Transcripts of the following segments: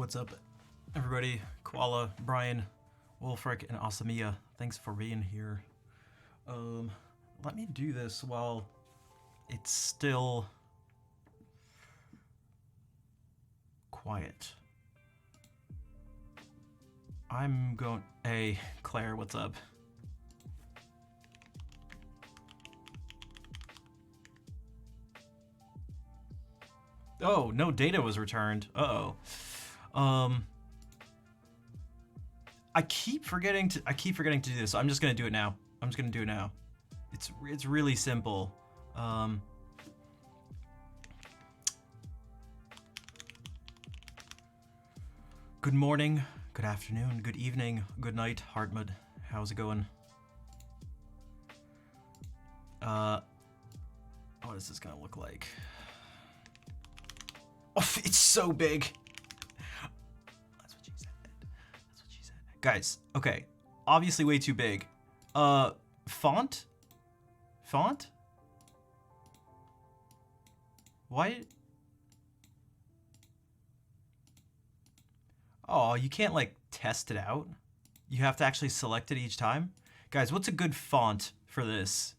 What's up, everybody? Koala, Brian, Wolfric, and Asamiya. Thanks for being here. Let me do this while it's still quiet. I'm going... Hey, Claire, what's up? Oh, no data was returned. Uh-oh. I keep forgetting to do this. So I'm just gonna do it now. It's really simple. Good morning, good afternoon, good evening, good night, Hartmut. How's it going? What is this gonna look like? Oh, it's so big. That's what she said. Guys, okay. Obviously way too big. Font? Why? Oh, you can't like test it out. You have to actually select it each time. Guys, what's a good font for this?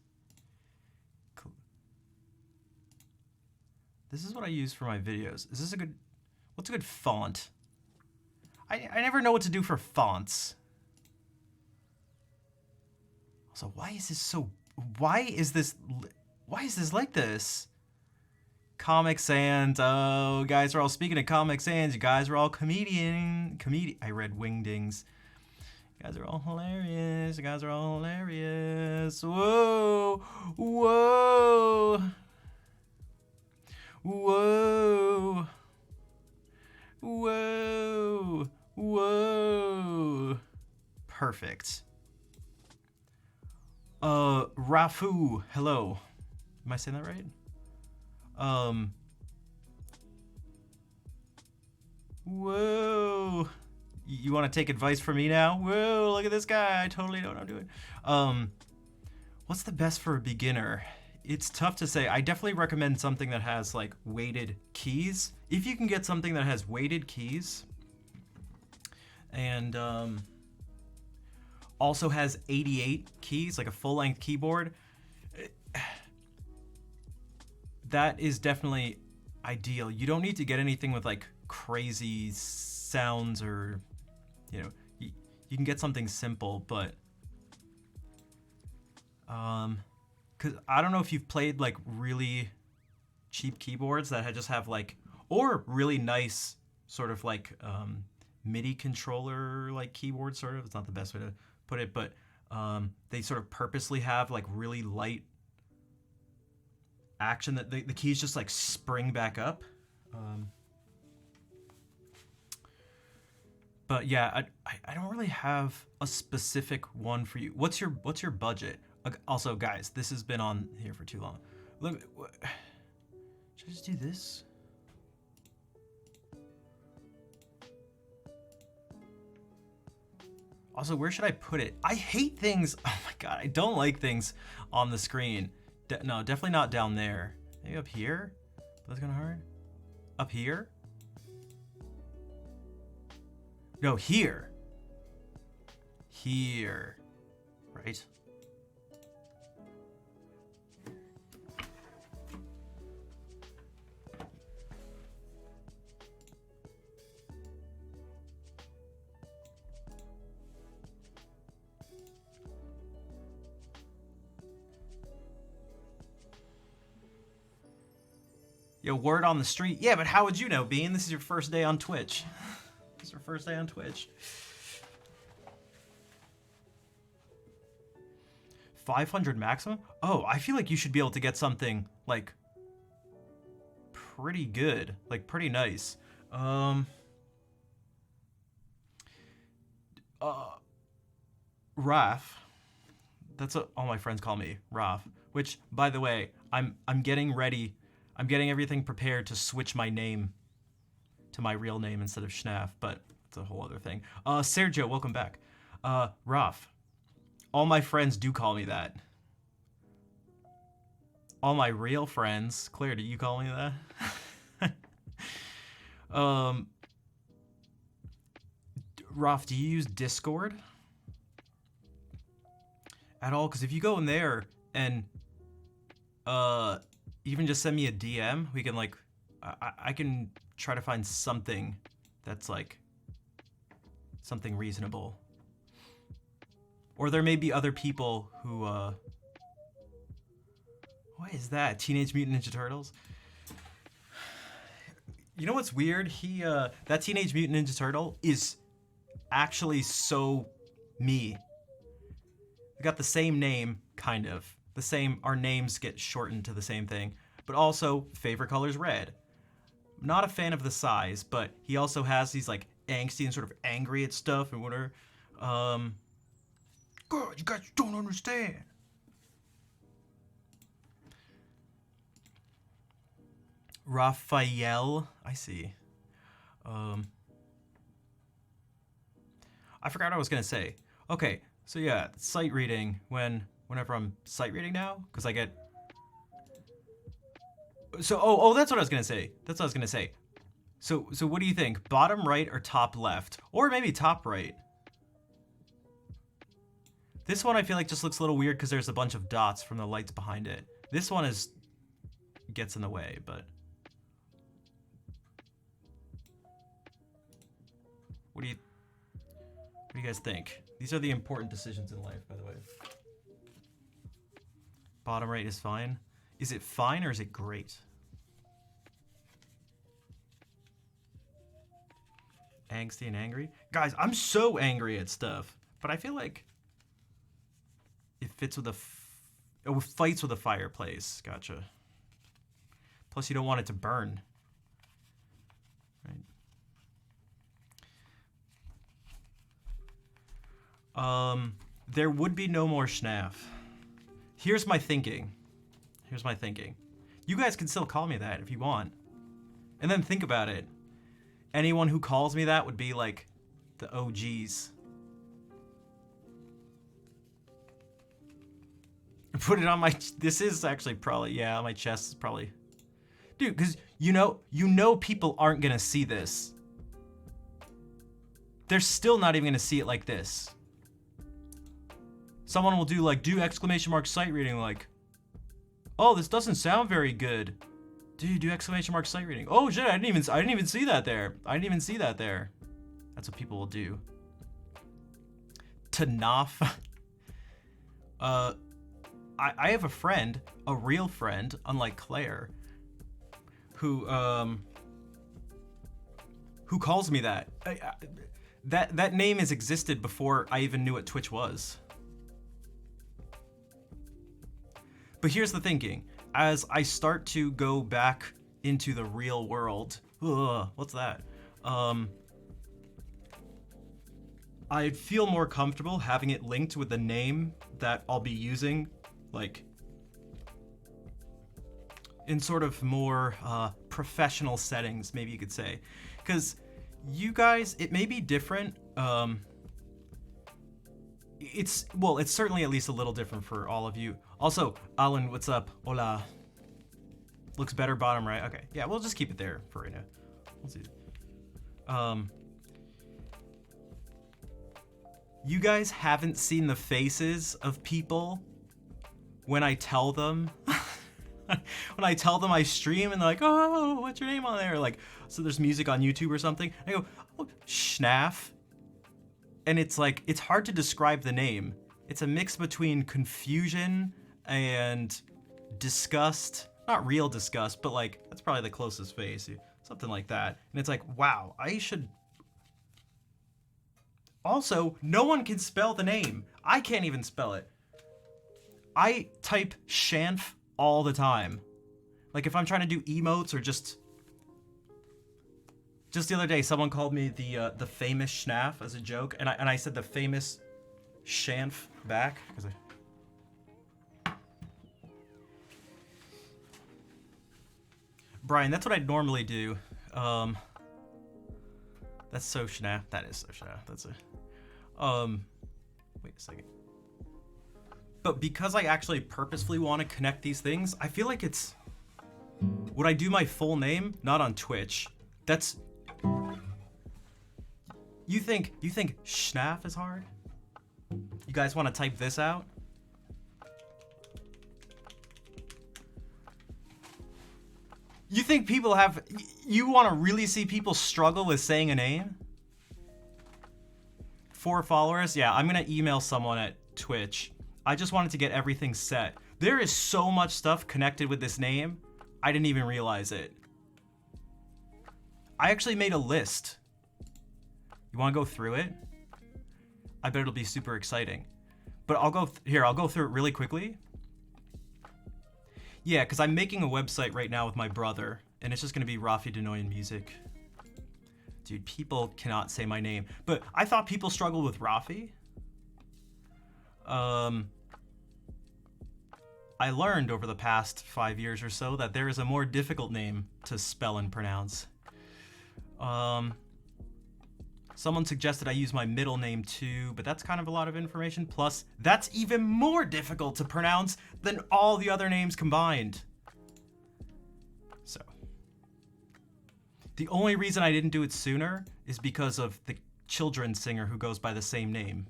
This is what I use for my videos. Is this a good... What's a good font? I never know what to do for fonts. Also, why is this like this? Comic Sans. Oh, guys are all speaking of Comic Sans. You guys are all comedian. I read Wingdings. You guys are all hilarious. Whoa. Whoa. Whoa. Whoa. Whoa. Perfect. Rafu, hello. Am I saying that right? Whoa. You want to take advice from me now? Whoa, look at this guy. I totally know what I'm doing. What's the best for a beginner? It's tough to say. I definitely recommend something that has like weighted keys. If you can get something that has weighted keys and also has 88 keys, like a full-length keyboard, that is definitely ideal. You don't need to get anything with like crazy sounds or, you know, you can get something simple, but because I don't know if you've played like really cheap keyboards that just have like, or really nice sort of like MIDI controller like keyboard sort of. It's not the best way to put it, but they sort of purposely have like really light action that the keys just like spring back up. But yeah, I don't really have a specific one for you. What's your budget? Also, guys, this has been on here for too long. Look, should I just do this? Also, where should I put it? I hate things. Oh my god, I don't like things on the screen. No, definitely not down there. Maybe up here? That's kind of hard. Up here? No, here. Here. Right? Yo, word on the street. Yeah, but how would you know, Bean? This is your first day on Twitch. This is your first day on Twitch. 500 maximum? Oh, I feel like you should be able to get something, like, pretty good. Like, pretty nice. Raph. That's what all my friends call me, Raph. Which, by the way, I'm getting ready. I'm getting everything prepared to switch my name to my real name instead of Schnaff, but it's a whole other thing. Sergio, welcome back. Raph. All my friends do call me that. All my real friends. Claire, do you call me that? Roth, do you use Discord at all? Because if you go in there and even just send me a DM, we can like, I can try to find something that's like something reasonable. Or there may be other people who, what is that? Teenage Mutant Ninja Turtles? You know what's weird? That Teenage Mutant Ninja Turtle is actually so me. We got the same name, kind of. The same, our names get shortened to the same thing. But also, favorite color's red. Not a fan of the size, but he also has these like angsty and sort of angry at stuff and whatever. God, you guys don't understand. Raphael, I see. I forgot what I was gonna say. Okay, so yeah, sight reading. Whenever I'm sight reading now, because I get. So that's what I was gonna say. That's what I was gonna say. So what do you think? Bottom right or top left, or maybe top right? This one I feel like just looks a little weird because there's a bunch of dots from the lights behind it. This one gets in the way, but. What do you guys think? These are the important decisions in life, by the way. Bottom right is fine. Is it fine or is it great? Angsty and angry? Guys, I'm so angry at stuff, but I feel like it fits with fights with a fireplace. Gotcha. Plus, you don't want it to burn. Right. There would be no more Schnaf. Here's my thinking. You guys can still call me that if you want. And then think about it. Anyone who calls me that would be like the OGs. Put it on my... This is actually probably... Yeah, my chest is probably... Dude, because you know people aren't going to see this. They're still not even going to see it like this. Someone will do exclamation mark sight reading like, oh, this doesn't sound very good. Dude, do exclamation mark sight reading. Oh shit, I didn't even see that there. That's what people will do. Tanaf. I have a friend, a real friend, unlike Claire, who calls me that. That name has existed before I even knew what Twitch was. But here's the thinking. As I start to go back into the real world, what's that? I feel more comfortable having it linked with the name that I'll be using, like, in sort of more professional settings, maybe you could say. Because you guys, it may be different. It's certainly at least a little different for all of you. Also, Alan, what's up? Hola. Looks better bottom right. Okay, yeah, we'll just keep it there for right now. We'll see. You guys haven't seen the faces of people when I tell them I stream and they're like, oh, what's your name on there? Like, so there's music on YouTube or something. I go, oh, Schnaf. And it's like, it's hard to describe the name. It's a mix between confusion and disgust. Not real disgust, but like, that's probably the closest face. Something like that. And it's like, wow, I should... Also, no one can spell the name. I can't even spell it. I type Shanf all the time. Like if I'm trying to do emotes or just the other day, someone called me the famous Schnaf as a joke, and I said the famous Shanf back because Brian, that's what I'd normally do. That's so Schnaf. That is so Schnaf. That's a. Wait a second. But because I actually purposefully want to connect these things, I feel like it's. Would I do my full name? Not on Twitch. That's. You think Schnaff is hard? You guys want to type this out? You think people have... You want to really see people struggle with saying a name? 4 followers? Yeah, I'm going to email someone at Twitch. I just wanted to get everything set. There is so much stuff connected with this name, I didn't even realize it. I actually made a list. You want to go through it? I bet it'll be super exciting. But I'll go through it really quickly. Yeah, because I'm making a website right now with my brother, and it's just going to be Rafi Denoyan Music. Dude, people cannot say my name. But I thought people struggled with Rafi. I learned over the past 5 years or so that there is a more difficult name to spell and pronounce. Someone suggested I use my middle name too, but that's kind of a lot of information. Plus, that's even more difficult to pronounce than all the other names combined. So, the only reason I didn't do it sooner is because of the children's singer who goes by the same name.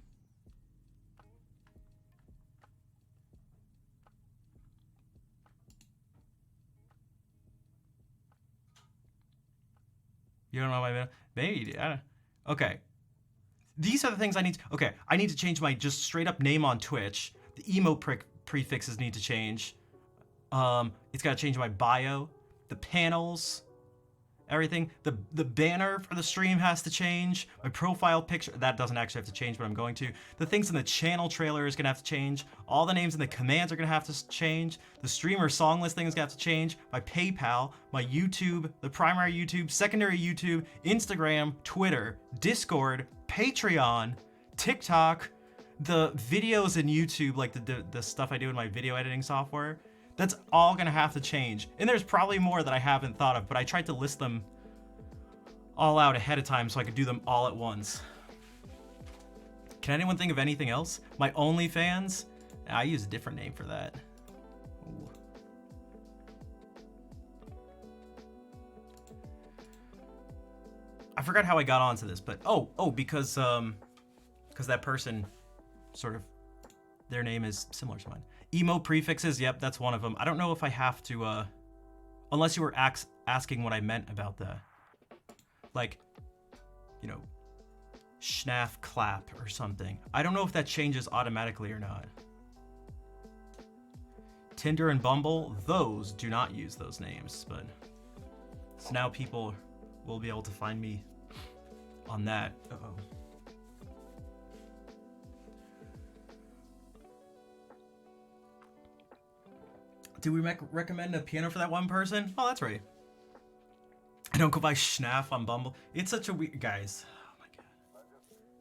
You don't know my middle? Maybe. I don't. Okay. These are the things I need. Okay, I need to change my just straight up name on Twitch. The emote prefixes need to change. It's got to change my bio. The panels, everything. The banner for the stream has to change. My profile picture, that doesn't actually have to change, but I'm going to. The things in the channel trailer is going to have to change. All the names in the commands are going to have to change. The streamer song listing is going to have to change. My PayPal, my YouTube, the primary YouTube, secondary YouTube, Instagram, Twitter, Discord, Patreon, TikTok, the videos in YouTube, like the stuff I do in my video editing software. That's all gonna have to change. And there's probably more that I haven't thought of, but I tried to list them all out ahead of time so I could do them all at once. Can anyone think of anything else? My OnlyFans? I use a different name for that. Ooh. I forgot how I got onto this, but because that person sort of, their name is similar to mine. Emo prefixes, yep, that's one of them. I don't know if I have to, unless you were asking what I meant about that. Like, you know, Schnaff clap or something. I don't know if that changes automatically or not. Tinder and Bumble, those do not use those names, but so now people will be able to find me on that. Uh-oh. Do we recommend a piano for that one person? Oh, that's right. I don't go by Schnaff on Bumble. It's such a weird... Guys, oh my god.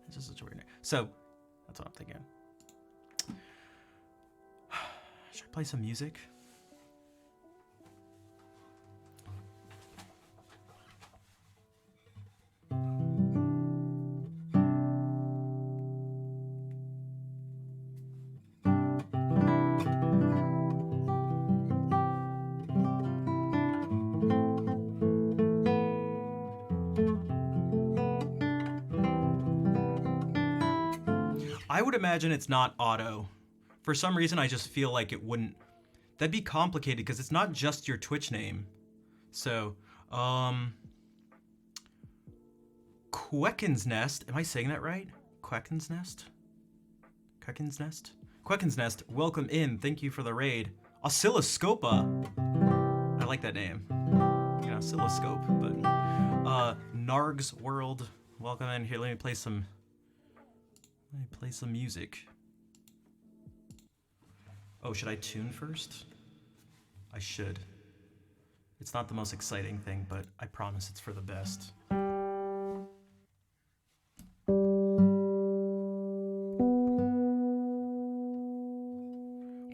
It's just such a weird name. So, that's what I'm thinking. Should I play some music? I would imagine it's not auto. For some reason, I just feel like it wouldn't. That'd be complicated because it's not just your Twitch name. So, Quecken's Nest. Am I saying that right? Quecken's Nest? Quecken's Nest? Quecken's Nest, welcome in. Thank you for the raid. Oscilloscopa. I like that name. Yeah, oscilloscope, but Narg's World. Welcome in. Here, let me play some music. Oh, should I tune first? I should. It's not the most exciting thing, but I promise it's for the best.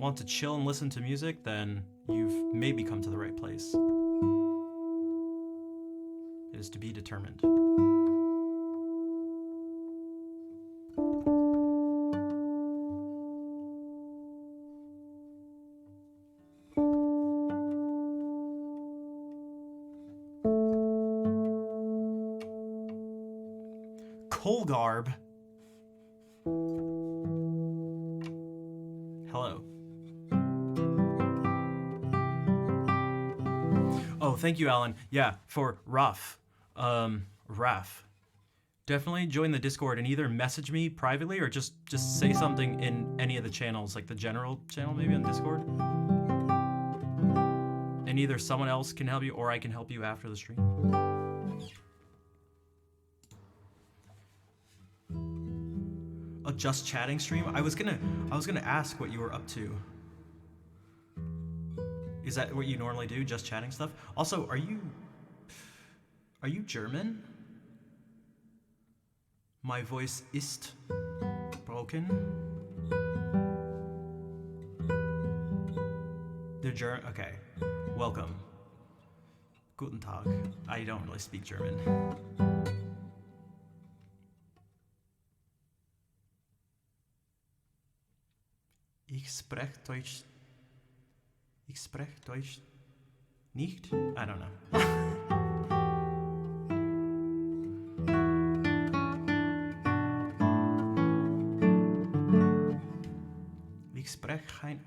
Want to chill and listen to music? Then you've maybe come to the right place. It is to be determined. Holgarb. Hello. Oh, thank you, Alan. Yeah, for Raf. Raf. Definitely join the Discord and either message me privately or just say something in any of the channels, like the general channel maybe on Discord. And either someone else can help you or I can help you after the stream. A just chatting stream? I was gonna ask what you were up to. Is that what you normally do? Just chatting stuff? Also, are you German? My voice ist broken. They're German. Okay. Welcome. Guten Tag. I don't really speak German. Ich spreche Deutsch nicht? I don't know. Ich spreche kein...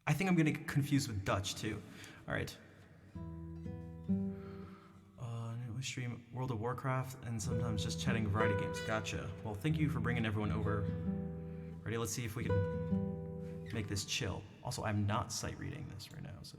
I think I'm gonna get confused with Dutch too. All right. We stream World of Warcraft and sometimes just chatting variety games. Gotcha. Well, thank you for bringing everyone over. Ready? Let's see if we can make this chill. Also, I'm not sight reading this right now, so.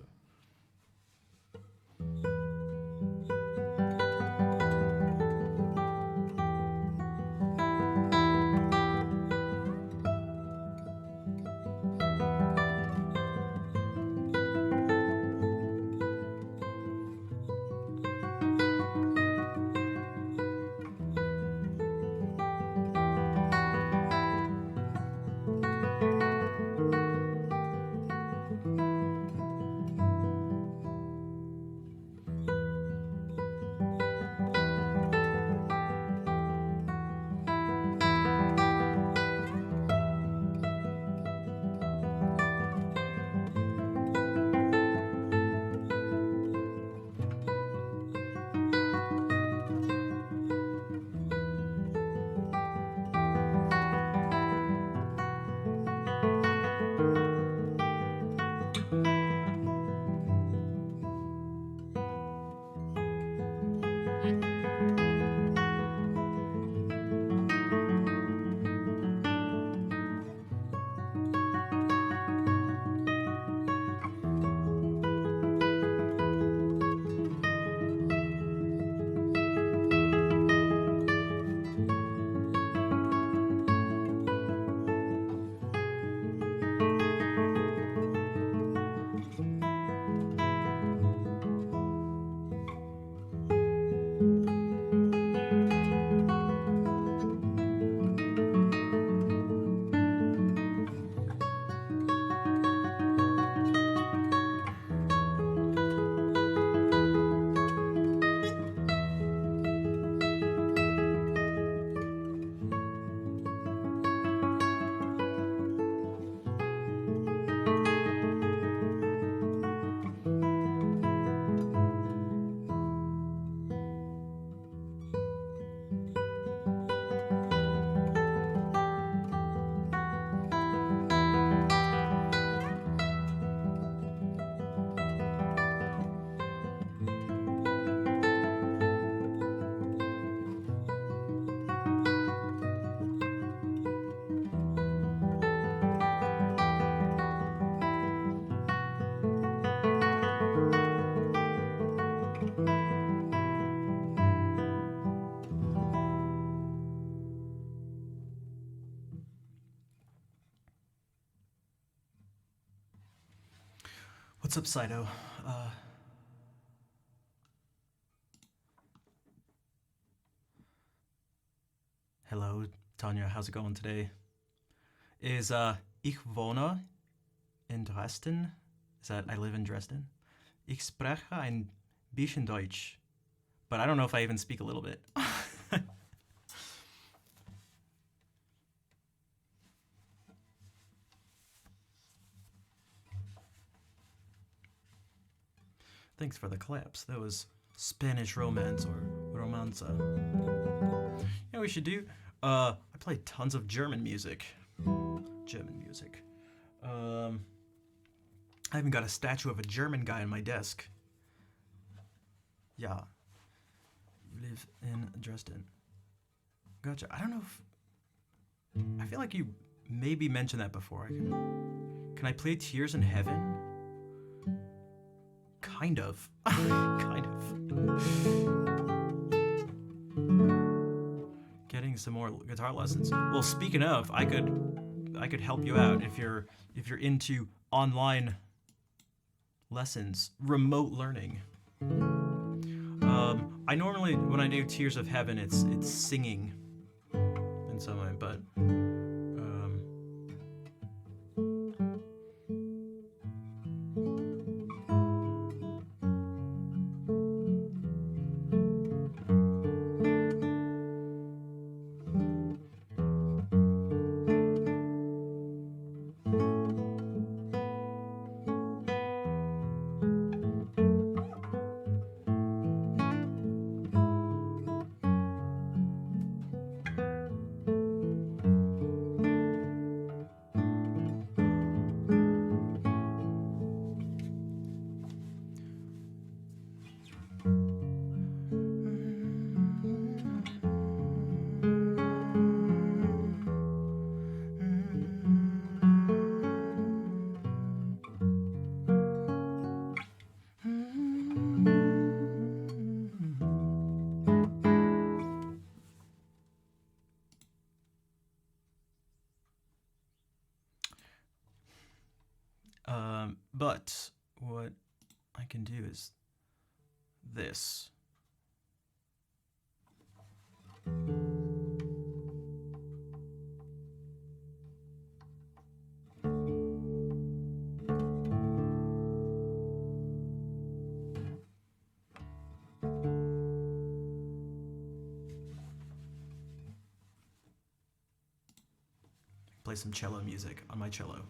What's up, Saito? Hello, Tanya. How's it going today? Is Ich wohne in Dresden? Is that I live in Dresden? Ich spreche ein bisschen Deutsch, but I don't know if I even speak a little bit. Thanks for the claps. That was Spanish Romance or Romance Danza. You know what we should do? I play tons of German music. German music. I even got a statue of a German guy on my desk. Yeah. You live in Dresden. Gotcha. I don't know if... I feel like you maybe mentioned that before. Can I play Tears in Heaven? Kind of. Kind of. Getting some more guitar lessons. Well, speaking of, I could help you out if you're into online lessons, remote learning. I normally, when I do Tears of Heaven, it's singing in some way, but but what I can do is this. Play some cello music on my cello.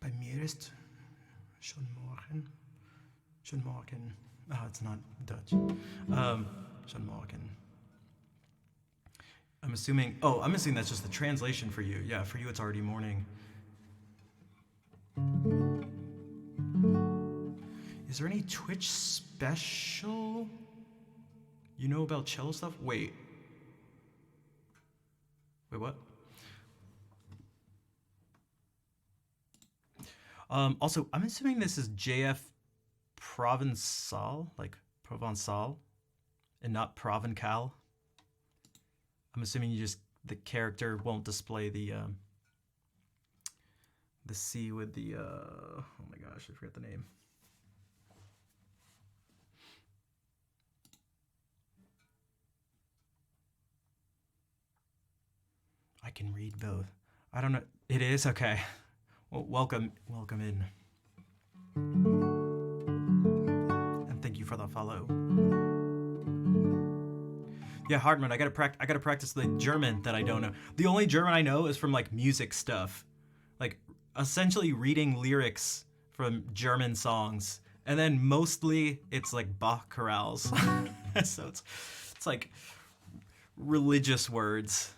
Bei mir ist schon morgen. Schon morgen. Ah, it's not Dutch. Schon morgen. I'm assuming that's just the translation for you. Yeah, for you it's already morning. Is there any Twitch special you know about cello stuff? Wait, what? Also, I'm assuming this is JF Provençal, like Provençal, and not Provencal. I'm assuming the character won't display the C with the oh my gosh, I forget the name. I can read both. I don't know. It is okay. Well, welcome in, and thank you for the follow. Yeah, Hardman, I gotta practice the German that I don't know. The only German I know is from like music stuff, like essentially reading lyrics from German songs, and then mostly it's like Bach chorales. So it's like religious words.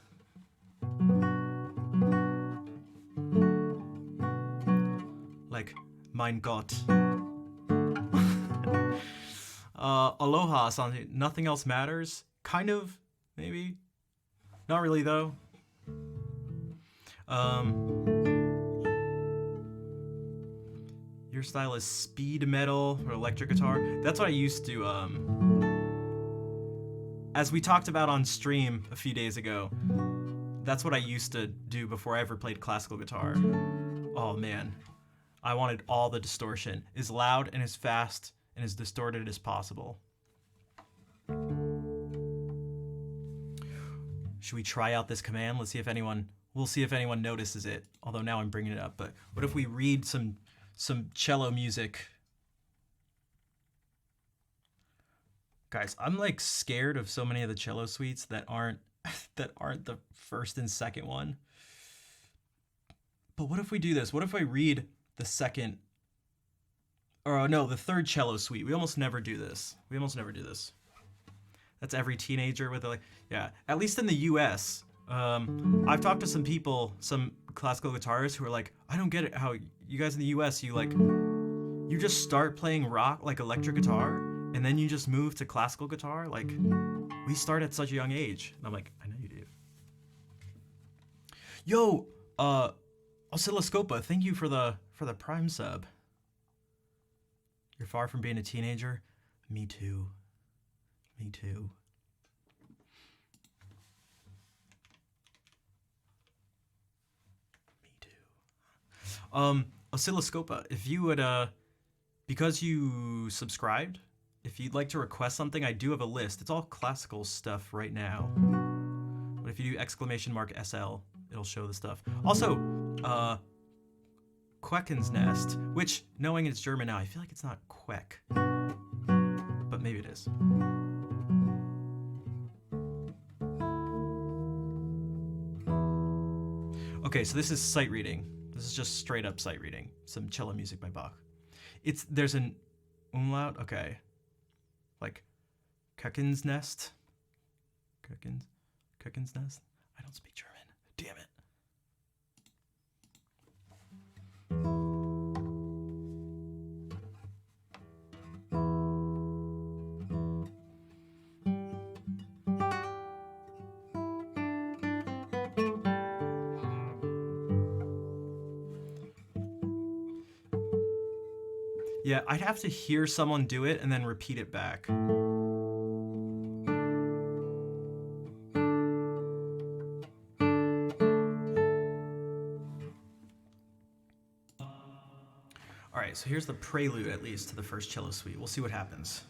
Like mein Gott. Aloha, something. Nothing else matters. Kind of, maybe. Not really though. Your style is speed metal or electric guitar. That's what I used to. As we talked about on stream a few days ago, that's what I used to do before I ever played classical guitar. Oh man, I wanted all the distortion, as loud and as fast and as distorted as possible. Should we try out this command? We'll see if anyone notices it. Although now I'm bringing it up. But what if we read some cello music? Guys, I'm like scared of so many of the cello suites that aren't the first and second one. But what if we do this? What if I read the second, or no, the third cello suite? We almost never do this. That's every teenager with yeah, at least in the US. I've talked to some people, some classical guitarists who are like, I don't get it how you guys in the US, you just start playing rock, like electric guitar, and then you just move to classical guitar. Like, we start at such a young age. And I'm like, I know you do. Yo, Oscilloscopa, thank you for the Prime sub. You're far from being a teenager. Me too. Me too. Oscilloscopa, if you would, because you subscribed, if you'd like to request something, I do have a list. It's all classical stuff right now. But if you do !SL, it'll show the stuff. Also, Quecken's Nest, which, knowing it's German now, I feel like it's not Queck. But maybe it is. Okay, so this is sight reading. This is just straight up sight reading. Some cello music by Bach. There's an umlaut, okay. Like Quecken's Nest. Quecken's Nest? I don't speak German. Damn it. Yeah, I'd have to hear someone do it and then repeat it back. All right, so here's the prelude, at least, to the first cello suite. We'll see what happens.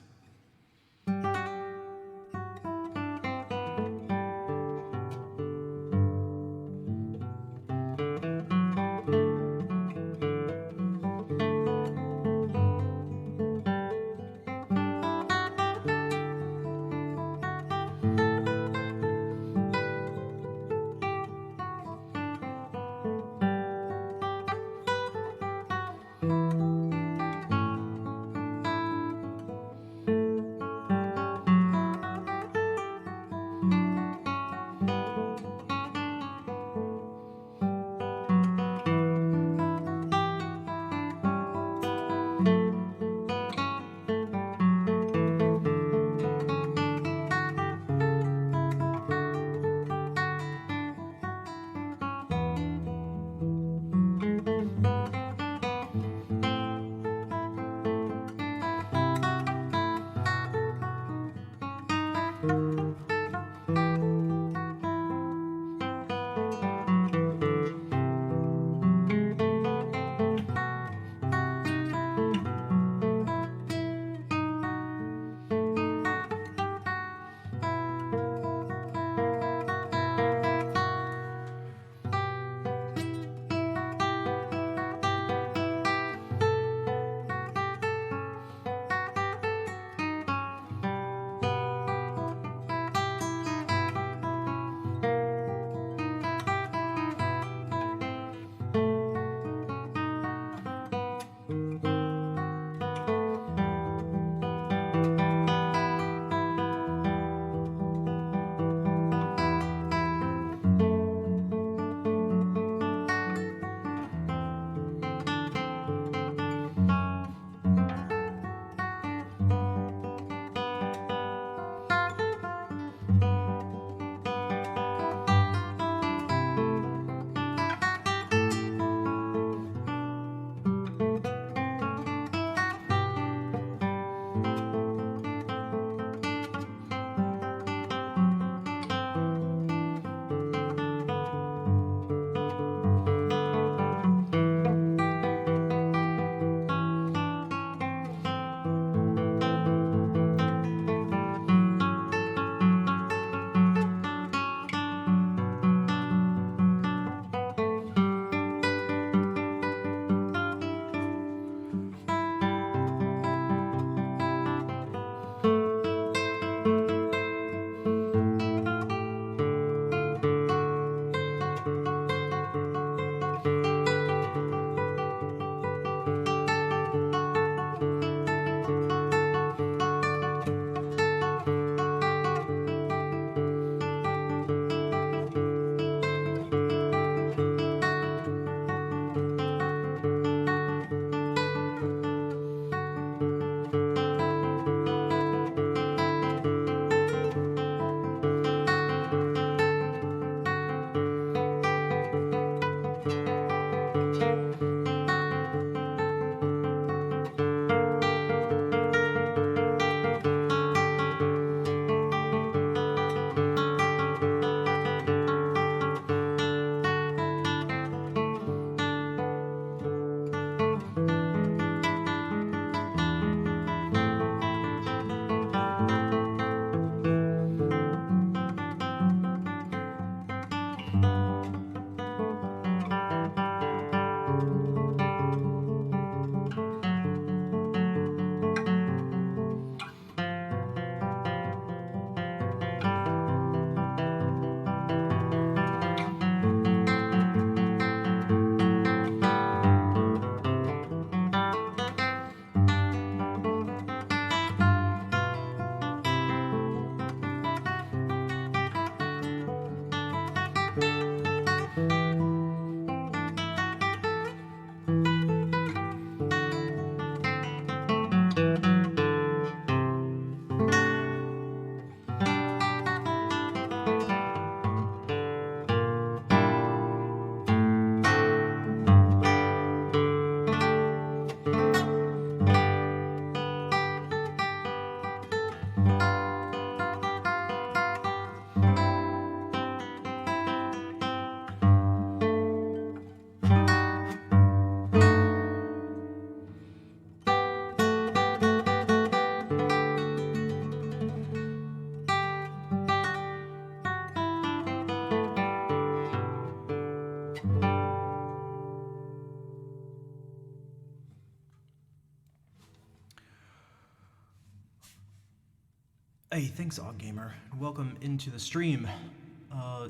Hey, thanks, Og Gamer. Welcome into the stream.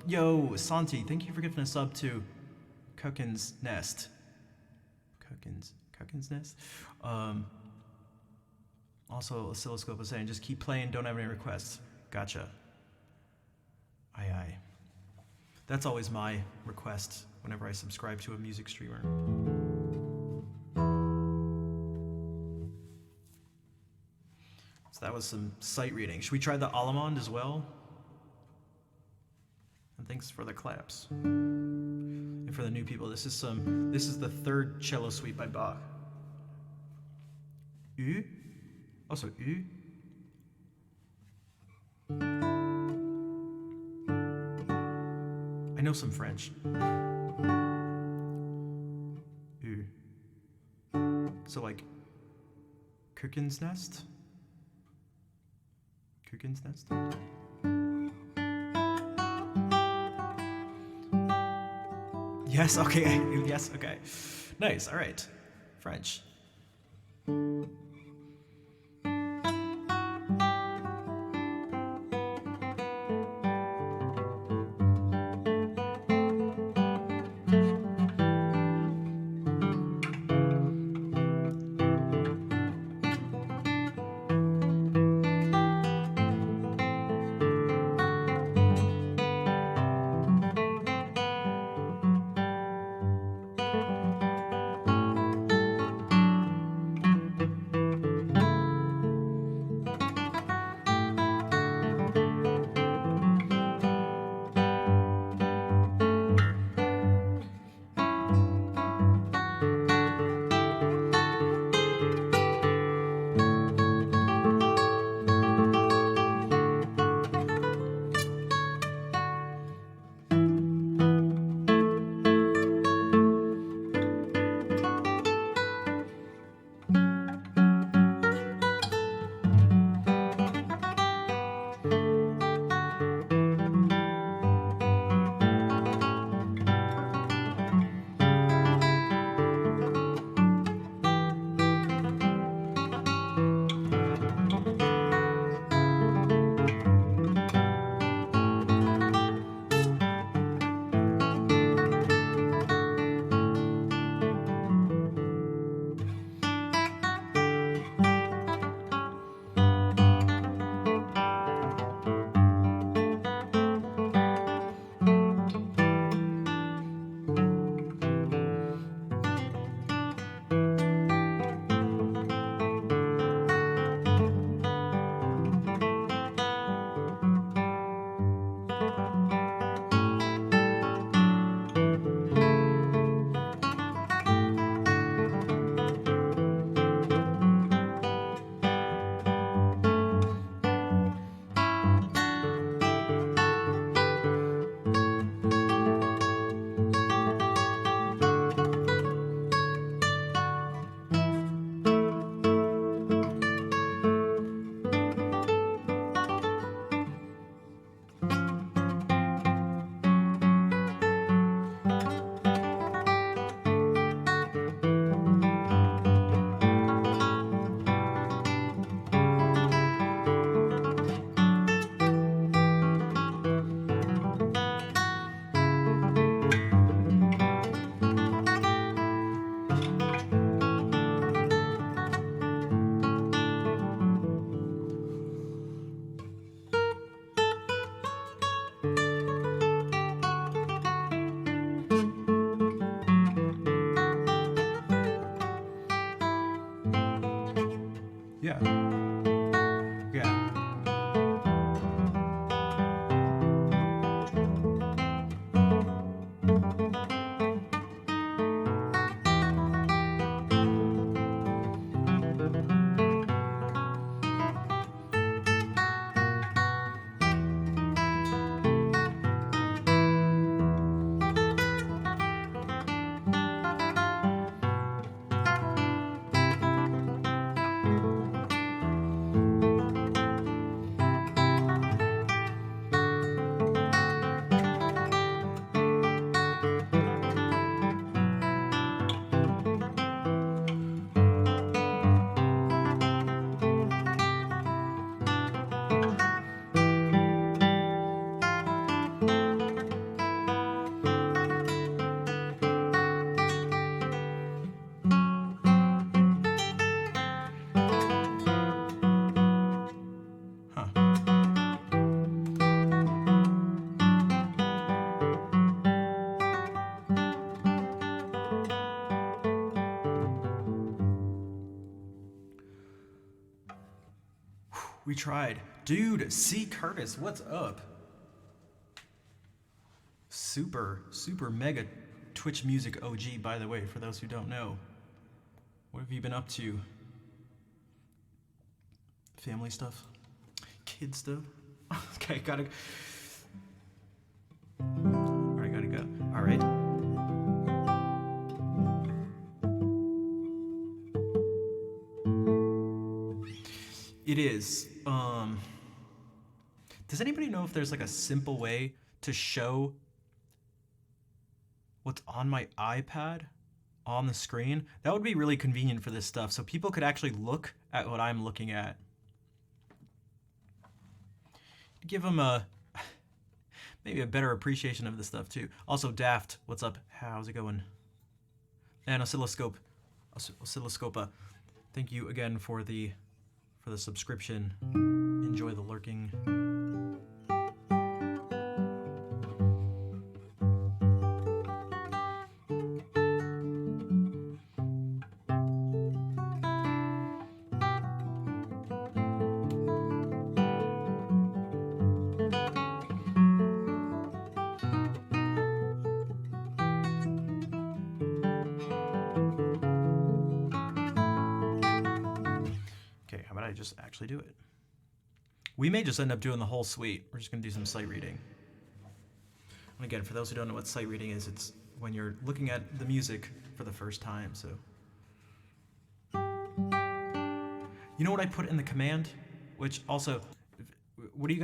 Yo, Santi, thank you for giving a sub to Cookin's Nest. Cookin's Nest? Also, Oscilloscope was saying, just keep playing, don't have any requests. Gotcha. Aye. That's always my request whenever I subscribe to a music streamer. So that was some sight reading. Should we try the Allemande as well? And thanks for the claps. And for the new people, this is the third cello suite by Bach. U, also U. I know some French. U. So like Cookin's Nest? Cookin's Nest? Yes, okay. Yes, okay. Nice, all right. French. Yeah. Yeah. We tried. Dude, C. Curtis, what's up? Super mega Twitch music OG, by the way, for those who don't know. What have you been up to? Family stuff? Kid stuff? Okay, gotta... Alright, gotta go. Alright. It is. Does anybody know if there's like a simple way to show what's on my iPad on the screen? That would be really convenient for this stuff, so people could actually look at what I'm looking at. Give them maybe a better appreciation of this stuff too. Also, Daft, what's up? How's it going? And Oscilloscopa, thank you again for the subscription. Enjoy the lurking. Just actually do it. We may just end up doing the whole suite. We're just going to do some sight reading. And again, for those who don't know what sight reading is, it's when you're looking at the music for the first time. So, you know what I put in the command? Which also, what do you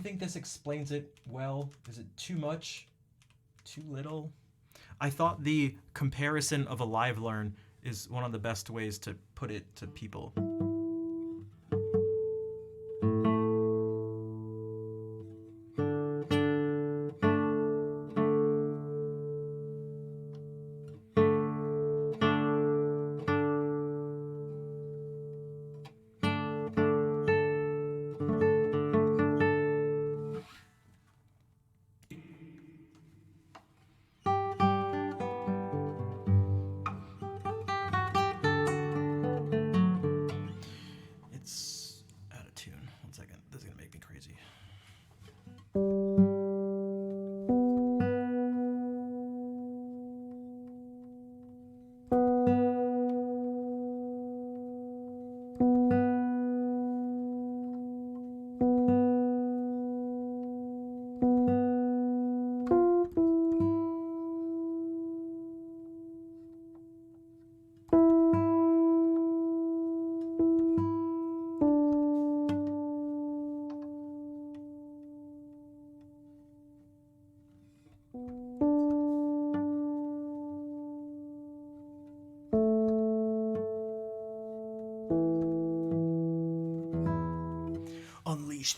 think this explains it well? Is it too much? Too little? I thought the comparison of a live learn is one of the best ways to put it to people.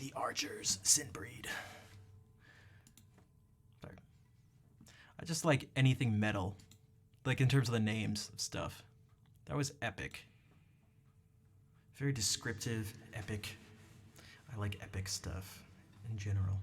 The Archers, Sinbreed. Sorry. I just like anything metal, like in terms of the names of stuff. That was epic. Very descriptive, epic. I like epic stuff in general.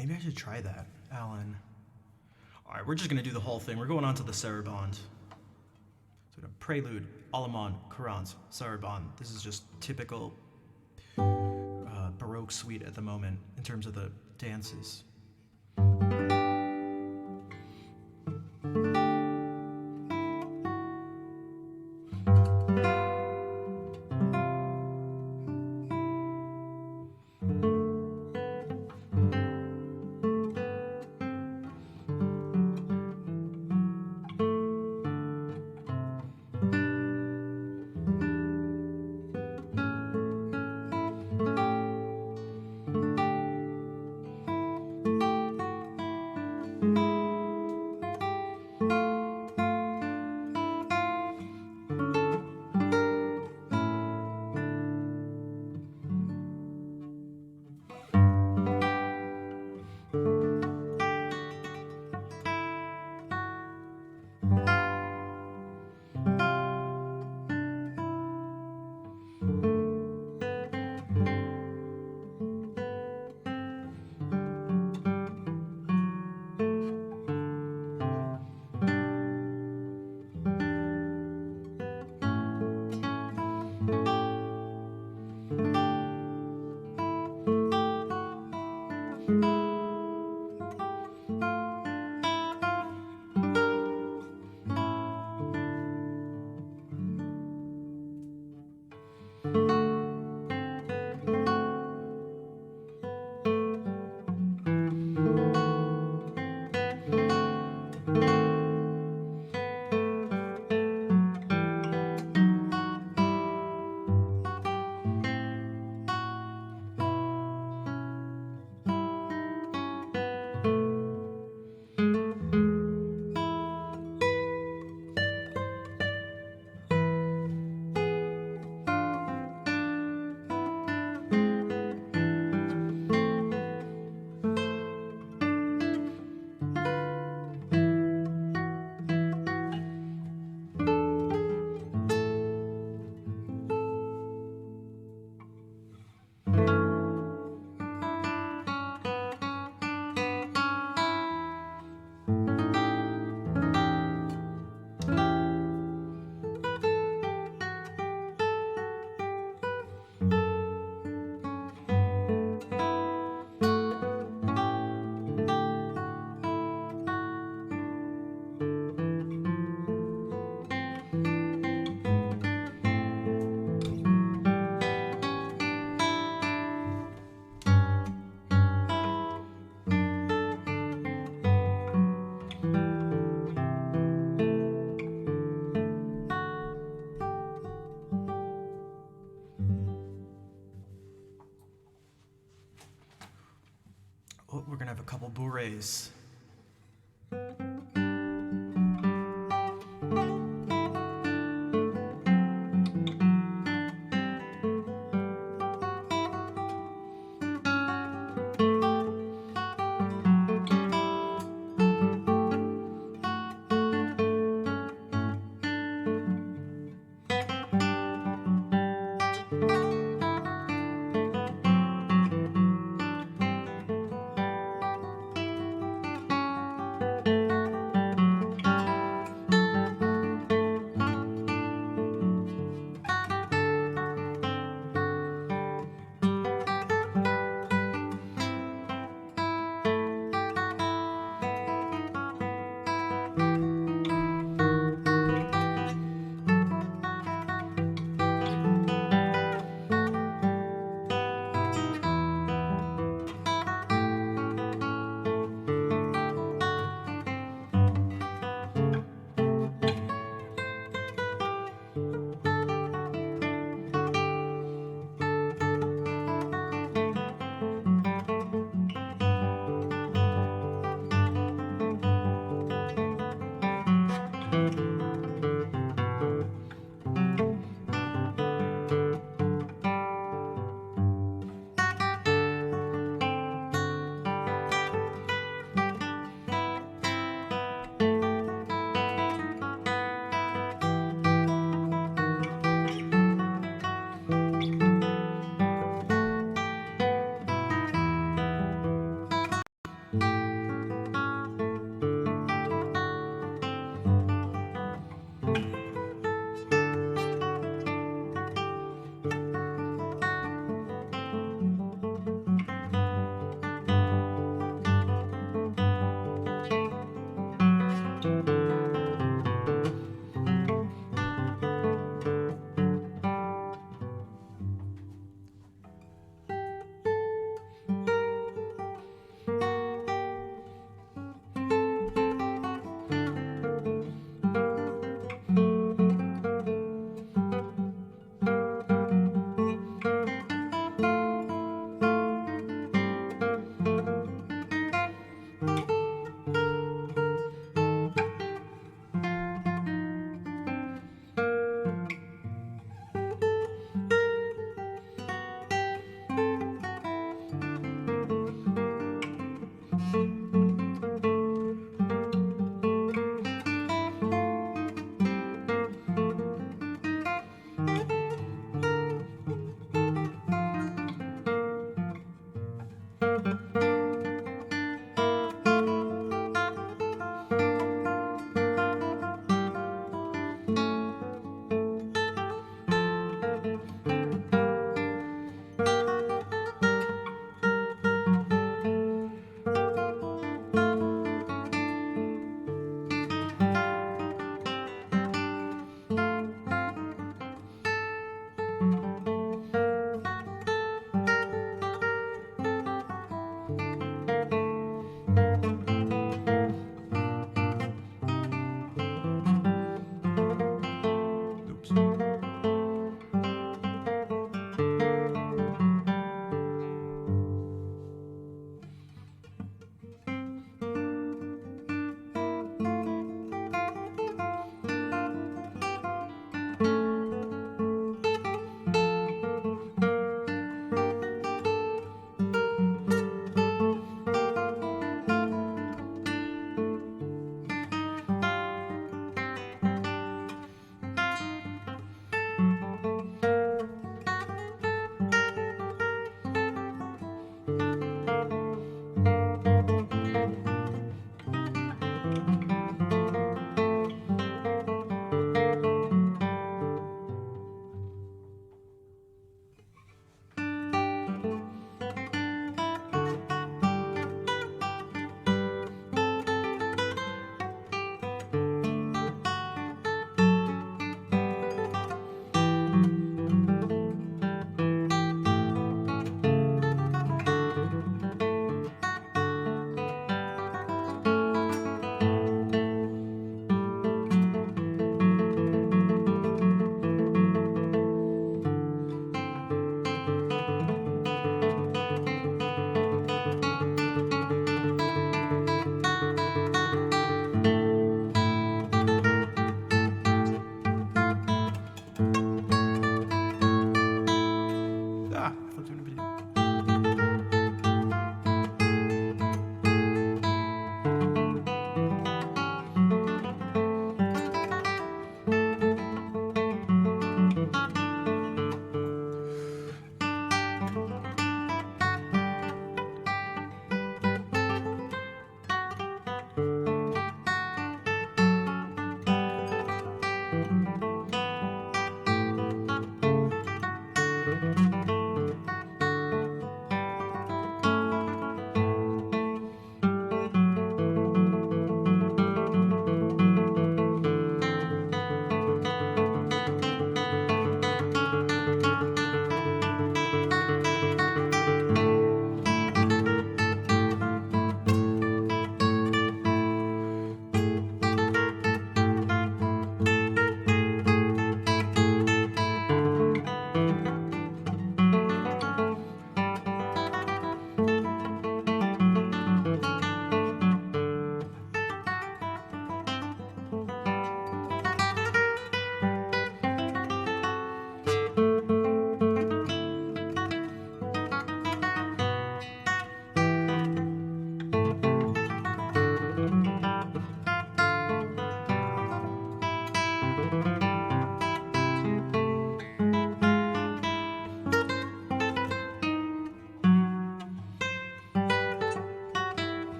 Maybe I should try that, Alan. All right, we're just gonna do the whole thing. We're going on to the Saraband. So prelude, Allemande, Courants, Saraband. This is just typical Baroque suite at the moment in terms of the dances. Oh, we're gonna have a couple bourrées.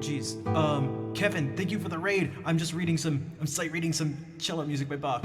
geez. Kevin, thank you for the raid. I'm sight reading some cello music by Bach.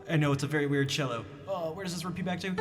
I know it's a very weird cello. Oh, where does this repeat back to?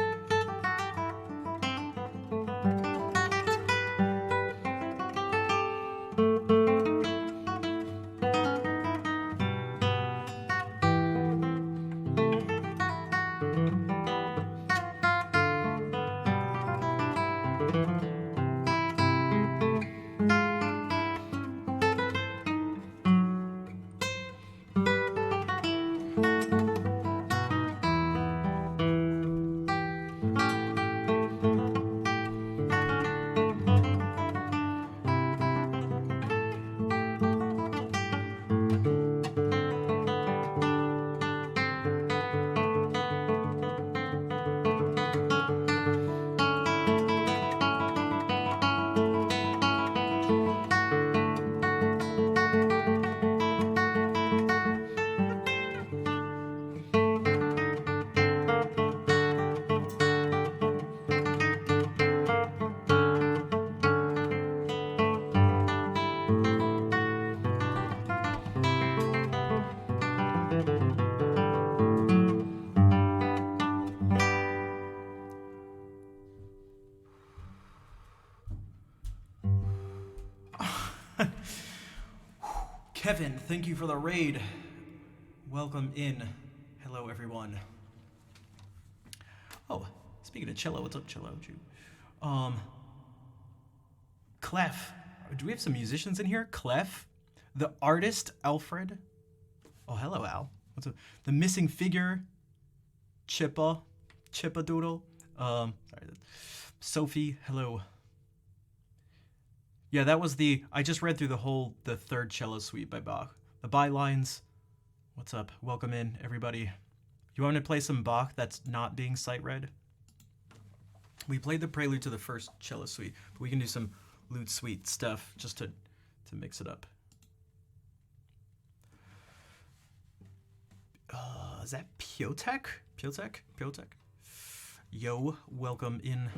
Kevin, thank you for the raid. Welcome in. Hello, everyone. Oh, speaking of cello, what's up, cello? Clef. Do we have some musicians in here? Clef, the artist Alfred. Oh, hello, Al. What's up? The missing figure. Chippa Doodle. Sorry. Sophie. Hello. Yeah, that was I just read through the third cello suite by Bach. The bylines. What's up? Welcome in, everybody. You want to play some Bach that's not being sight read? We played the prelude to the first cello suite, but we can do some lute suite stuff just to mix it up. Is that Piotek? Piotek? Yo, welcome in.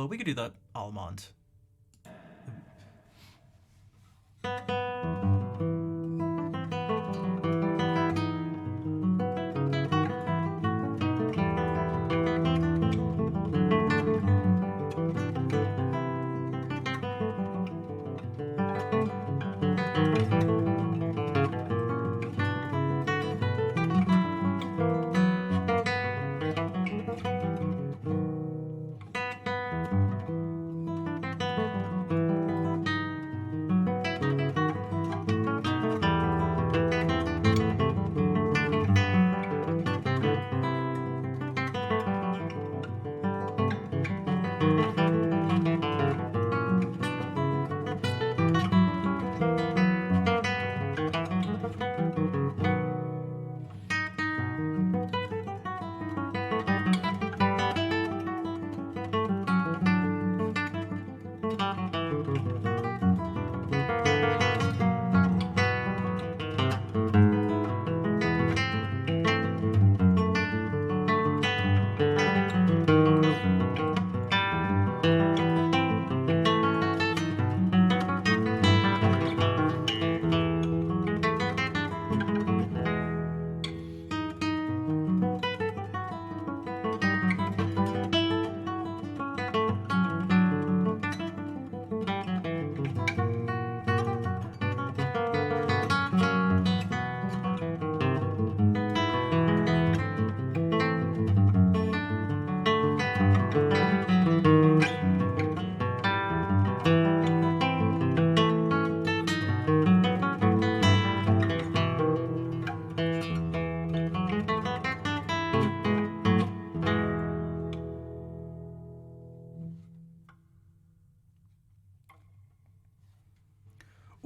We could do that Allemande.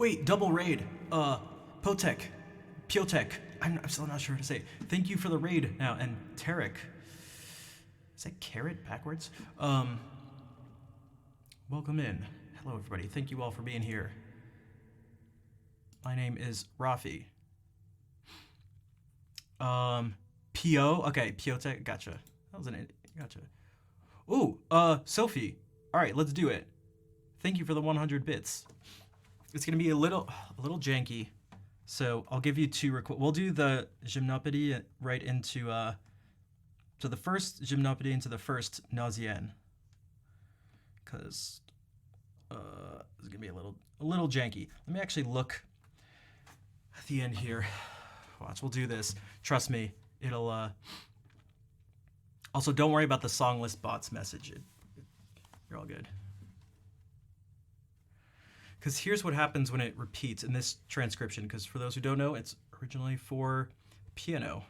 Wait, double raid. Potek. Piotek. I'm still not sure how to say it. Thank you for the raid now. And Tarek. Is that carrot backwards? Welcome in. Hello, everybody. Thank you all for being here. My name is Rafi. Pio. Okay, Piotek. Gotcha. That was an. Gotcha. Ooh, Sophie. All right, let's do it. Thank you for the 100 bits. It's gonna be a little janky, so I'll give you two. We'll do the Gymnopédie right into to the first Gymnopédie into the first Nausienne, because it's gonna be a little janky. Let me actually look at the end here. Watch, we'll do this. Trust me, it'll. Also, don't worry about the song list bots message. You're all good. Because here's what happens when it repeats in this transcription, because for those who don't know, it's originally for piano.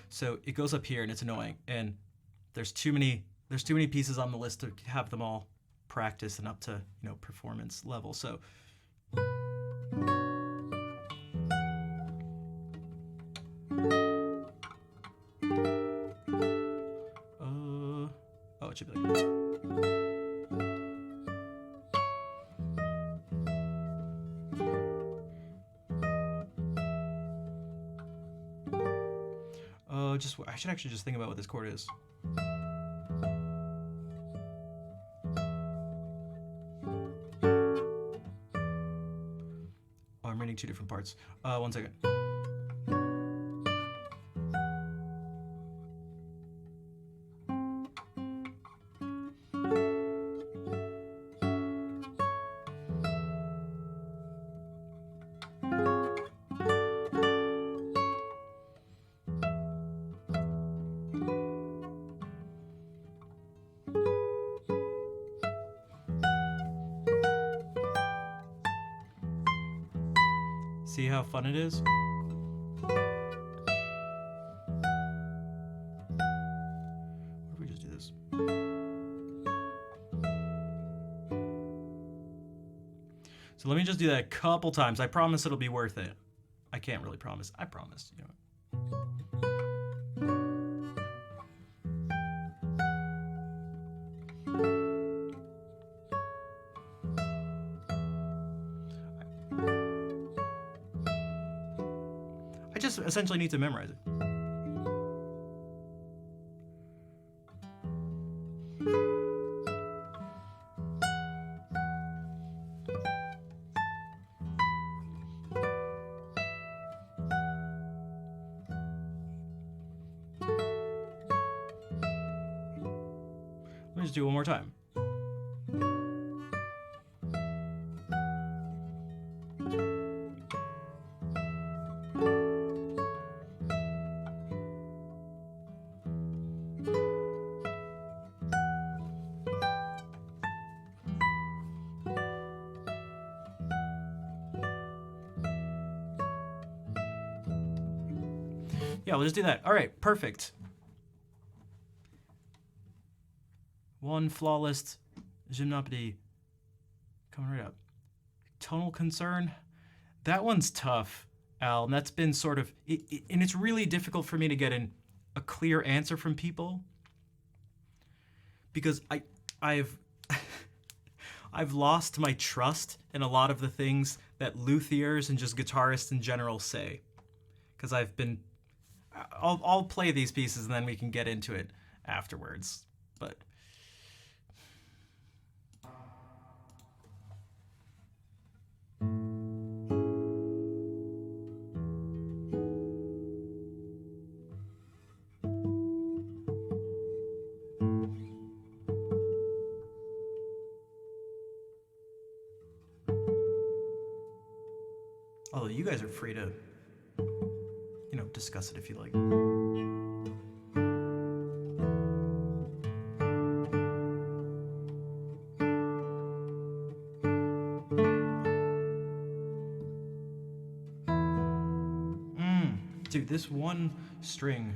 So it goes up here and it's annoying, and there's too many pieces on the list to have them all practice and up to, performance level. So it should be like this. I should actually just think about what this chord is. Oh, I'm reading two different parts. 1 second. See how fun it is? What if we just do this? So let me just do that a couple times. I promise it'll be worth it. I can't really promise. I promise, I just essentially need to memorize it. Let me just do it one more time. Yeah, we'll just do that. All right, perfect. One flawless Gymnopédie coming right up. Tonal concern. That one's tough, Al, and that's been sort of, and it's really difficult for me to get a clear answer from people, because I've I've lost my trust in a lot of the things that luthiers and just guitarists in general say, because I'll play these pieces and then we can get into it afterwards, but. Although you guys are free to, discuss it if you like. Dude, this one string,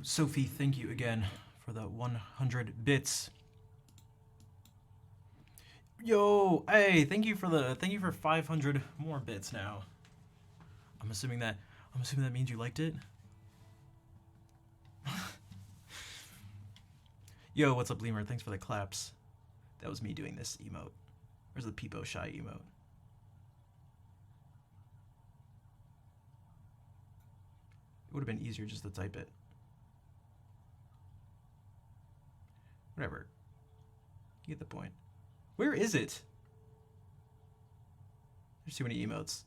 Sophie, thank you again for the 100 bits. Yo, hey, thank you for 500 more bits now. I'm assuming that means you liked it. Yo, what's up, Lemur? Thanks for the claps. That was me doing this emote. Where's the Peepo Shy emote? It would have been easier just to type it. get the point. Where is it? There's too many emotes.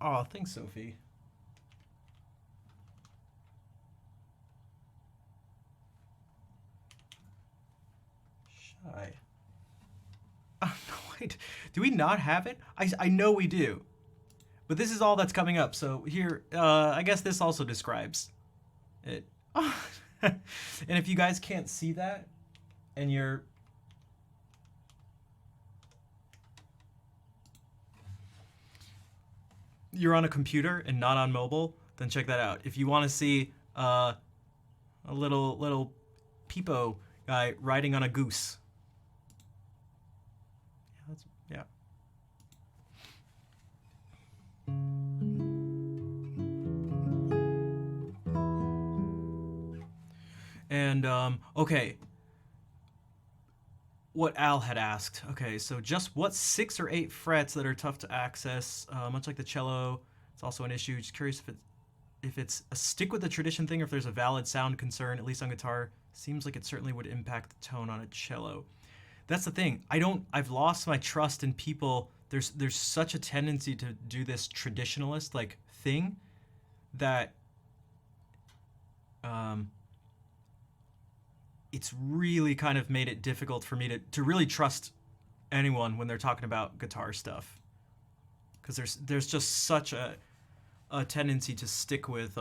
Oh, thanks, Sophie. Shy. Oh, no, wait. Do we not have it? I know we do. But this is all that's coming up. So here, I guess this also describes it. And if you guys can't see that, and you're on a computer and not on mobile, then check that out. If you want to see a little peepo guy riding on a goose. Yeah. And okay, what Al had asked. Okay, so just what 6 or 8 frets that are tough to access, much like the cello. It's also an issue. Just curious if it's a stick with the tradition thing, or if there's a valid sound concern, at least on guitar. Seems like it certainly would impact the tone on a cello. That's the thing. I've lost my trust in people. There's such a tendency to do this traditionalist like thing that it's really kind of made it difficult for me to really trust anyone when they're talking about guitar stuff, because there's just such a tendency to stick with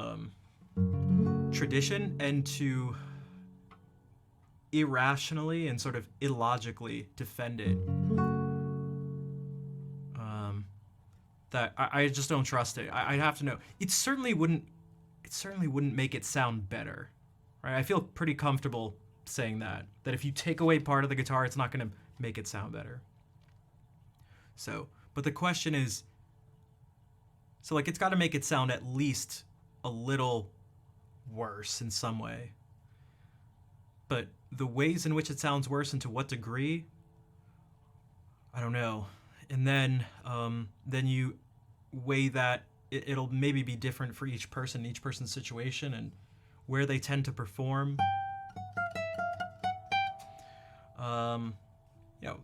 tradition and to irrationally and sort of illogically defend it. That I just don't trust it. I'd have to know. It certainly wouldn't make it sound better, right? I feel pretty comfortable saying that if you take away part of the guitar, it's not going to make it sound better. So, but the question is, so like it's got to make it sound at least a little worse in some way. But the ways in which it sounds worse and to what degree, I don't know. And then you weigh that it'll maybe be different for each person, each person's situation, and where they tend to perform.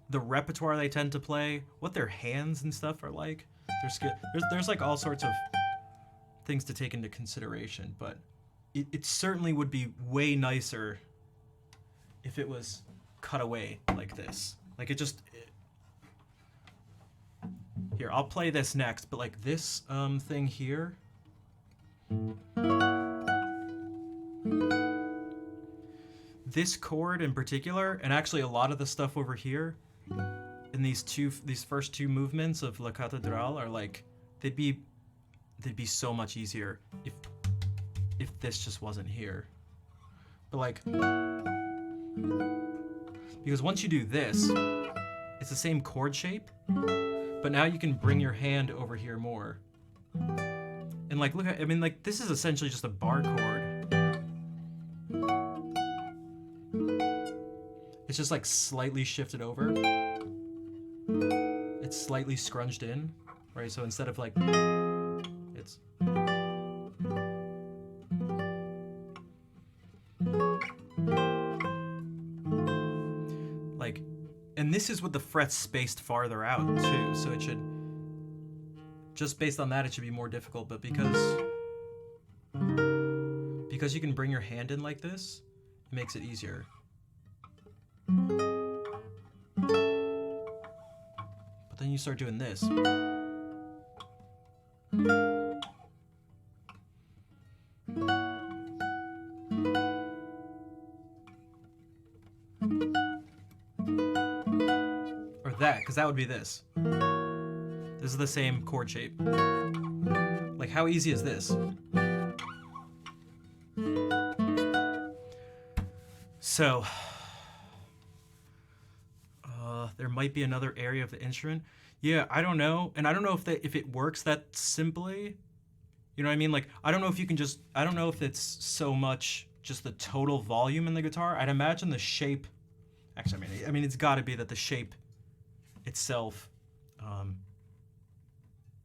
The repertoire they tend to play, what their hands and stuff are like. There's like all sorts of things to take into consideration, but it certainly would be way nicer if it was cut away like this. Like here, I'll play this next, but like this thing here. This chord in particular, and actually a lot of the stuff over here, in these first 2 movements of La Cathédrale are like, they'd be so much easier if this just wasn't here. But like, because once you do this, it's the same chord shape, but now you can bring your hand over here more. And like, look at, I mean, like, this is essentially just a bar chord. It's just like slightly shifted over. It's slightly scrunched in, right? So instead of like, it's like, and this is with the frets spaced farther out too. So it should, just based on that, it should be more difficult. But because you can bring your hand in like this, it makes it easier. But then you start doing this. Or that, because that would be this. This is the same chord shape. Like, how easy is this? So, there might be another area of the instrument. Yeah, I don't know. And I don't know if it works that simply. You know what I mean? Like, I don't know if you can just, I don't know if it's so much just the total volume in the guitar. I'd imagine the shape, actually, I mean, it's got to be that the shape itself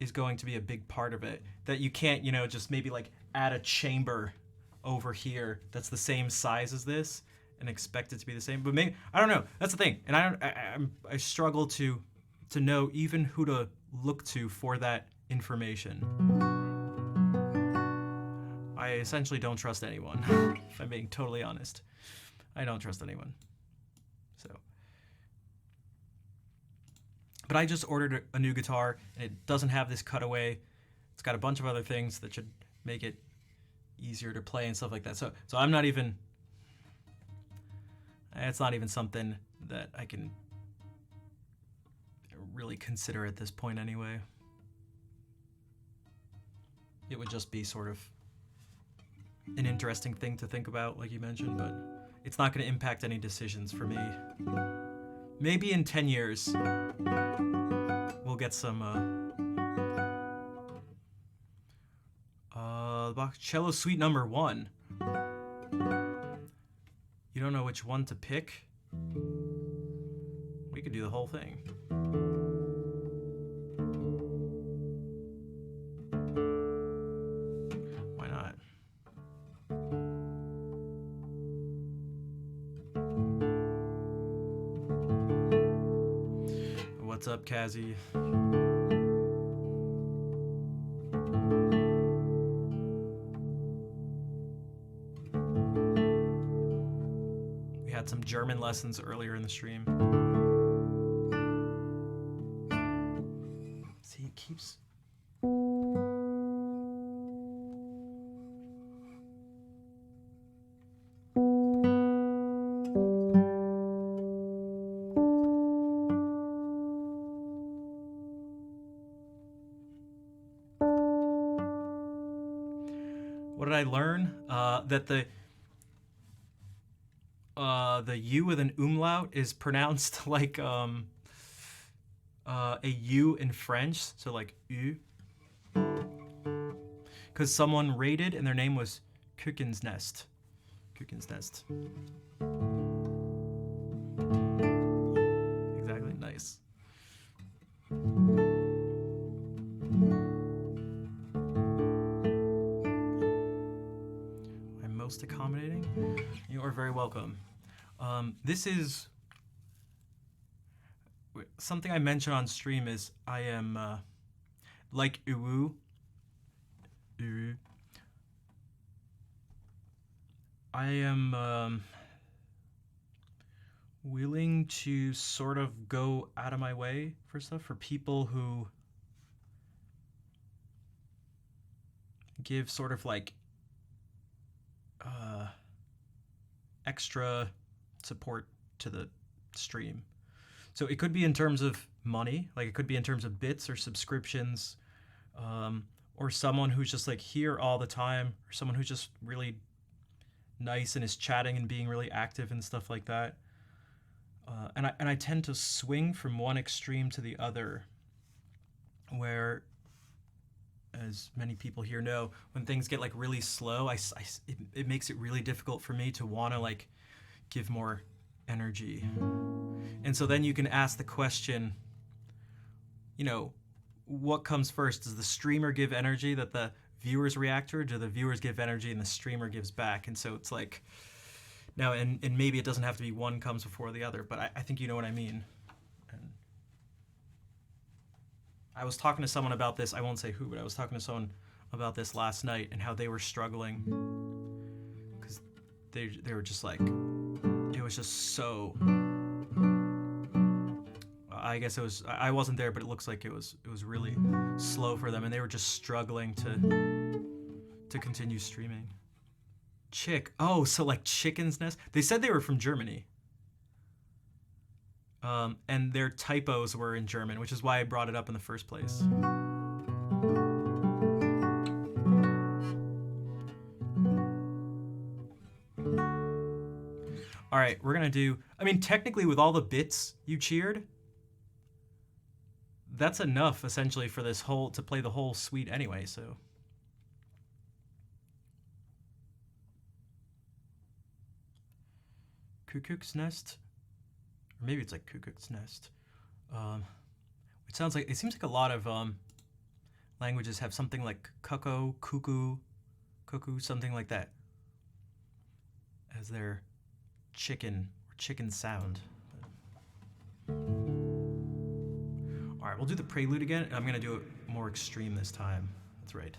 is going to be a big part of it. That you can't, just maybe like add a chamber over here that's the same size as this and expect it to be the same. But maybe I don't know. That's the thing, and I struggle to know even who to look to for that information. I essentially don't trust anyone. If I'm being totally honest, I don't trust anyone. So, but I just ordered a new guitar, and it doesn't have this cutaway. It's got a bunch of other things that should make it easier to play and stuff like that. So I'm not even. It's not even something that I can really consider at this point anyway. It would just be sort of an interesting thing to think about, like you mentioned, but it's not going to impact any decisions for me. Maybe in 10 years, we'll get some box cello suite number 1. You don't know which one to pick? We could do the whole thing. Why not? What's up, Kazi? Had some German lessons earlier in the stream. See, it keeps... What did I learn? That the U with an umlaut is pronounced like a U in French, so like U. Because someone rated and their name was Cuckoo's Nest. Cuckoo's Nest. Exactly, nice. I'm most accommodating. You are very welcome. This is something I mentioned on stream is I am like Uwu. I am willing to sort of go out of my way for stuff for people who give sort of like extra support to the stream. So it could be in terms of money, like it could be in terms of bits or subscriptions, or someone who's just like here all the time, or someone who's just really nice and is chatting and being really active and stuff like that. And I tend to swing from one extreme to the other, where, as many people here know, when things get like really slow, it makes it really difficult for me to want to like give more energy. And so then you can ask the question, you know, what comes first? Does the streamer give energy that the viewers react to, or do the viewers give energy and the streamer gives back? And so it's like, now, and maybe it doesn't have to be one comes before the other, but I think you know what I mean. And I was talking to someone about this, I won't say who, but I was talking to someone about this last night and how they were struggling because they were just like, it was just so, I guess it was, I wasn't there, but it looks like it was really slow for them, and they were just struggling to continue streaming. Chick, oh, so like Chicken's Nest? They said they were from Germany. And their typos were in German, which is why I brought it up in the first place. All right, we're gonna do, I mean, technically with all the bits you cheered, that's enough essentially for this whole, to play the whole suite anyway, so. Cuckoo's Nest? Or maybe it's like Cuckoo's Nest. It sounds like, it seems like a lot of languages have something like cuckoo, cuckoo, something like that. as their chicken or chicken sound. All right, we'll do the prelude again, and I'm gonna do it more extreme this time. That's right.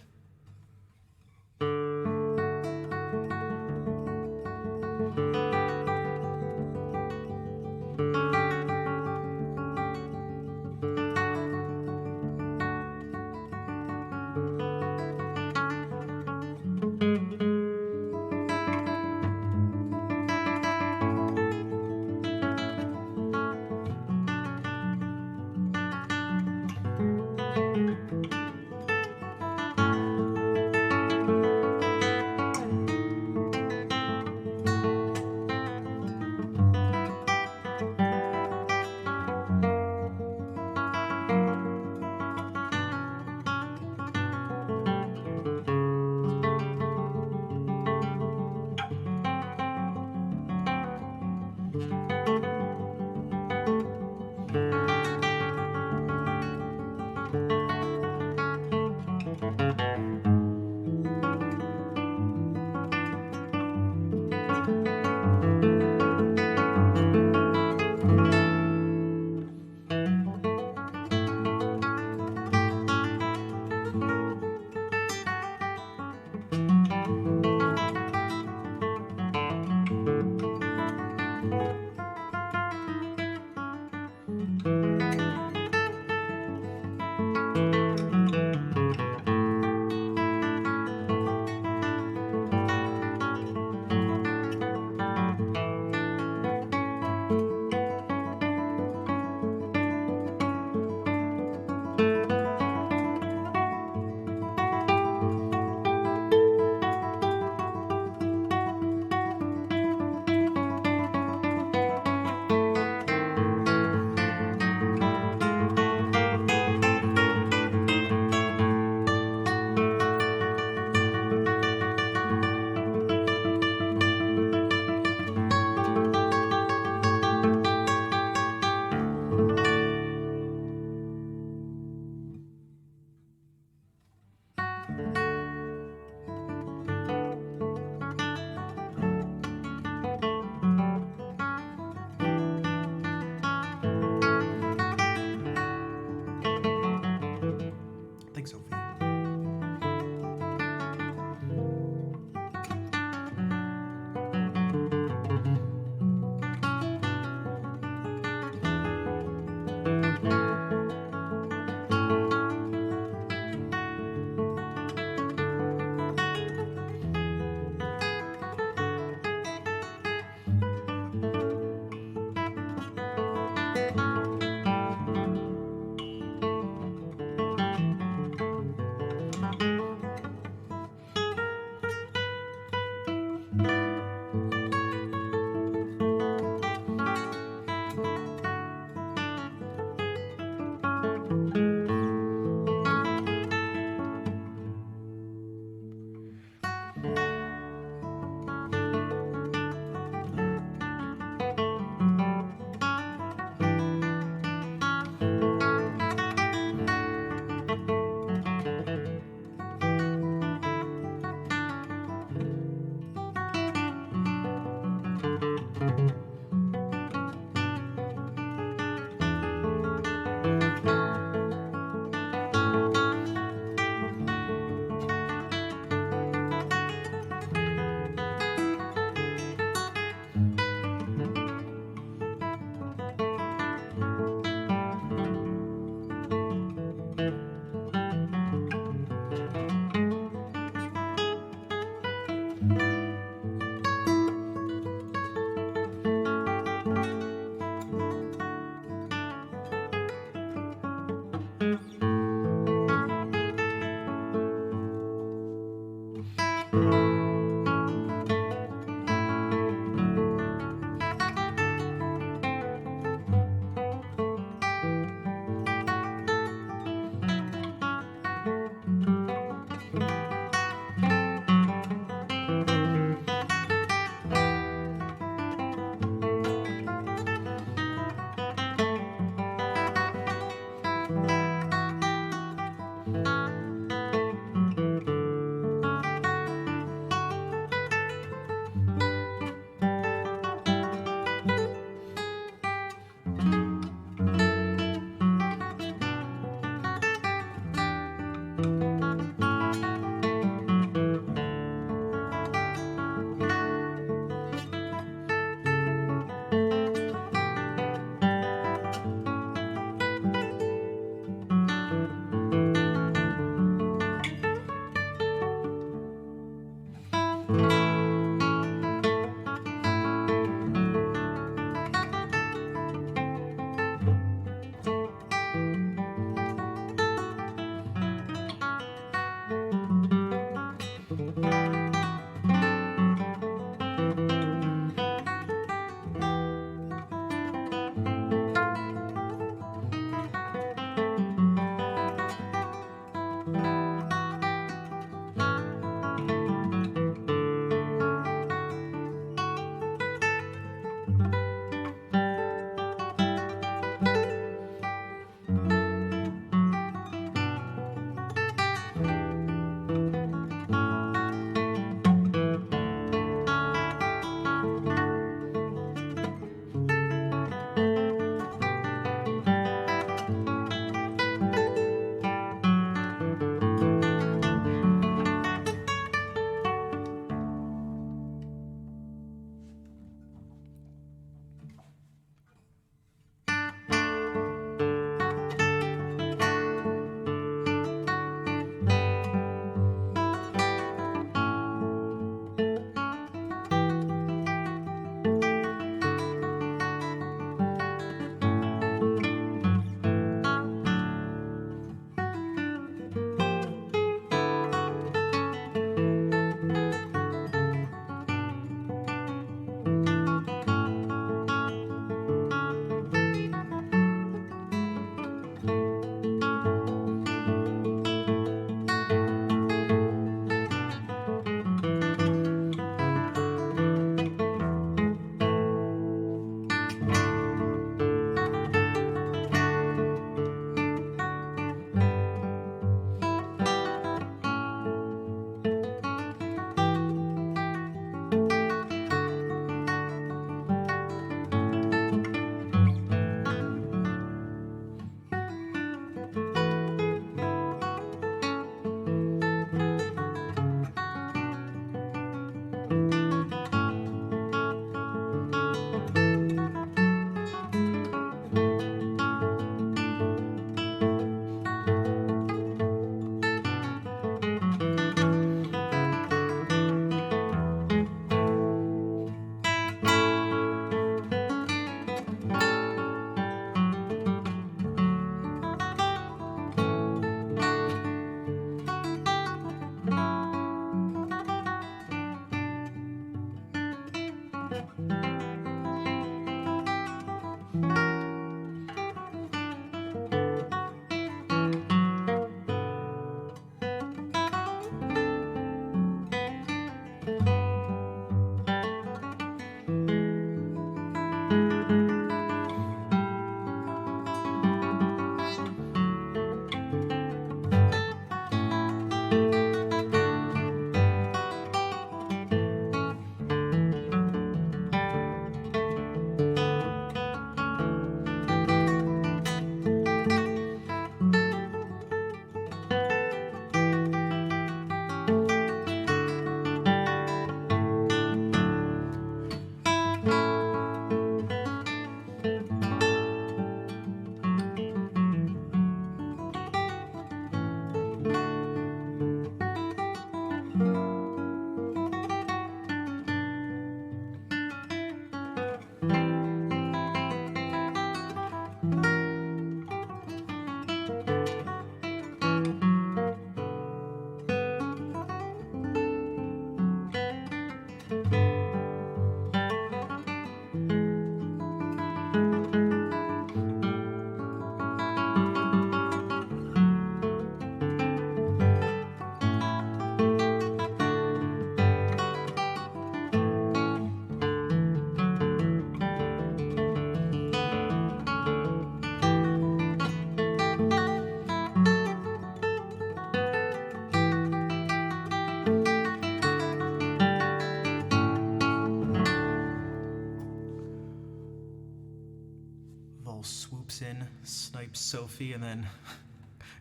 snipes Sophie and then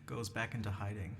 goes back into hiding.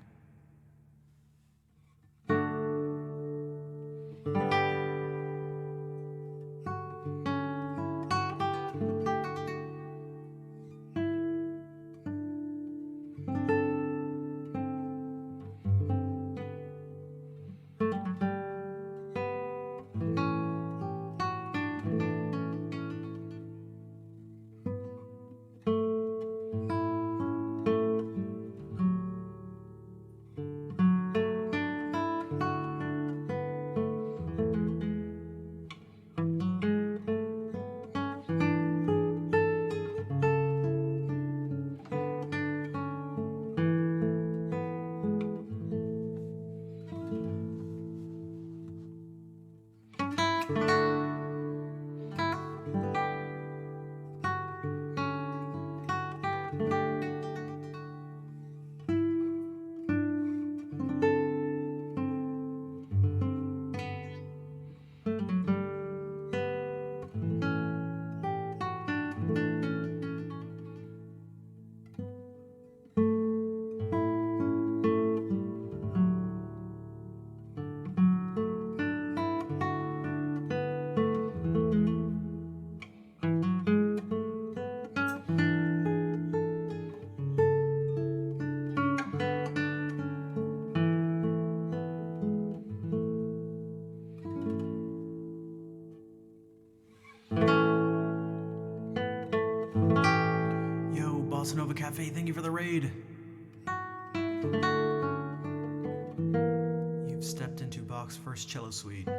Bossa Nova Cafe, thank you for the raid. You've stepped into Bach's first cello suite.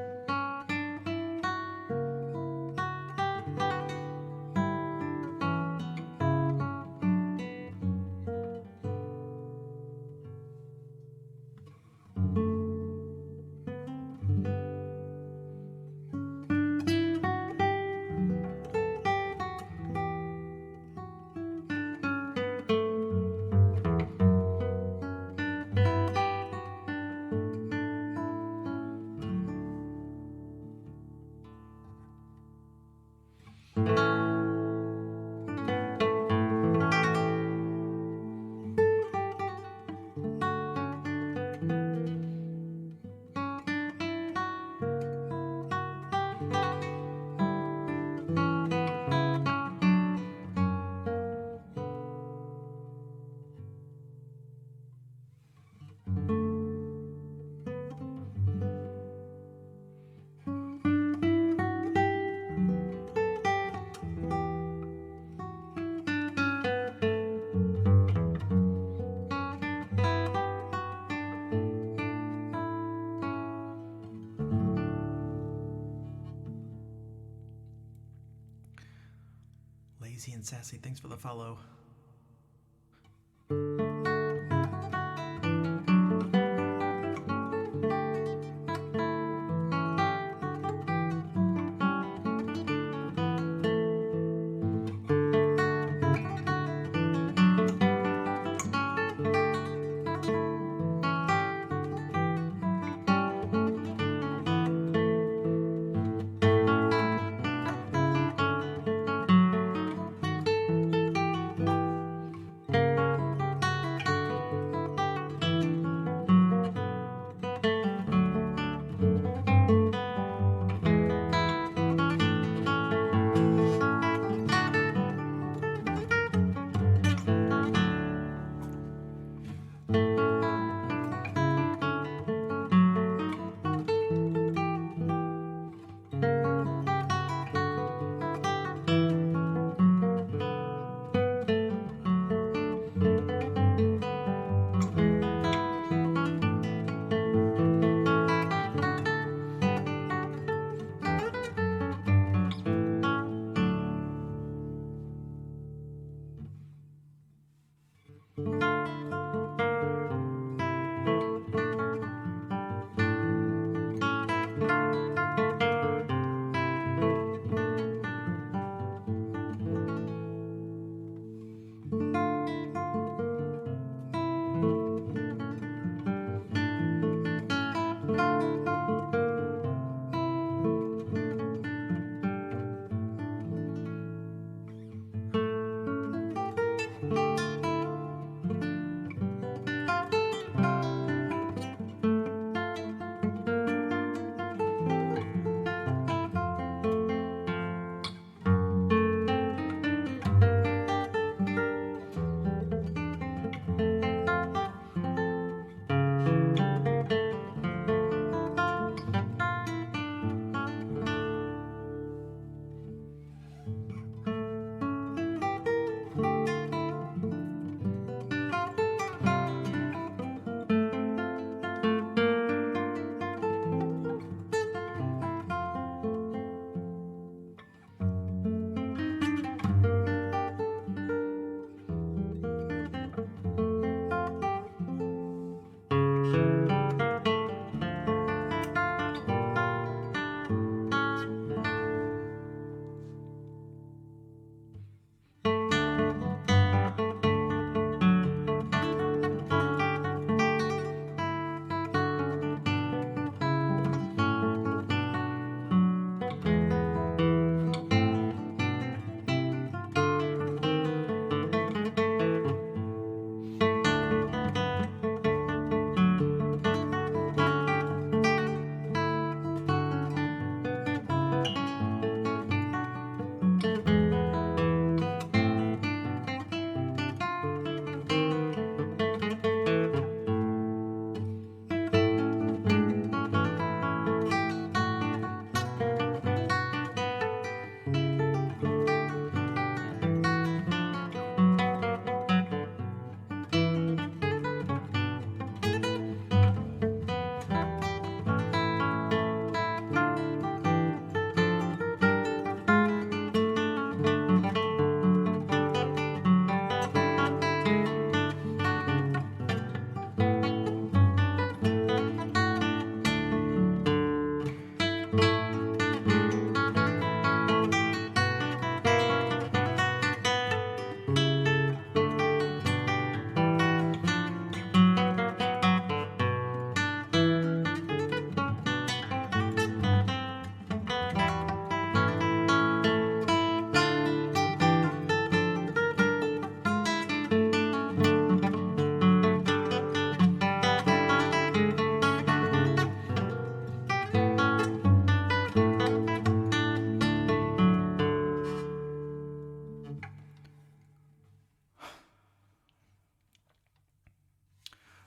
Lazy and Sassy, thanks for the follow.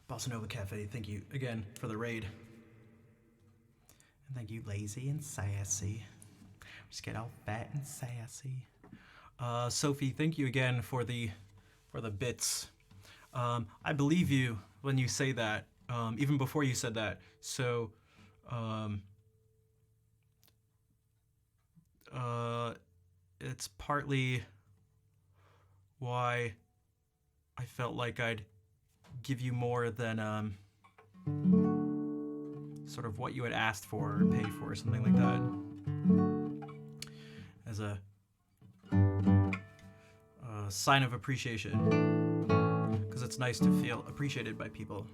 Bossa Nova Cafe, thank you again for the raid. And thank you, Lazy and Sassy. Just get all fat and sassy. Sophie, thank you again for the bits. I believe you when you say that, even before you said that. So, it's partly why I felt like I'd give you more than sort of what you had asked for or paid for, or something like that, as a sign of appreciation, because it's nice to feel appreciated by people.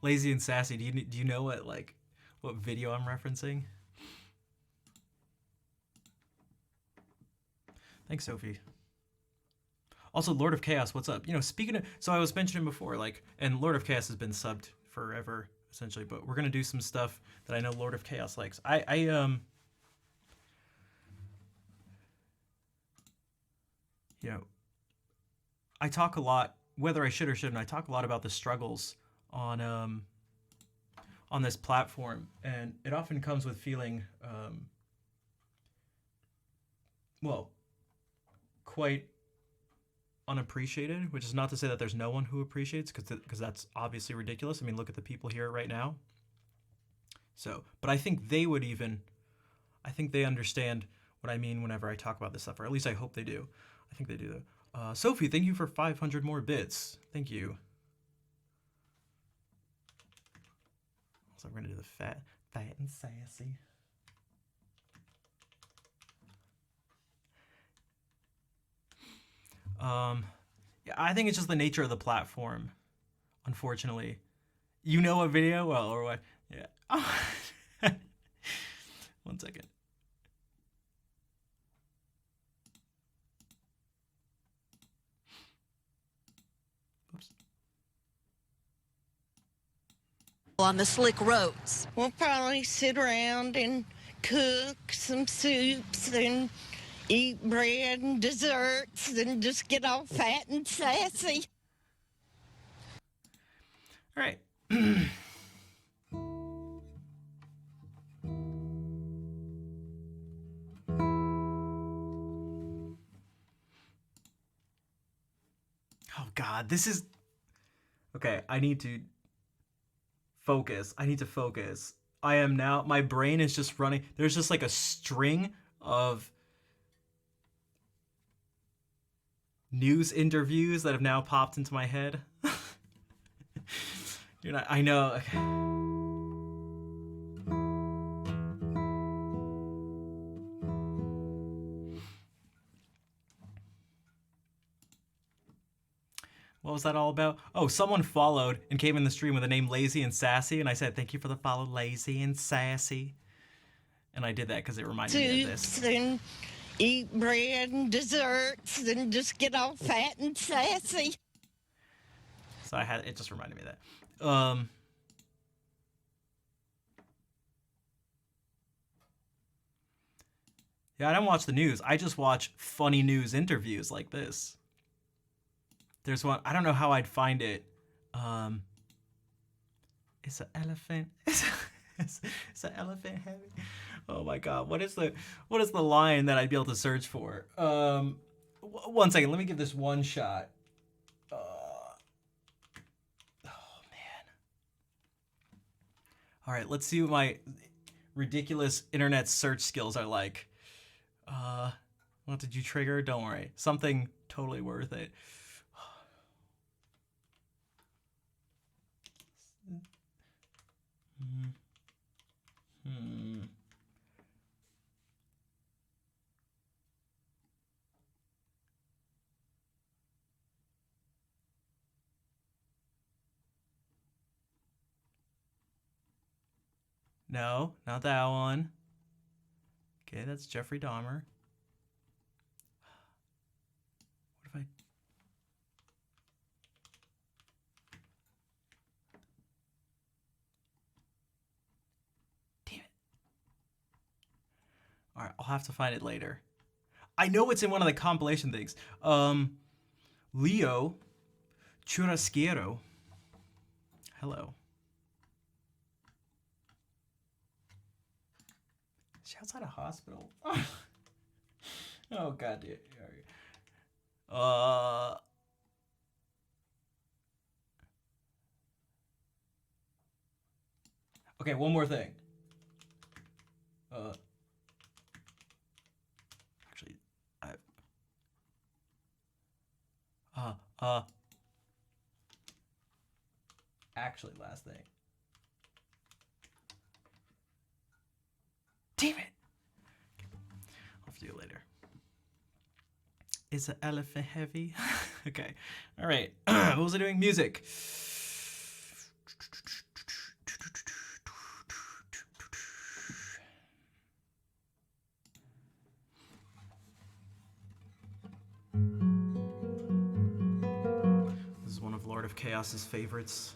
Lazy and Sassy, do you know what video I'm referencing? Thanks, Sophie. Also, Lord of Chaos, what's up? You know, speaking of, so I was mentioning before, and Lord of Chaos has been subbed forever, essentially, but we're gonna do some stuff that I know Lord of Chaos likes. You know, I talk a lot, whether I should or shouldn't, I talk a lot about the struggles on this platform, and it often comes with feeling, well, quite unappreciated, which is not to say that there's no one who appreciates, because that's obviously ridiculous. I mean, look at the people here right now. So, but I think they understand what I mean whenever I talk about this stuff, or at least I hope they do. I think they do. Sophie, thank you for 500 more bits. Thank you. So we're gonna do the fat and sassy. Yeah, I think it's just the nature of the platform, unfortunately. You know a video? Well, or what? Yeah. Oh. 1 second. Oops. On the slick roads. We'll probably sit around and cook some soups and eat bread and desserts and just get all fat and sassy. All right. Oh God, this is okay. I need to focus. I am now. My brain is just running. There's just like a string of news interviews that have now popped into my head. You're not. I know. Okay. What was that all about? Oh, someone followed and came in the stream with the name Lazy and Sassy, and I said, thank you for the follow, Lazy and Sassy. And I did that because it reminded me of this. Soups and eat bread and desserts and just get all fat and sassy. So it just reminded me of that. Yeah, I don't watch the news. I just watch funny news interviews like this. There's one, I don't know how I'd find it. It's an elephant. It's an elephant heavy. Oh my God. What is the line that I'd be able to search for? 1 second. Let me give this one shot. Oh man. All right. Let's see what my ridiculous internet search skills are like. What did you trigger? Don't worry. Something totally worth it. No, not that one. Okay, that's Jeffrey Dahmer. What if I... Damn it. All right, I'll have to find it later. I know it's in one of the compilation things. Leo Churrasquero. Hello. Is she outside a hospital? Oh god, dude. Okay, one more thing. Actually, actually, last thing. Damn it! I'll have to do it later. Is the elephant heavy? Okay. All right. What was I doing? Music. This is one of Lord of Chaos's favorites.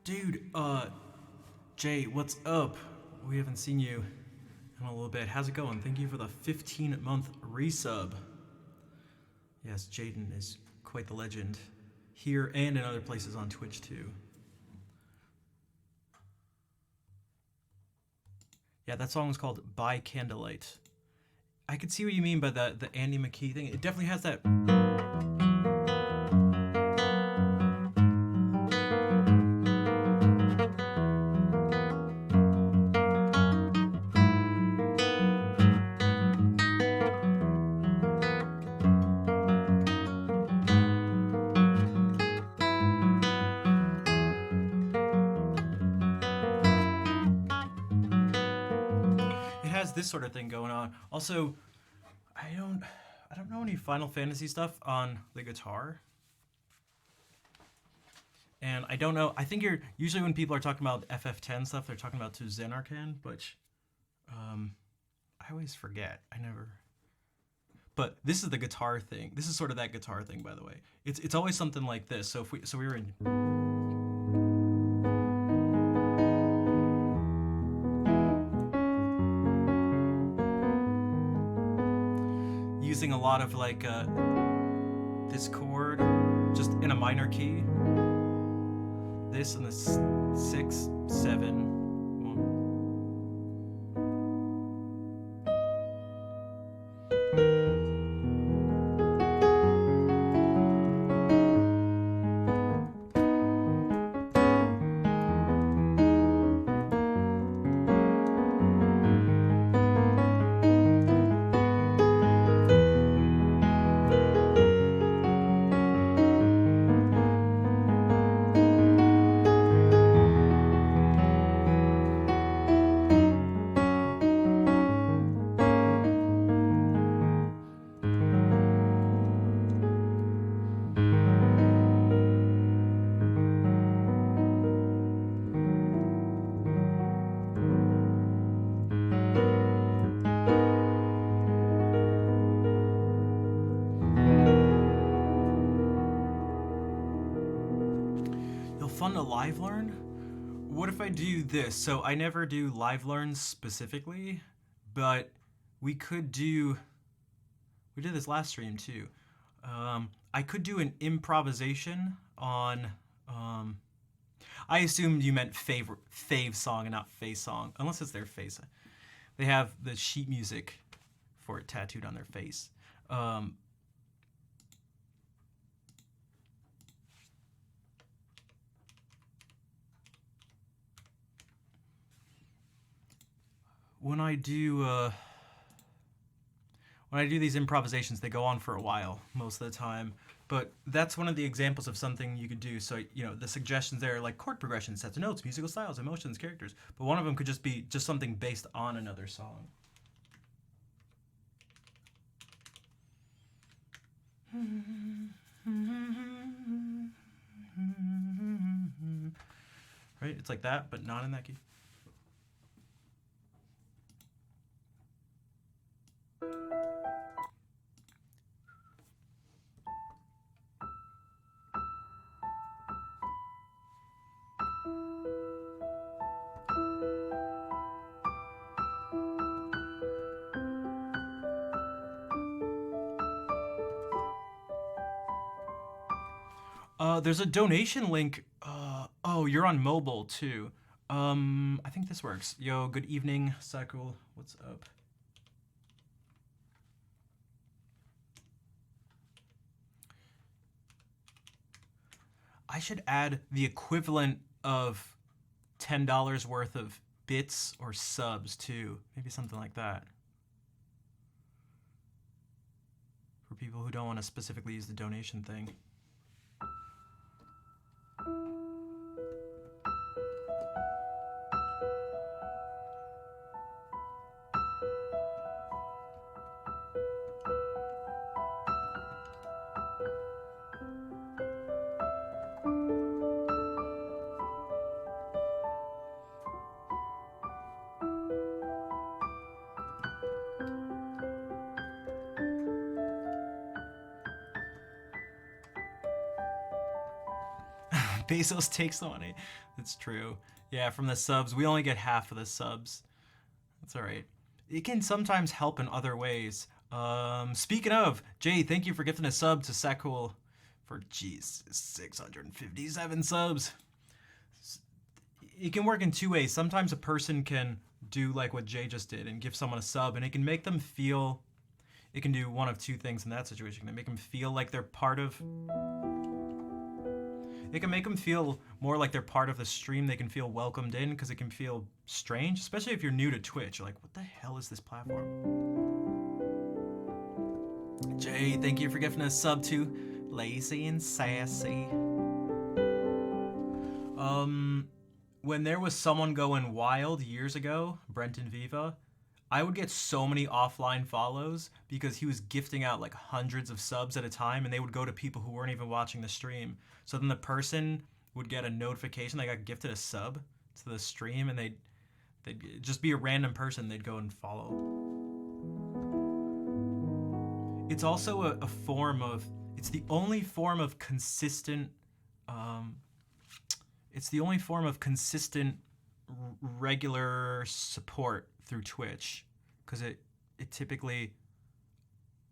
Dude, Jay, what's up? We haven't seen you in a little bit. How's it going? Thank you for the 15-month resub. Yes, Jaden is quite the legend. Here and in other places on Twitch, too. Yeah, that song was called By Candlelight. I could see what you mean by the Andy McKee thing. It definitely has that... this sort of thing going on. Also, I don't know any Final Fantasy stuff on the guitar. And I don't know, I think you're usually when people are talking about FF10 stuff, they're talking about to Xenarcan, but I always forget. I never. But this is the guitar thing. This is sort of that guitar thing, by the way. It's always something like this. So we were in using a lot of like this chord just in a minor key. This and the 6, 7, 1. Fun to live learn? What if I do this? So I never do live learns specifically, but we did this last stream too. I could do an improvisation on, I assumed you meant fave song and not face song, unless it's their face. They have the sheet music for it tattooed on their face. When I do these improvisations, they go on for a while most of the time. But that's one of the examples of something you could do. So, you know, the suggestions there are like chord progressions, sets of notes, musical styles, emotions, characters. But one of them could just be just something based on another song. Right? It's like that, but not in that key. There's a donation link. Oh, you're on mobile too. I think this works. Yo, good evening, Cycle. What's up? I should add the equivalent of $10 worth of bits or subs too. Maybe something like that. For people who don't want to specifically use the donation thing. Bezos takes the money. That's true. Yeah, from the subs. We only get half of the subs. That's all right. It can sometimes help in other ways. Speaking of, Jay, thank you for gifting a sub to Sakul for, 657 subs. It can work in two ways. Sometimes a person can do like what Jay just did and give someone a sub, and it can make them feel, it can do one of two things in that situation. It can make them feel like they're part of, it can make them feel more like they're part of the stream. They can feel welcomed in because it can feel strange, especially if you're new to Twitch. You're like, what the hell is this platform? Jay, thank you for gifting a sub to Lazy and Sassy. When there was someone going wild years ago, Brenton Viva, I would get so many offline follows because he was gifting out like hundreds of subs at a time, and they would go to people who weren't even watching the stream. So then the person would get a notification they got gifted a sub to the stream, and they'd just be a random person they'd go and follow. It's also a form of, it's the only form of consistent, regular support through Twitch, because it typically,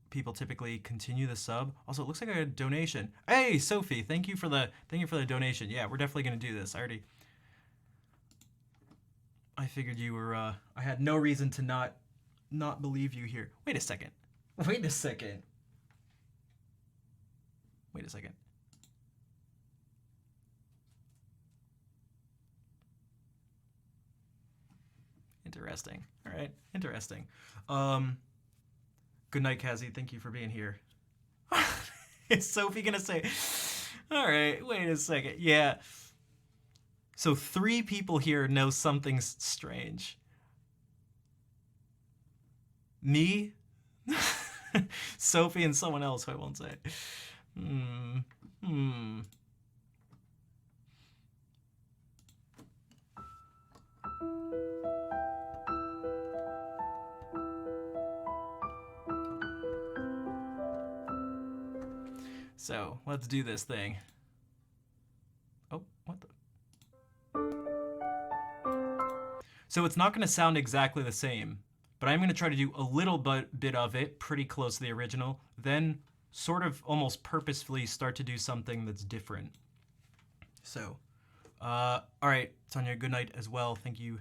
people typically continue the sub. Also, it looks like a donation. Hey, Sophie, thank you for the donation. Yeah, we're definitely gonna do this. I figured you were. I had no reason to not believe you here. Wait a second. Interesting. All right. Interesting. Good night, Kazi. Thank you for being here. Is Sophie gonna say? All right. Wait a second. Yeah. So 3 people here know something strange. Me, Sophie, and someone else who I won't say. So let's do this thing. Oh, what the? So it's not going to sound exactly the same, but I'm going to try to do a little bit of it pretty close to the original, then sort of almost purposefully start to do something that's different. So, all right, Sonia, good night as well. Thank you.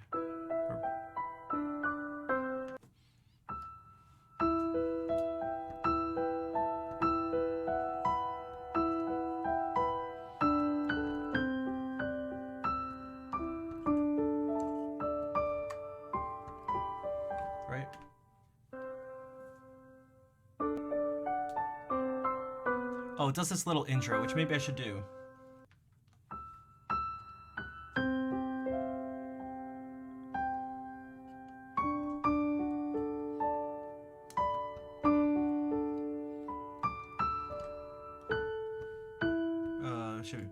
Oh, it does this little intro, which maybe I should do. Shoot.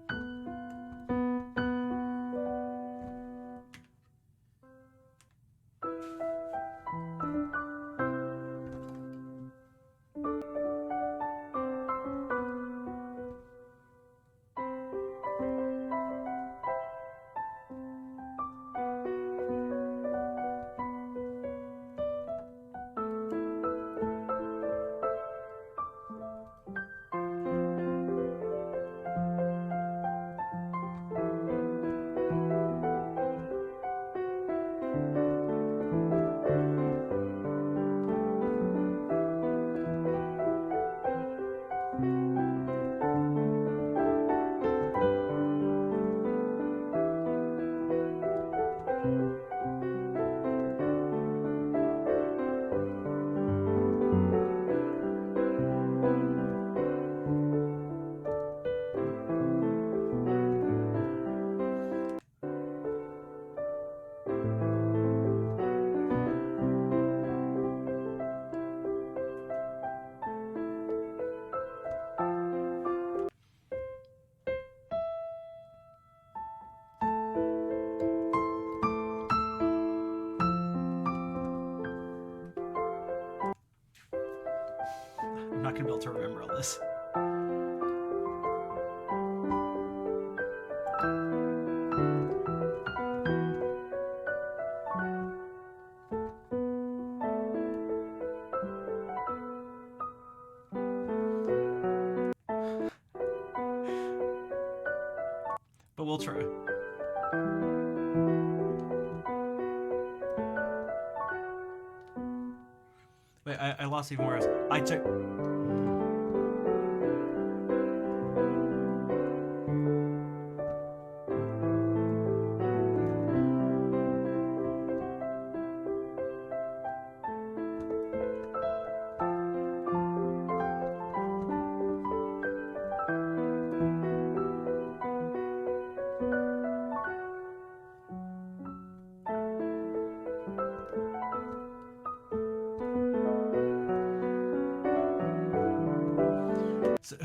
not gonna be able to remember all this. we'll try. Wait, I lost even more. I checked. So,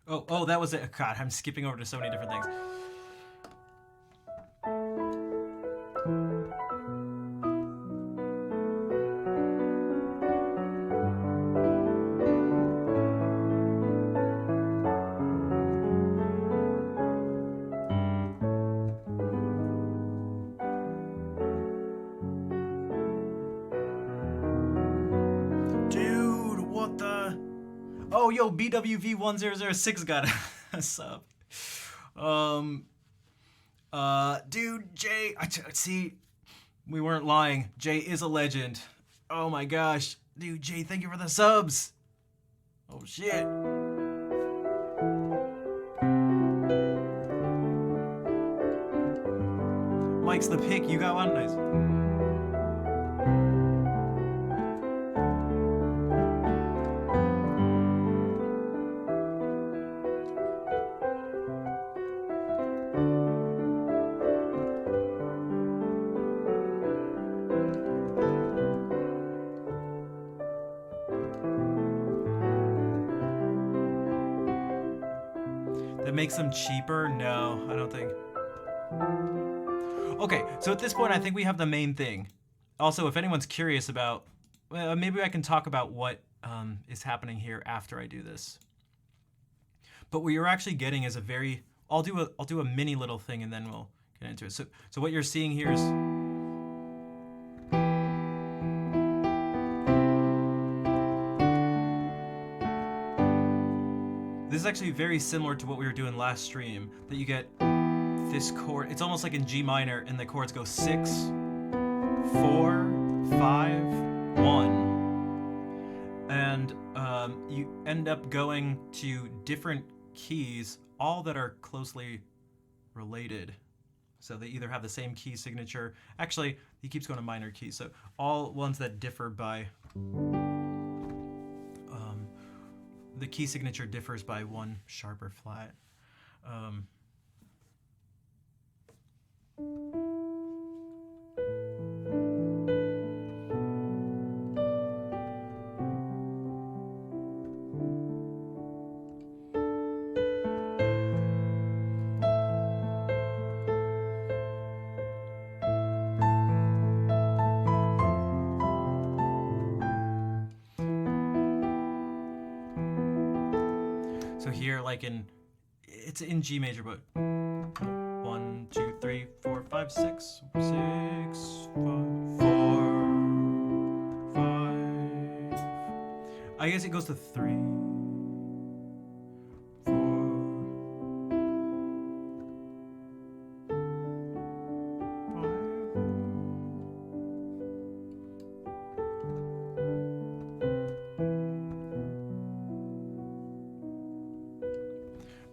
oh, that was it. God, I'm skipping over to so many different things. Dude, what the? Oh, yo, BWV1006 got a sub. Dude, Jay, see, we weren't lying. Jay is a legend. Oh my gosh. Dude, Jay, thank you for the subs. Oh shit. Mike's the pick, you got one? Nice. That makes them cheaper? No, I don't think. Okay, so at this point, I think we have the main thing. Also, if anyone's curious about, well, maybe I can talk about what is happening here after I do this. But what you're actually getting is a very, I'll do a mini little thing and then we'll get into it. So what you're seeing here is, this is actually very similar to what we were doing last stream, that you get this chord. It's almost like in G minor, and the chords go 6, 4, 5, 1. And you end up going to different keys, all that are closely related. So they either have the same key signature. Actually, he keeps going to minor keys. So all ones that differ by, the key signature differs by one sharp or flat. So here, like it's in G major, but 1, 2, 3, 4, 5, 6, 6, 5, 4, 5. I guess it goes to 3, 4, 5.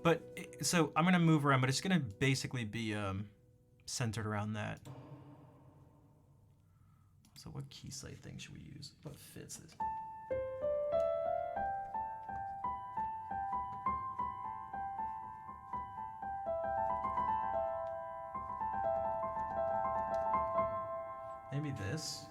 But so I'm gonna move around, but it's gonna basically be centered around that. So what key slate thing should we use? What fits this? Maybe this.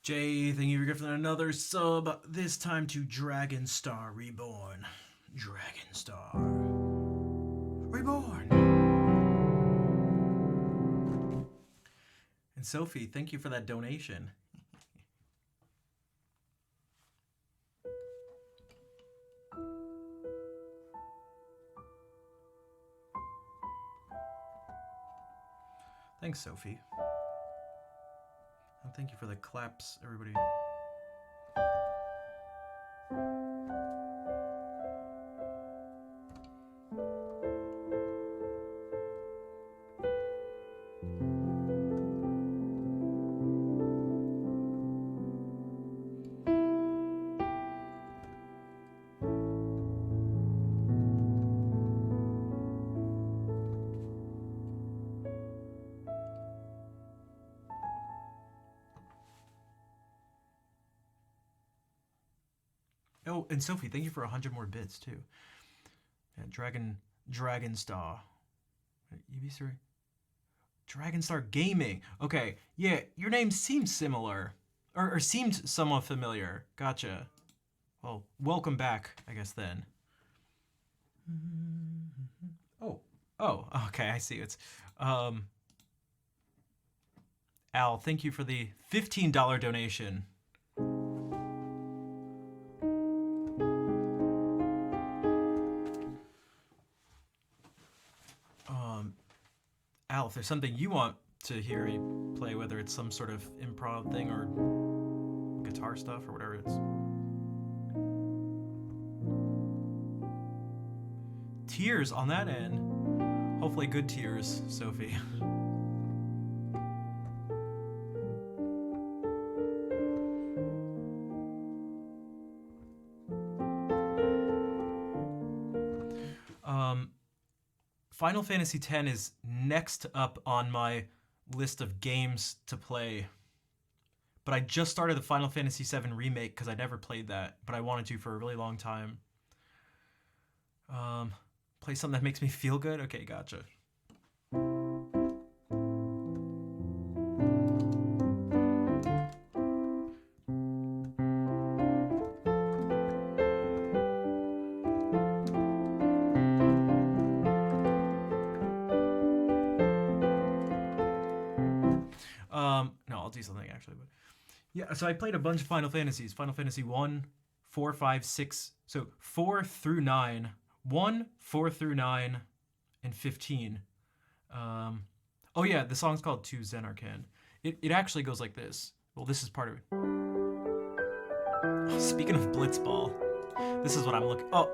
Jay, thank you for gifting another sub. This time to Dragon Star Reborn. Dragon Star Reborn. And Sophie, thank you for that donation. Thanks, Sophie. And thank you for the claps, everybody. Oh, and Sophie, thank you for 100 more bits too. Yeah, Dragon Star. Ubisoft. Dragon Star Gaming. Okay, yeah, your name seems similar, or seemed somewhat familiar. Gotcha. Well, welcome back, I guess then. Oh, okay, I see. It's Al, thank you for the $15 donation. Al, if there's something you want to hear me play, whether it's some sort of improv thing or guitar stuff or whatever it's. Tears on that end. Hopefully good tears, Sophie. Final Fantasy X is next up on my list of games to play. But I just started the Final Fantasy VII Remake because I never played that, but I wanted to for a really long time. Play something that makes me feel good? Okay, gotcha. No, I'll do something actually, but yeah, so I played a bunch of Final Fantasies. Final Fantasy 1, 4, 5, 6, so 4 through 9. 1, 4 through 9, and 15. Oh yeah, the song's called To Xenarcan. It actually goes like this. Well, this is part of it. Speaking of Blitzball, this is what I'm looking. Oh.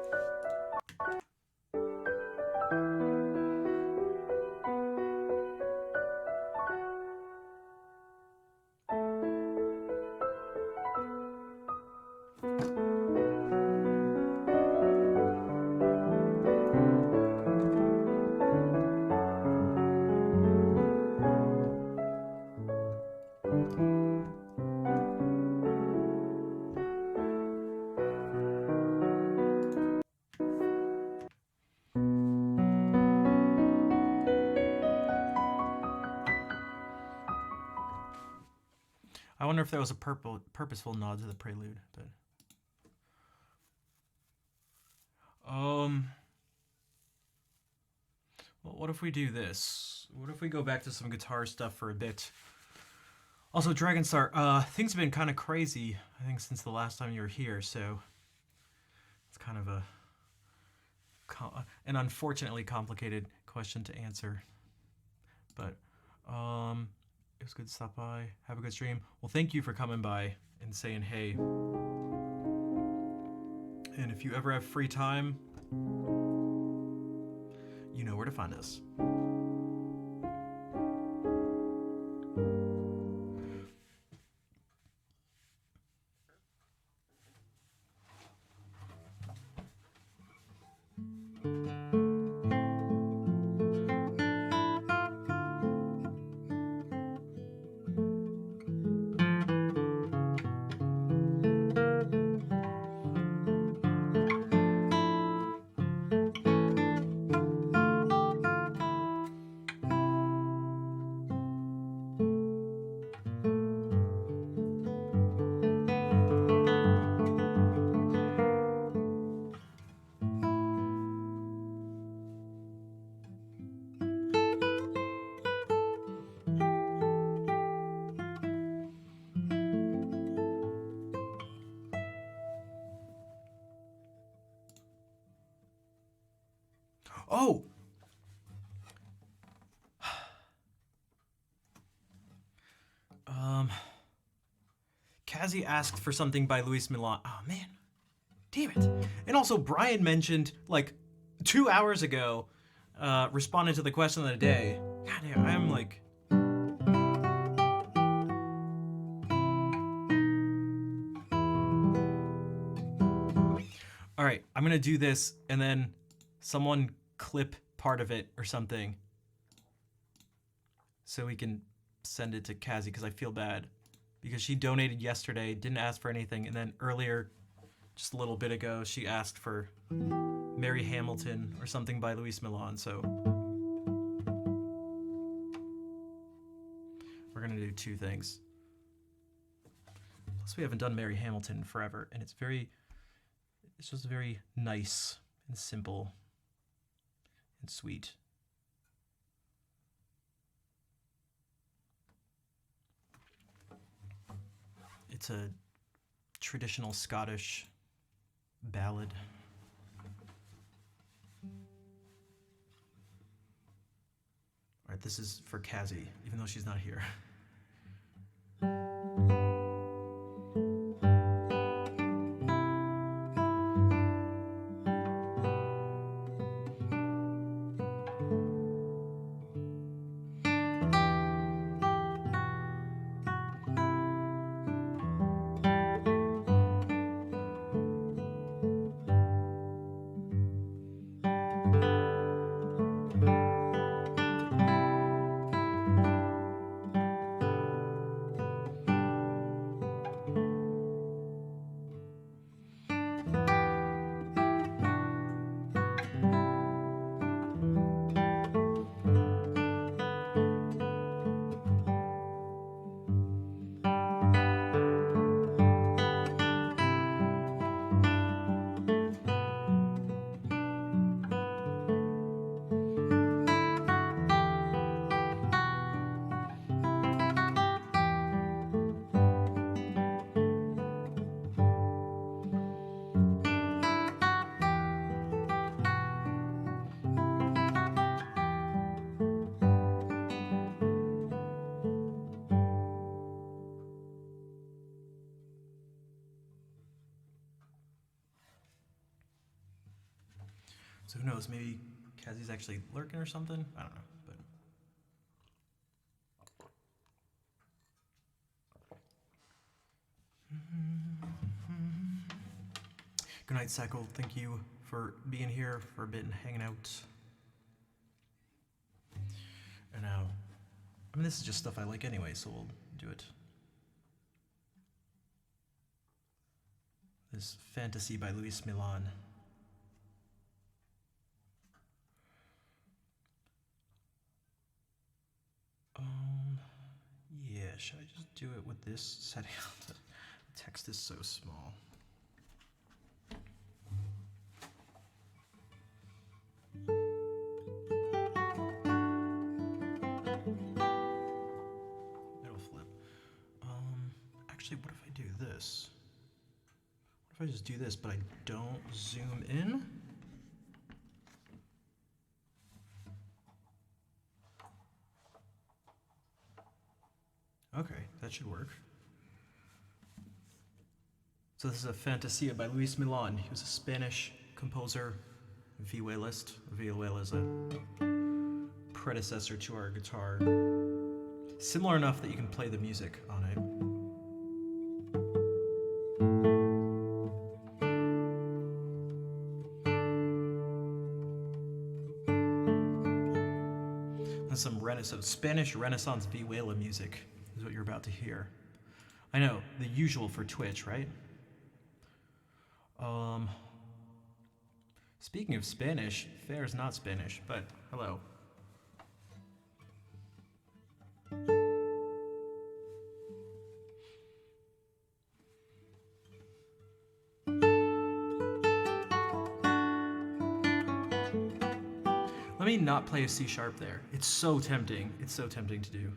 I wonder if there was a purposeful nod to the prelude, but well, what if we do this? What if we go back to some guitar stuff for a bit? Also, Dragon Star, things have been kind of crazy, I think, since the last time you were here, so it's kind of an unfortunately complicated question to answer. But it was good to stop by. Have a good stream. Well, thank you for coming by and saying hey. And if you ever have free time, you know where to find us. Oh! Kazi asked for something by Luis Milan. Oh, man. Damn it. And also, Brian mentioned, like, 2 hours ago, responded to the question of the day. God damn, I'm like... Alright, I'm gonna do this, and then someone clip part of it or something. So we can send it to Kazi, because I feel bad. Because she donated yesterday, didn't ask for anything, and then earlier, just a little bit ago, she asked for Mary Hamilton or something by Luis Milan, so we're gonna do two things. Plus we haven't done Mary Hamilton in forever, and it's just very nice and simple and sweet. It's a traditional Scottish ballad. All right, this is for Kazi, even though she's not here. So who knows, maybe Kazi's actually lurking or something? I don't know, but... Good night, Sackle. Thank you for being here for a bit and hanging out. And now, I mean, this is just stuff I like anyway, so we'll do it. This Fantasy by Luis Milan. Yeah, should I just do it with this setting? The text is so small. It'll flip. Actually, what if I do this? What if I just do this, but I don't zoom in? Okay, that should work. So this is a Fantasia by Luis Milan. He was a Spanish composer, vihuelist. Vihuela is a predecessor to our guitar. Similar enough that you can play the music on it. And some Spanish Renaissance vihuela music is what you're about to hear. I know, the usual for Twitch, right? Speaking of Spanish, Fair is not Spanish, but hello. Let me not play a C sharp there. It's so tempting. It's so tempting to do.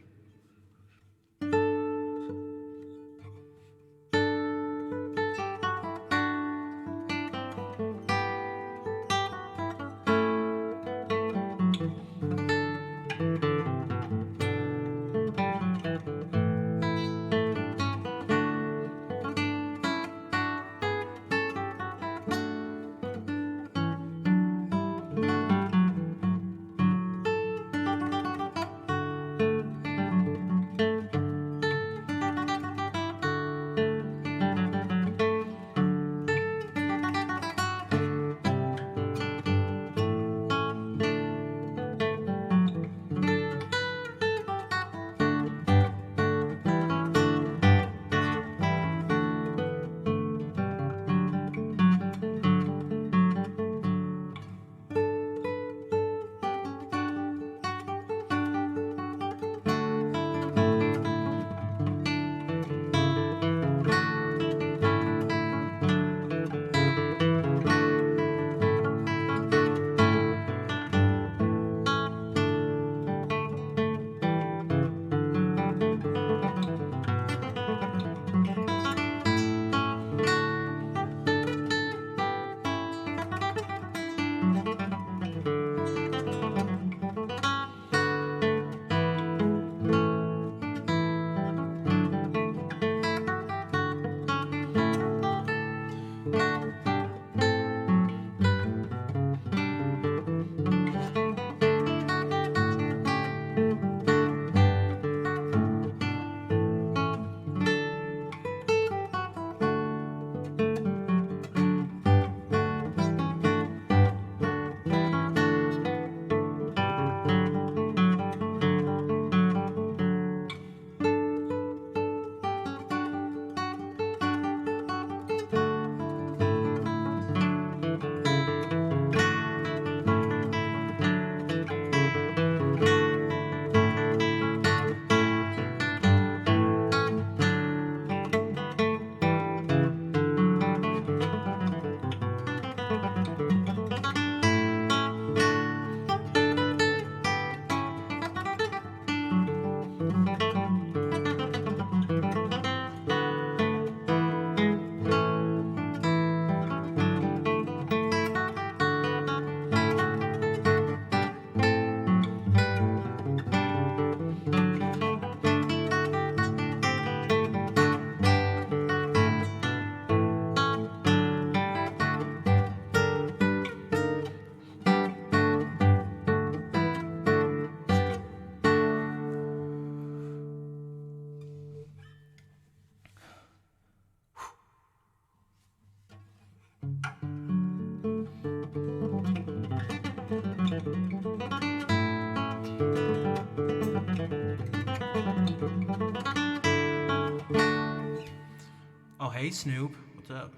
Oh, hey, Snoop. What's up?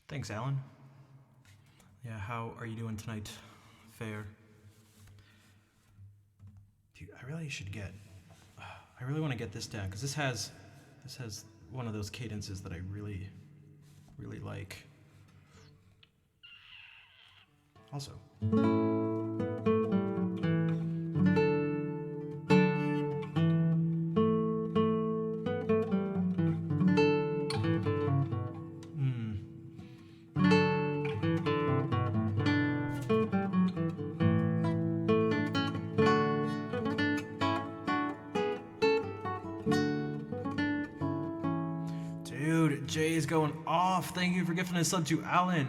Thanks, Alan. Yeah, how are you doing tonight? Fair. Dude, I really should get... I really want to get this down, because this has one of those cadences that I really, really like. Also. Dude, Jay is going off. Thank you for gifting a sub to Alan.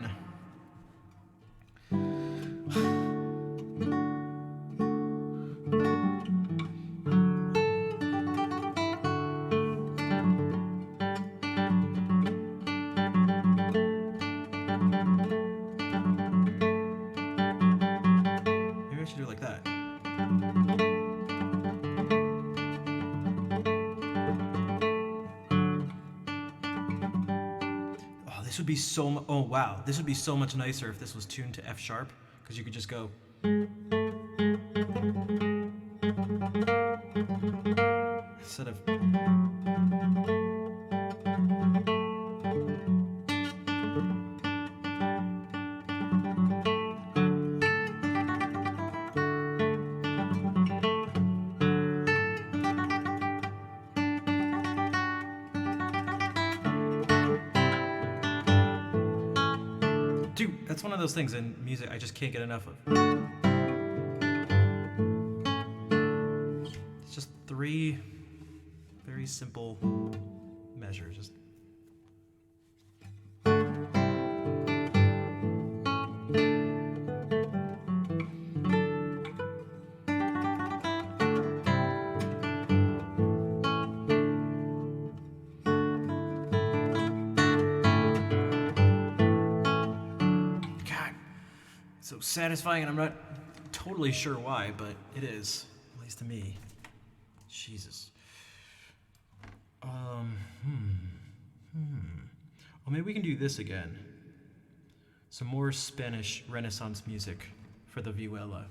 Maybe I should do it like that. This would be so oh wow, this would be so much nicer if this was tuned to F sharp, because you could just go instead of dude, that's one of those things in music I just can't get enough of. It's just 3 very simple measures. Just so satisfying, and I'm not totally sure why, but it is, at least to me. Jesus. Well, maybe we can do this again. Some more Spanish Renaissance music for the vihuela.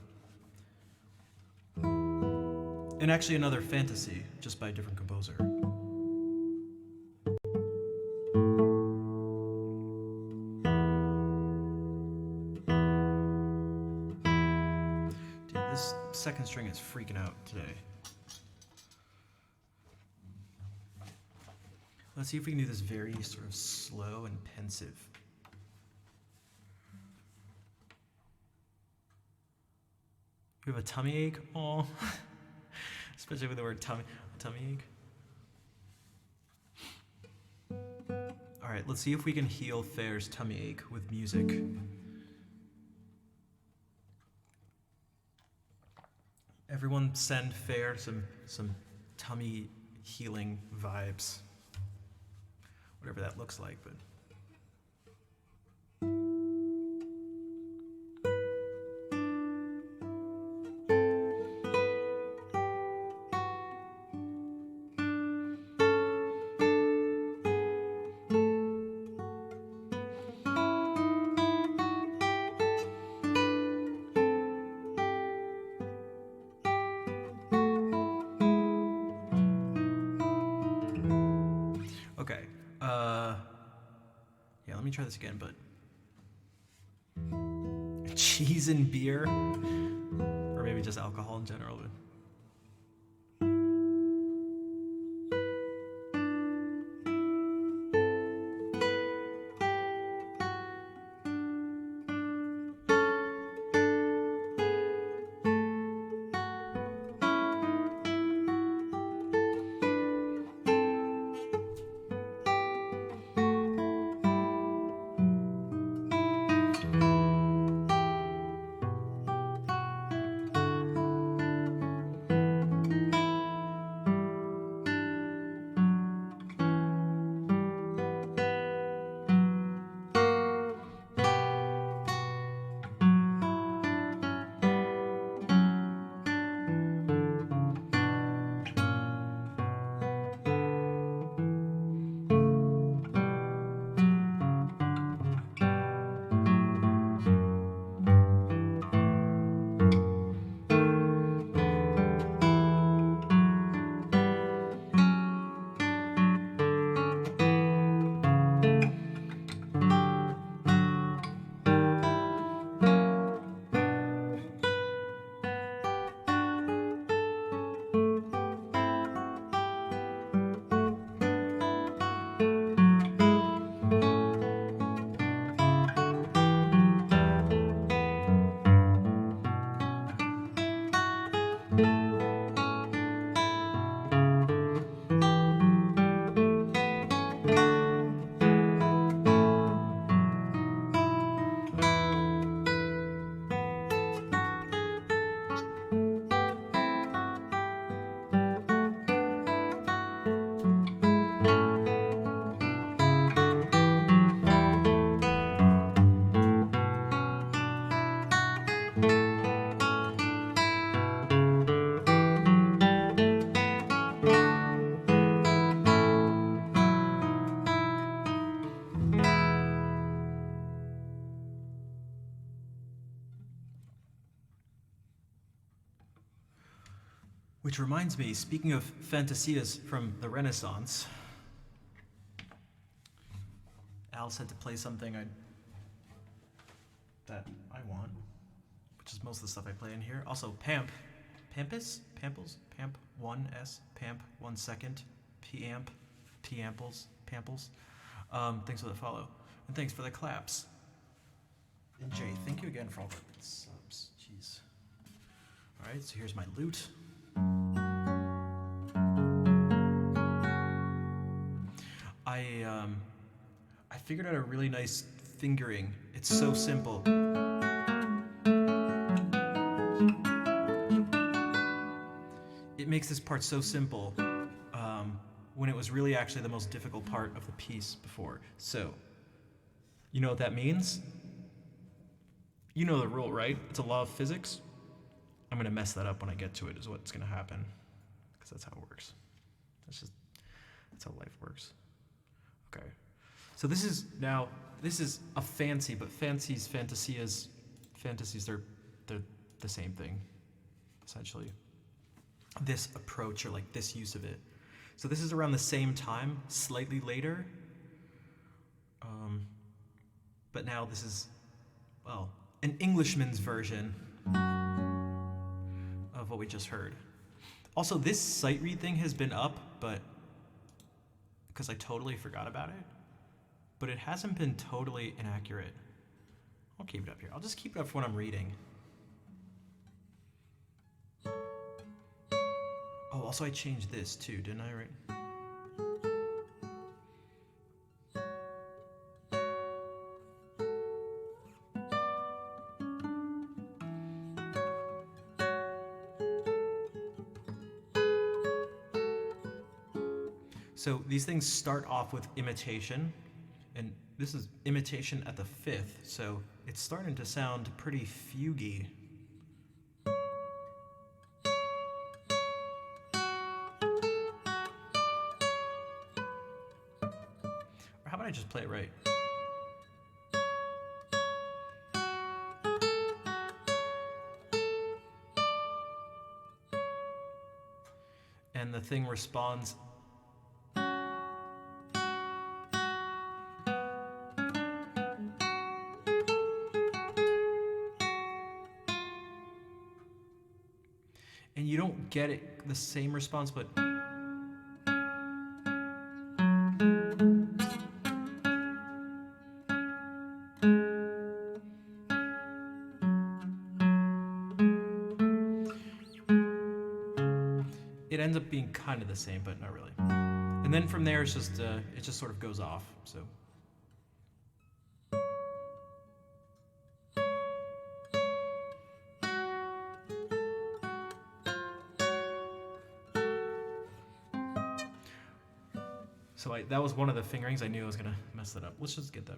And actually another fantasy, just by a different composer. This second string is freaking out today. Let's see if we can do this very sort of slow and pensive. You have a tummy ache? Aw. Especially with the word tummy ache. All right, let's see if we can heal Fair's tummy ache with music. Everyone send Fair some tummy healing vibes. Whatever that looks like, but... Okay, yeah, let me try this again, but... Cheese and beer? Or maybe just alcohol in general, but... Which reminds me, speaking of fantasias from the Renaissance, Al said to play something that I want, which is most of the stuff I play in here. Also, Pamp. Pampus? Pamples? Pamp 1S, Pamp 1 second, P-amp, P-amples, Pamples. Thanks for the follow. And thanks for the claps. And Jay, thank you again for all the subs. Jeez. Alright, so here's my loot. I figured out a really nice fingering. It's so simple. It makes this part so simple when it was really actually the most difficult part of the piece before. So, you know what that means? You know the rule, right? It's a law of physics. I'm gonna mess that up when I get to it, is what's gonna happen. Because that's how it works. That's how life works. Okay. So this is a fancy, but fantasies, they're the same thing, essentially. This approach, or like this use of it. So this is around the same time, slightly later. But now this is, well, an Englishman's version of what we just heard. Also, this sight read thing has been up, but because I totally forgot about it. But it hasn't been totally inaccurate. I'll keep it up here. I'll just keep it up for when I'm reading. Oh, also I changed this too, didn't I? Right? So these things start off with imitation, and this is imitation at the fifth, so it's starting to sound pretty fuguey. Or how about I just play it right? And the thing responds. And you don't get it the same response, but it ends up being kind of the same, but not really. And then from there, it's just it just sort of goes off. So that was one of the fingerings. I knew I was gonna mess that up. Let's just get that.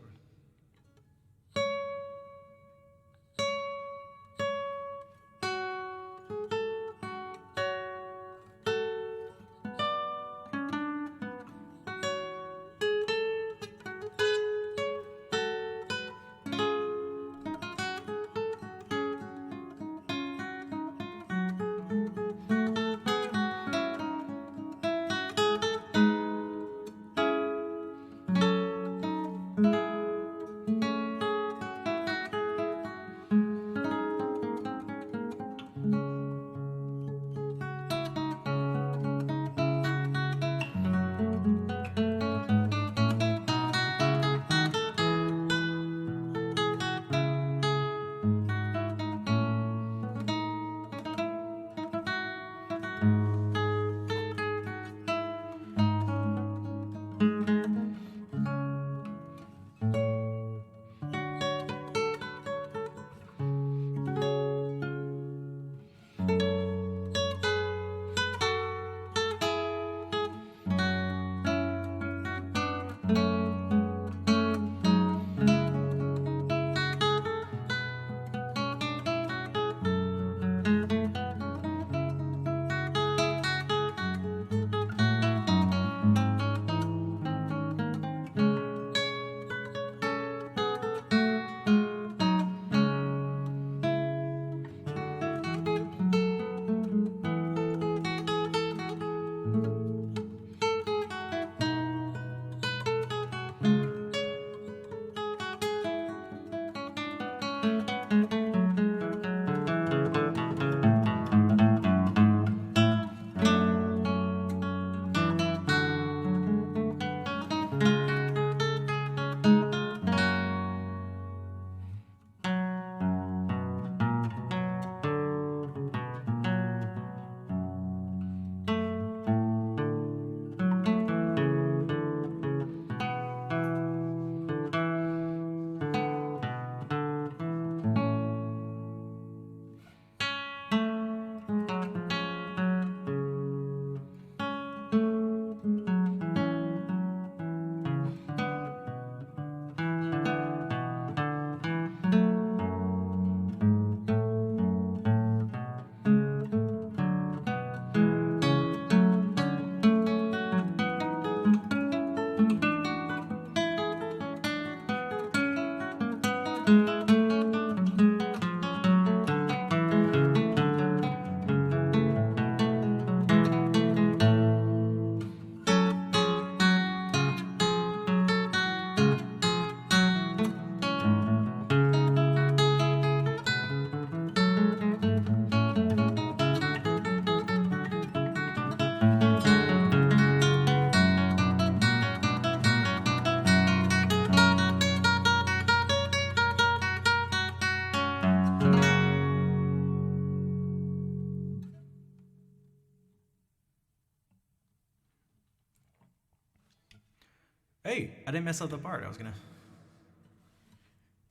Hey, I didn't mess up the part. I was gonna.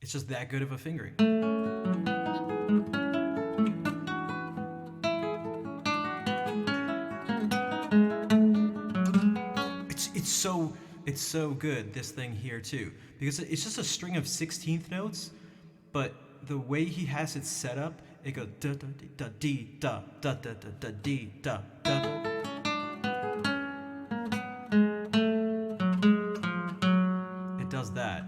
It's just that good of a fingering. It's so good, this thing here too, because it's just a string of 16th notes, but the way he has it set up, it goes da da da dee da da da da da dee da da. It does that.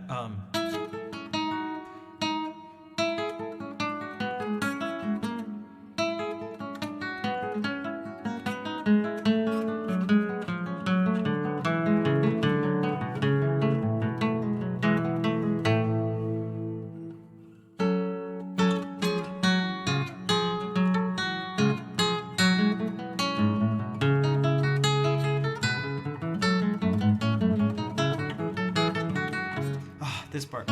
This part.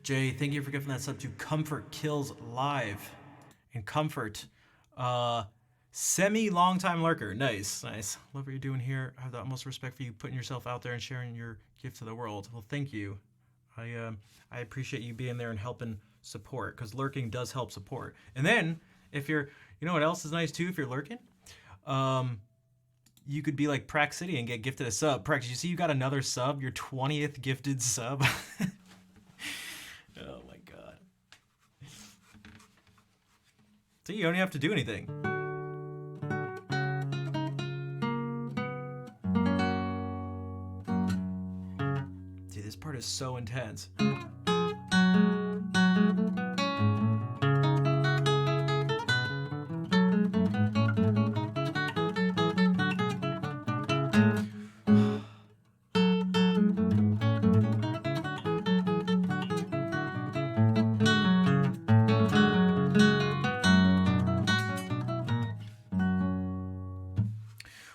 Jay, thank you for giving that sub to Comfort Kills Live. And Comfort, semi-long time lurker. Nice. Love what you're doing here. I have the utmost respect for you putting yourself out there and sharing your gift to the world. Well, thank you. I appreciate you being there and helping support, because lurking does help support. And then if you're, you know what else is nice too? If you're lurking, you could be like Prax City and get gifted a sub. Prax, you see you got another sub, your 20th gifted sub. Oh my god. See, you don't even have to do anything. See, this part is so intense.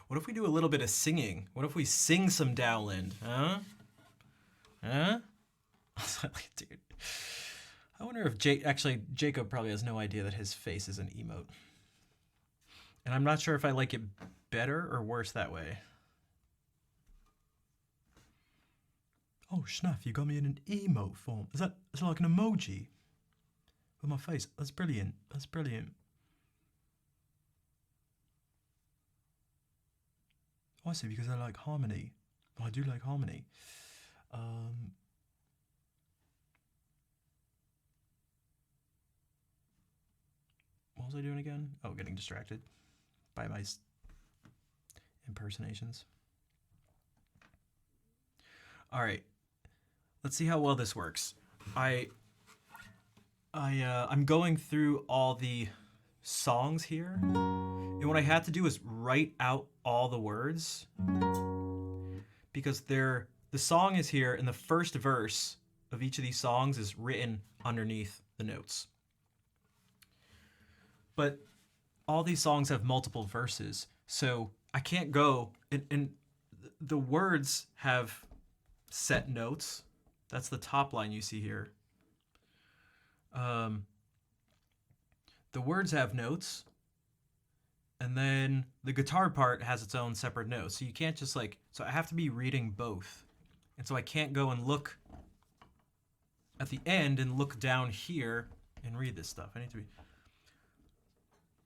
What if we do a little bit of singing? What if we sing some Dowland? Huh? Dude. I wonder if Jacob probably has no idea that his face is an emote. And I'm not sure if I like it better or worse that way. Oh, Schnuff, you got me in an emote form. Is that like an emoji? With my face. That's brilliant. That's brilliant. Oh, I see, because I like harmony. Oh, I do like harmony. What was I doing again? Oh, getting distracted by my impersonations. All right, let's see how well this works. I'm going through all the songs here, and what I had to do is write out all the words, because the song is here, and the first verse of each of these songs is written underneath the notes. But all these songs have multiple verses, so I can't go, and the words have set notes. That's the top line you see here. The words have notes, and then the guitar part has its own separate notes. So you can't just so I have to be reading both. And so I can't go and look at the end and look down here and read this stuff. I need to be.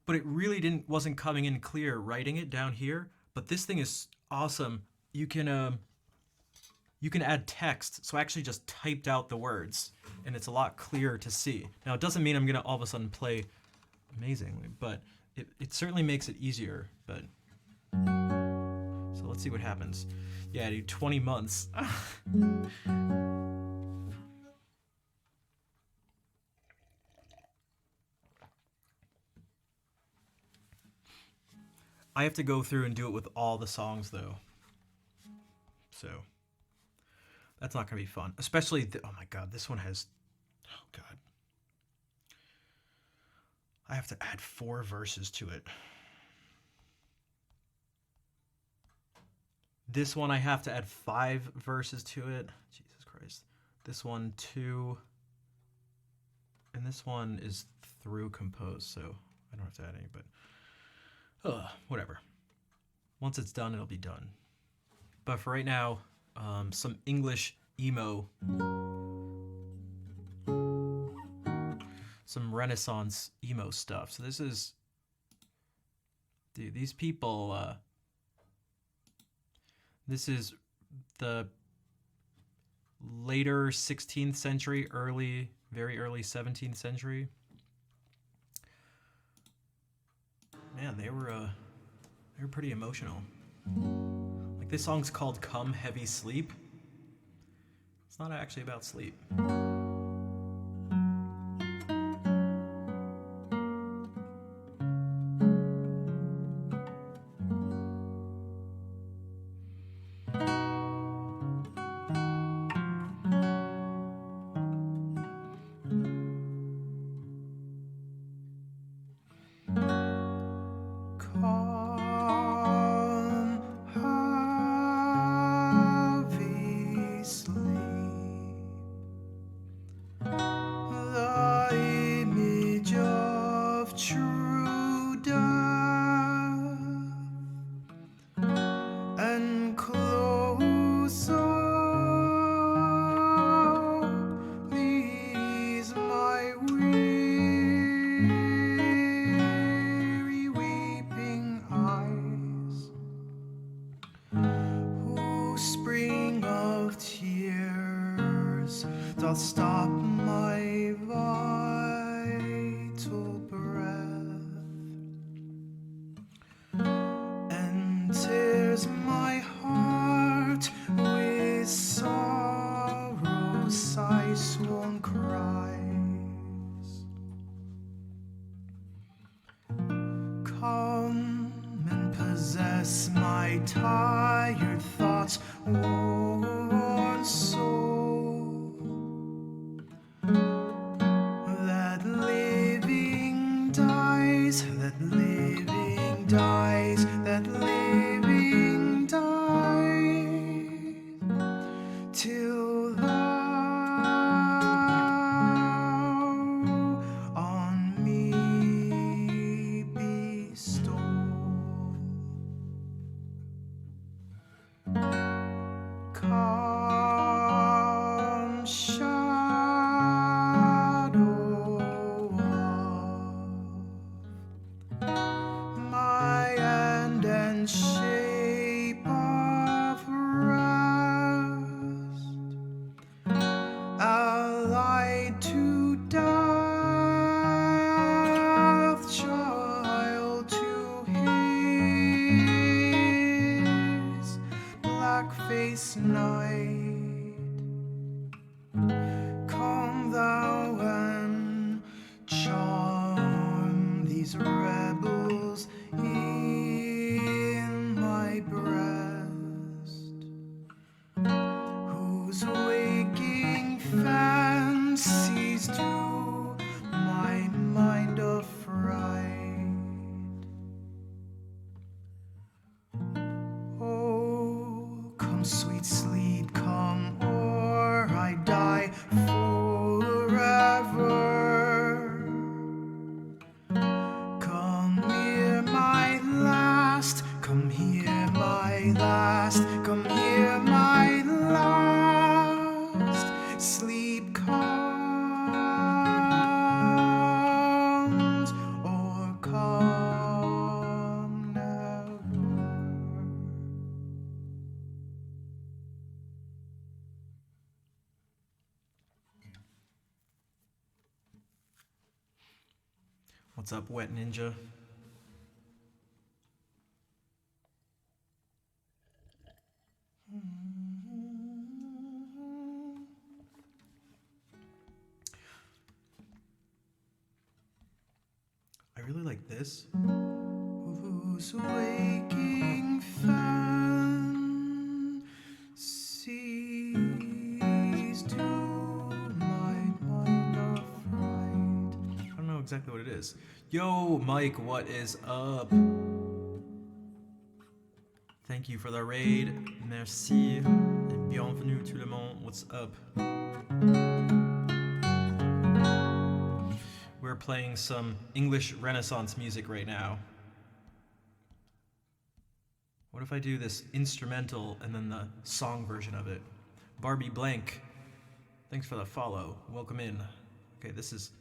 But it really wasn't coming in clear writing it down here. But this thing is awesome. You can add text. So I actually just typed out the words, and it's a lot clearer to see. Now, it doesn't mean I'm gonna all of a sudden play amazingly, but it certainly makes it easier. But so let's see what happens. Yeah, dude, 20 months. I have to go through and do it with all the songs, though. So that's not gonna be fun. Especially, oh my god, this one has, oh god. I have to add 4 verses to it. This one I have to add 5 verses to it. Jesus Christ. This one 2, and this one is through compose, so I don't have to add any, but whatever. Once it's done, it'll be done. But for right now, some English emo, some Renaissance emo stuff. So this is, dude, these people, this is the later 16th century, very early 17th century. Man, they were pretty emotional. Like, this song's called Come Heavy Sleep. It's not actually about sleep. Doth stop my vital breath, and tears my heart with sorrow, sigh, sworn cries. Come and possess my tired thoughts, worn soul. That living dies, that living dies, that living dies, till thou on me bestow. Come, shadow of my end and shape of rest, allied to death, child to his black-faced night. Come thou and charm these rebels in my breast, whose waking fancies do my mind affright. Oh, come, sweet sleep, come, or I die forever. Come hear my last, come hear my last, come hear my last. Sleep comes, or come never. What's up, Wet Ninja? I really like this. Whose waking fancies do my mind affright. I don't know exactly what it is. Yo, Mike, what is up? Thank you for the raid. Merci. Et bienvenue tout le monde. What's up? We're playing some English Renaissance music right now. What if I do this instrumental and then the song version of it? Barbie Blank, thanks for the follow. Welcome in. Okay, this is,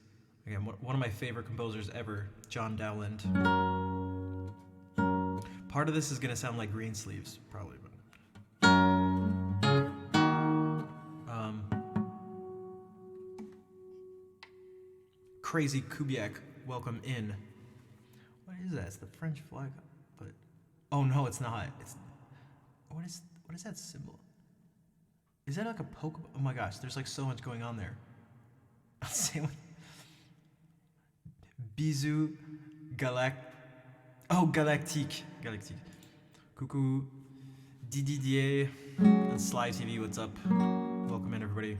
again, one of my favorite composers ever, John Dowland. Part of this is going to sound like Greensleeves, probably. But Crazy Kubiak, welcome in. What is that? It's the French flag, but oh no, it's not. It's what is that symbol? Is that like a Pokemon? Oh my gosh, there's like so much going on there. Same with Bisous Galactique. Coucou Didier and Sly TV, what's up? Welcome in, everybody.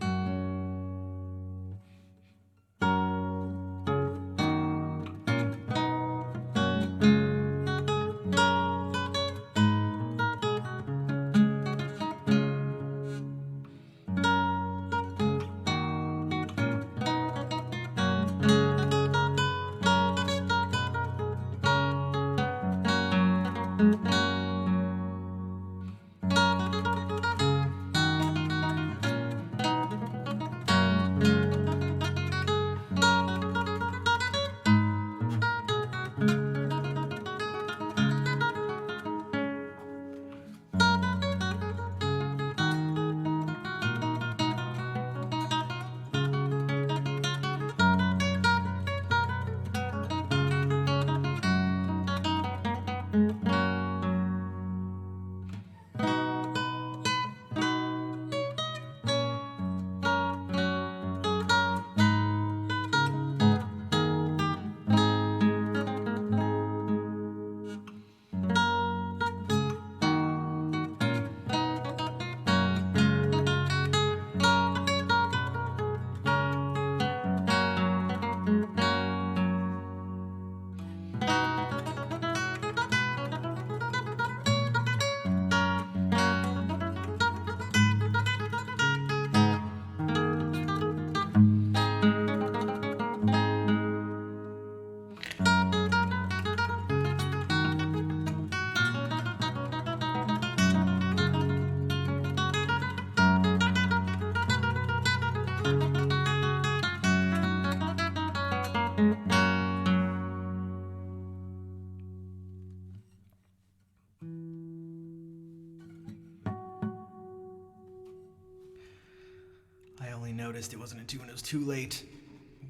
Noticed it wasn't a tune, it was too late.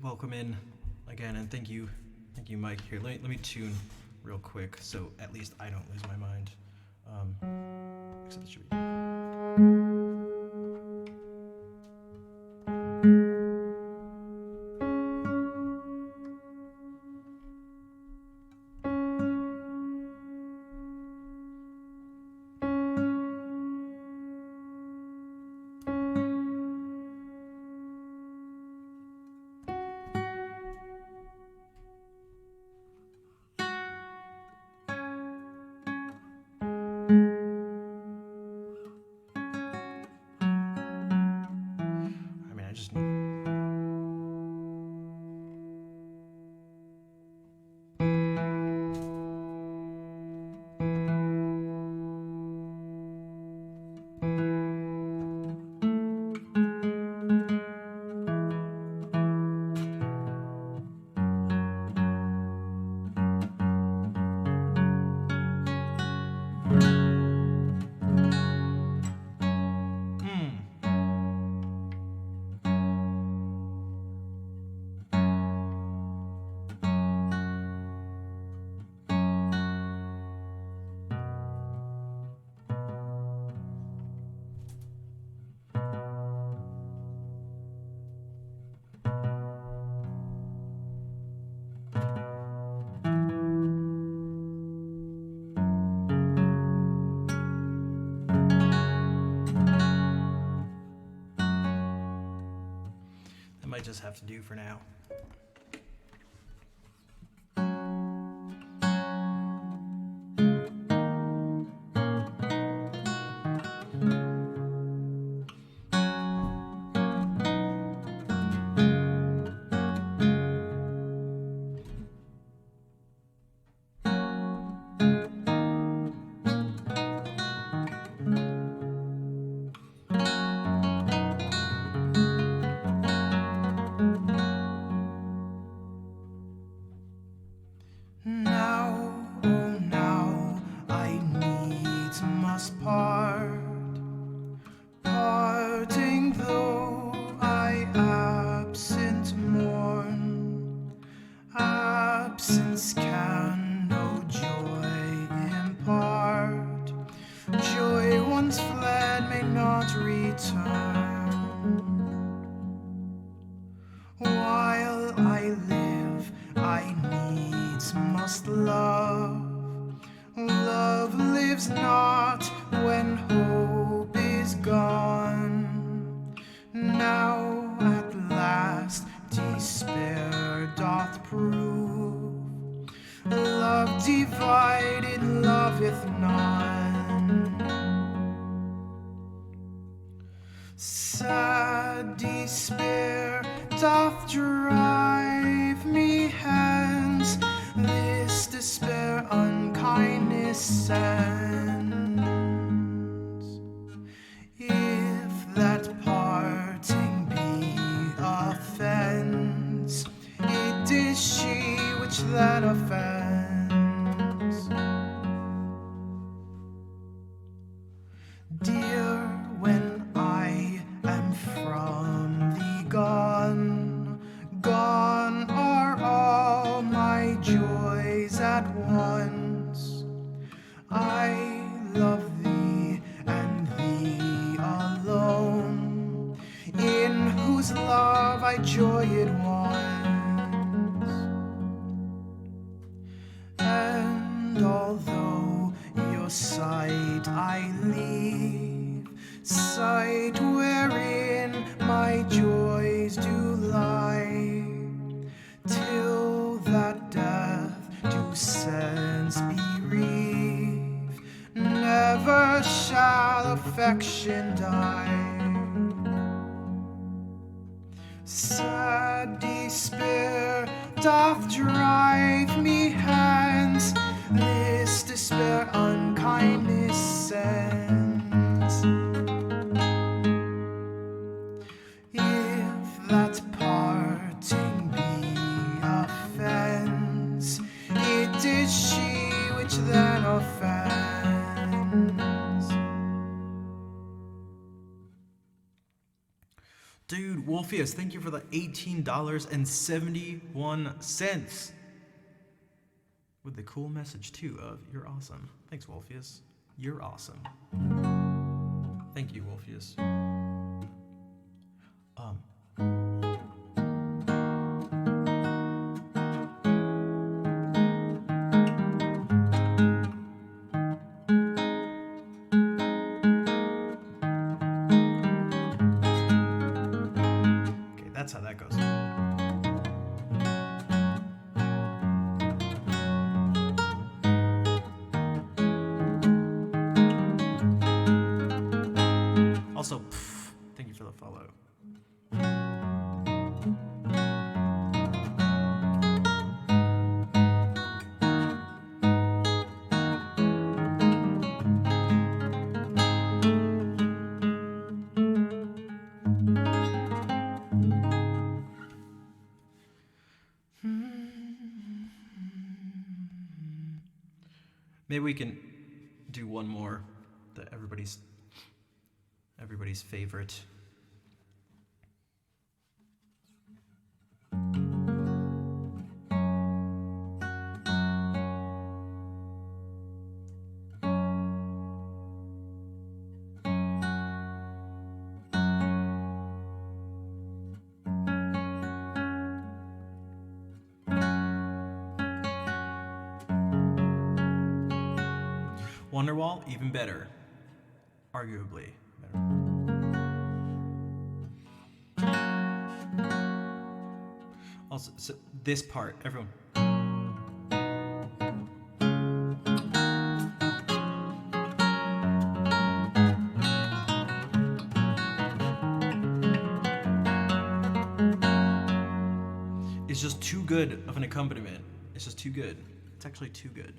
Welcome in again, and thank you Mike. Here, let me tune real quick so at least I don't lose my mind. Except it should be might just have to do for now. part. Parting though I absent mourn, absence can no joy impart. Joy once fled may not return. While I live, I needs must love. Love lives not when hope is gone. Now at last despair doth prove. Love divided loveth none. Sad despair doth drive me hence. This despair unkindness sends. If that parting be offense, it is she which that offends. Dear, when I am from thee gone, gone are all my joys at once. I love thee and thee alone, in whose love I joyed once. And although your sight I leave, sight wherein my joys do lie, till that death do sense bereave, never shall affection die. Sad despair doth drive me hence, this despair unkindness sends. If that parting be offense, it is she which then offends. Dude, Wolfius, thank you for the $18.71. With the cool message, too, of you're awesome. Thanks, Wolfius. You're awesome. Thank you, Wolfius. Okay, that's how that goes. Also, thank you for the follow. Maybe we can do one more that everybody's favorite. Wonderwall, even better. Arguably better. Also, so this part, everyone. It's just too good of an accompaniment. It's just too good. It's actually too good.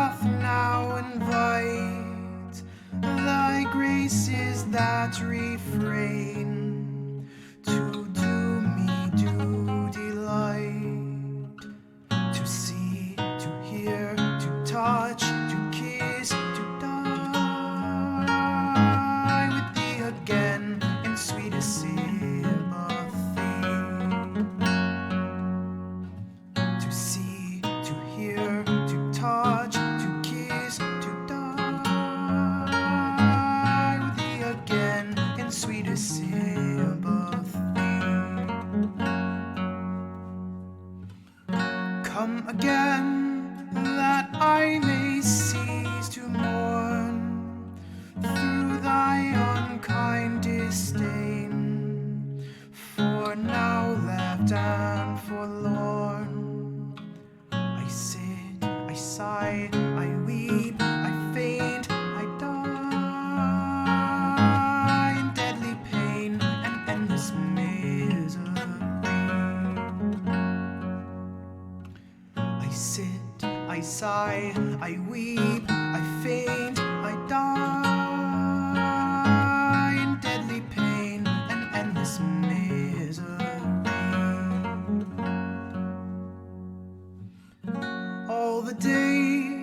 doth now invite thy graces that refrain to do me due delight, to see, to hear, to touch, to kiss, to die with thee again in sweetest sympathy. To see, to hear, to touch, to kiss, to die with thee again in sweetest sympathy. Come again, that I may cease to mourn through thy unkind disdain. For now left and forlorn, I sit, I sigh, I weep, I faint, I die in deadly pain and endless misery. I sit, I sigh, I weep, I faint, I die in deadly pain and endless misery. All the day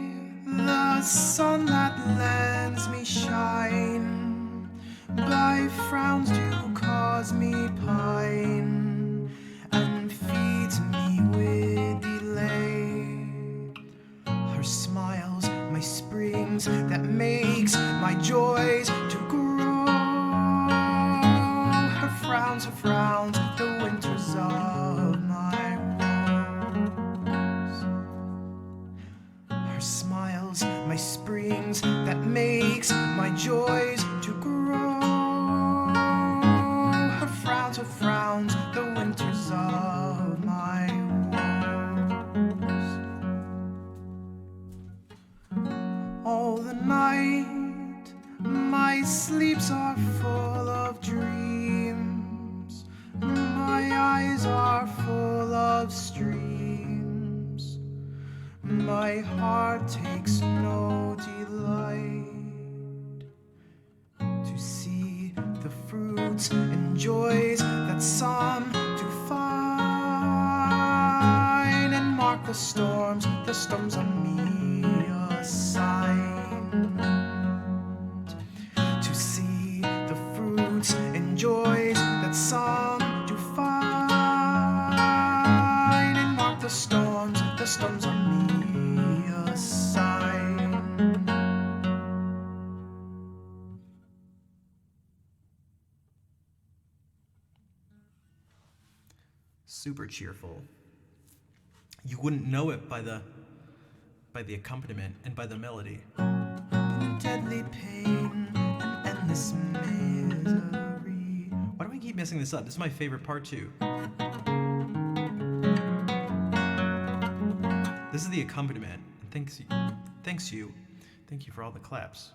the sun that lends me shine, by frowns do cause me pine, and feeds me with delay. Her smiles, my springs, that makes my joys to grow. Her frowns, the winters of my woes. Her smiles, my springs, that makes my joys to grow. Her frowns, the winters of my woes. All the night my sleeps are full of dreams, my eyes are full of streams, my heart takes no delight to see the fruits and joys that some do find, and mark the storms on me assigned, to see the fruits and joys that some do find, and mark the storms on me assigned. Super cheerful. You wouldn't know it by the accompaniment and by the melody. In deadly pain and endless misery. Why do I keep messing this up? This is my favorite part too. This is the accompaniment. Thank you for all the claps.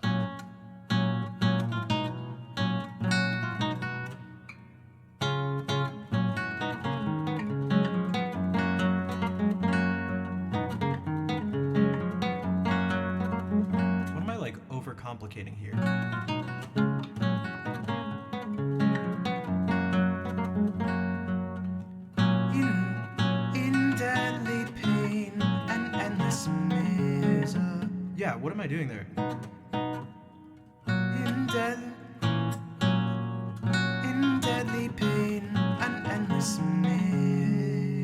What am I like overcomplicating here? In deadly pain and endless misery. Yeah, what am I doing there? In deadly pain and endless misery.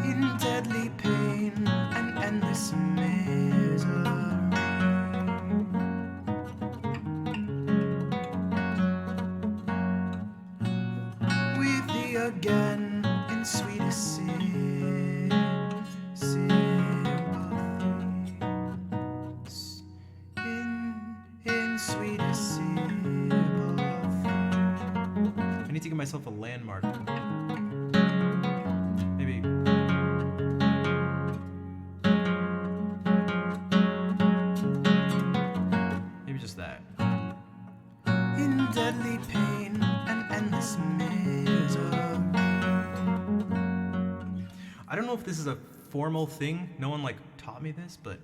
In deadly pain and endless misery. With thee again in sweetest sympathy. In sweetest sympathy. I need to give myself a landmark. Maybe. Maybe just that. deadly pain and endless misery. I don't know if this is a formal thing. No one like taught me this, but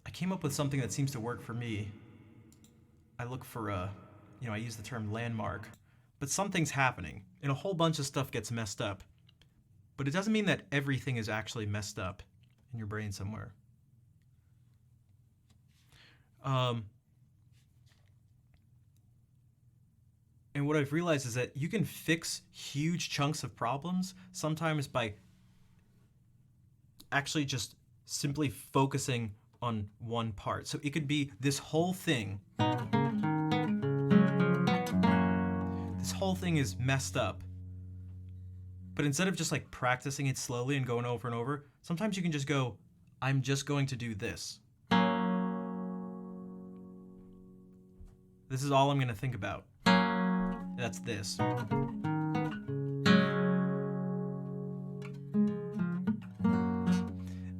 I came up with something that seems to work for me. I look for I use the term landmark, but something's happening and a whole bunch of stuff gets messed up. But it doesn't mean that everything is actually messed up in your brain somewhere. And what I've realized is that you can fix huge chunks of problems sometimes by actually just simply focusing on one part. So it could be this whole thing. This whole thing is messed up. But instead of just like practicing it slowly and going over and over, sometimes you can just go, I'm just going to do this. This is all I'm going to think about. That's this.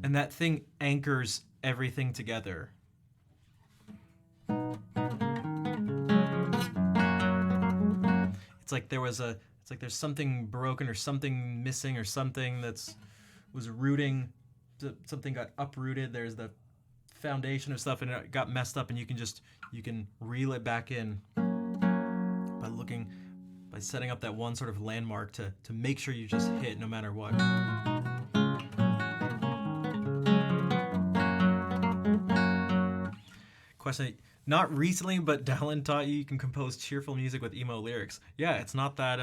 And that thing anchors everything together. It's like there's something broken or something missing or something was rooting, something got uprooted. There's the foundation of stuff and it got messed up, and you can reel it back in by setting up that one sort of landmark to make sure you just hit no matter what. Question, not recently, but Dallin taught you can compose cheerful music with emo lyrics. Yeah, it's not that,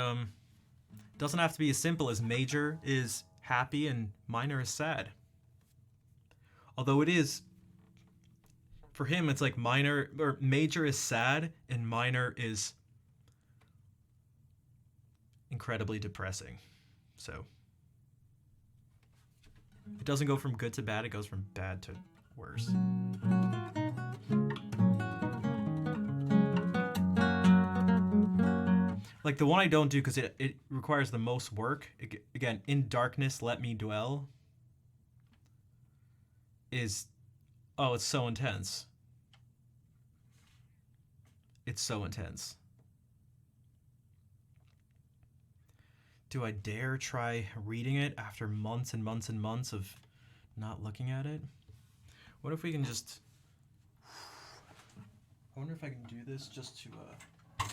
doesn't have to be as simple as major is happy and minor is sad. Although it is, for him, it's like major is sad and minor is incredibly depressing. So it doesn't go from good to bad, it goes from bad to worse. Like the one I don't do because it requires the most work, again, in darkness let me dwell, is, oh, it's so intense. It's so intense. Do I dare try reading it after months and months and months of not looking at it? What if we can just... I wonder if I can do this just to... I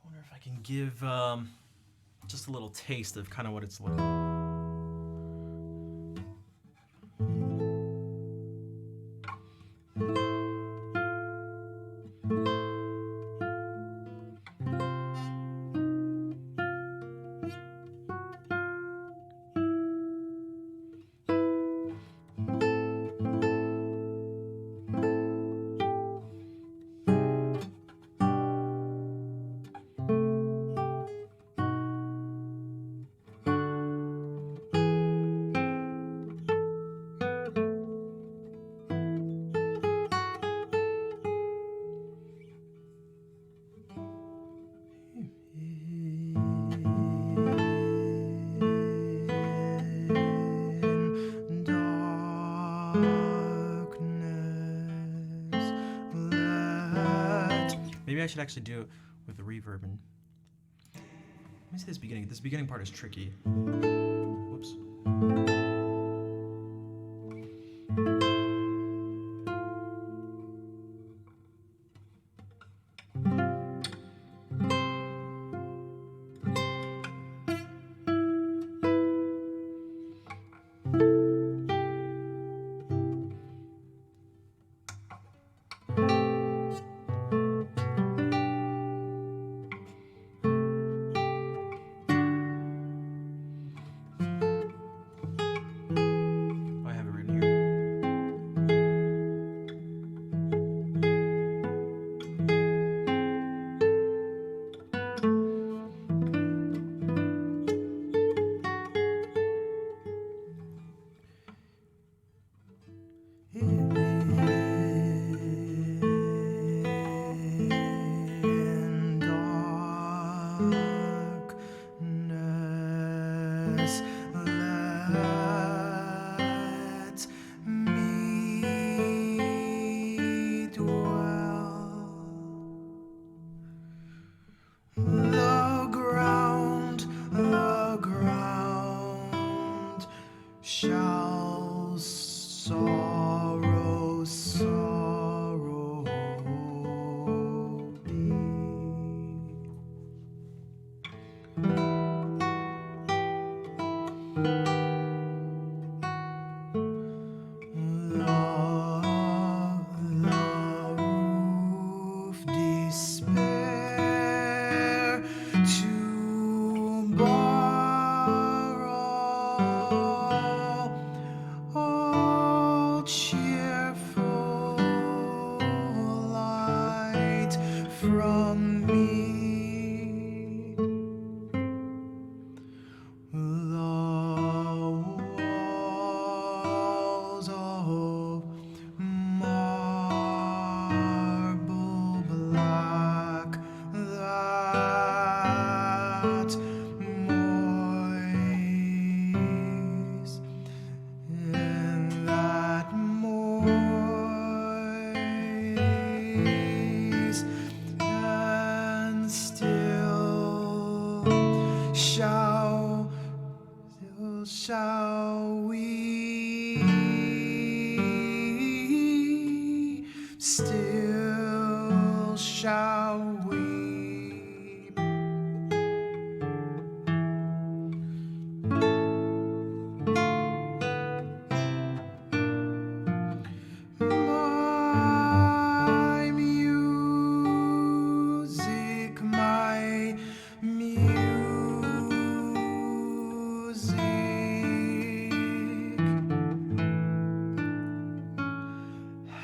wonder if I can give just a little taste of kind of what it's like. Maybe I should actually do it with the reverb. And let me see this beginning. This beginning part is tricky. Whoops. shall weep. My music, my music.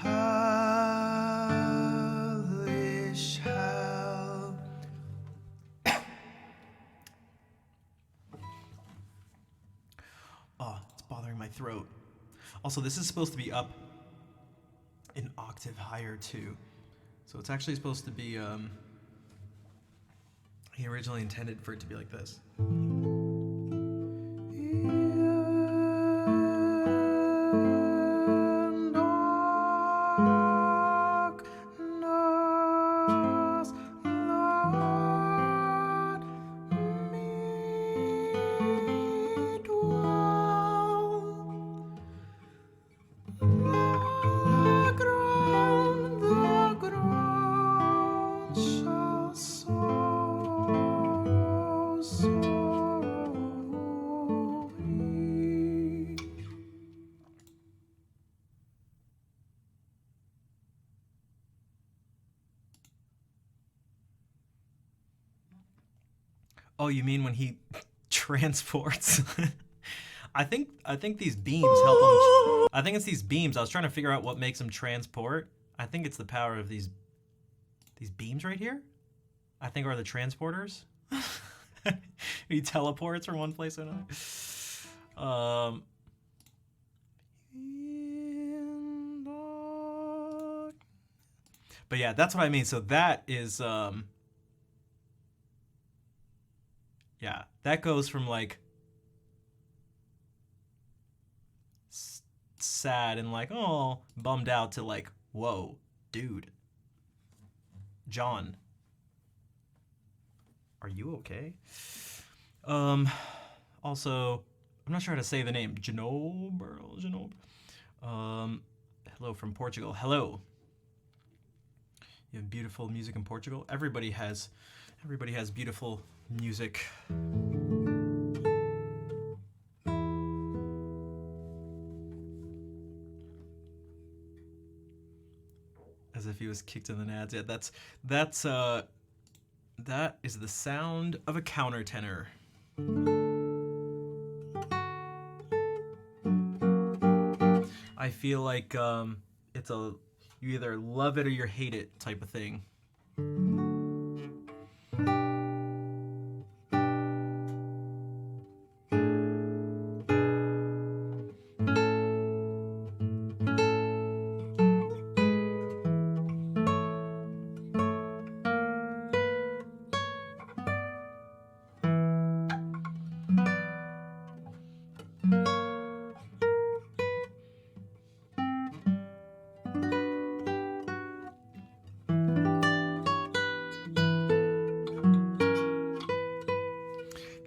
Hellish hell. Oh, it's bothering my throat. Also, this is supposed to be up an octave higher too. So it's actually supposed to be, he originally intended for it to be like this. In darkness, let me dwell. The ground shall sorrow, sorrow heap. Oh, you mean when he transports? I think these beams help him. I think it's these beams. I was trying to figure out what makes him transport. I think it's the power of these beams right here. I think are the transporters. He teleports from one place to another. But yeah, that's what I mean. So that is yeah, that goes from like sad and like, oh, bummed out to like, whoa, dude. John, are you okay? Also, I'm not sure how to say the name. Genob. Hello from Portugal. Hello. You have beautiful music in Portugal. Everybody has beautiful music. As if he was kicked in the nads. Yeah, that is the sound of a countertenor. I feel like it's a you either love it or you hate it type of thing.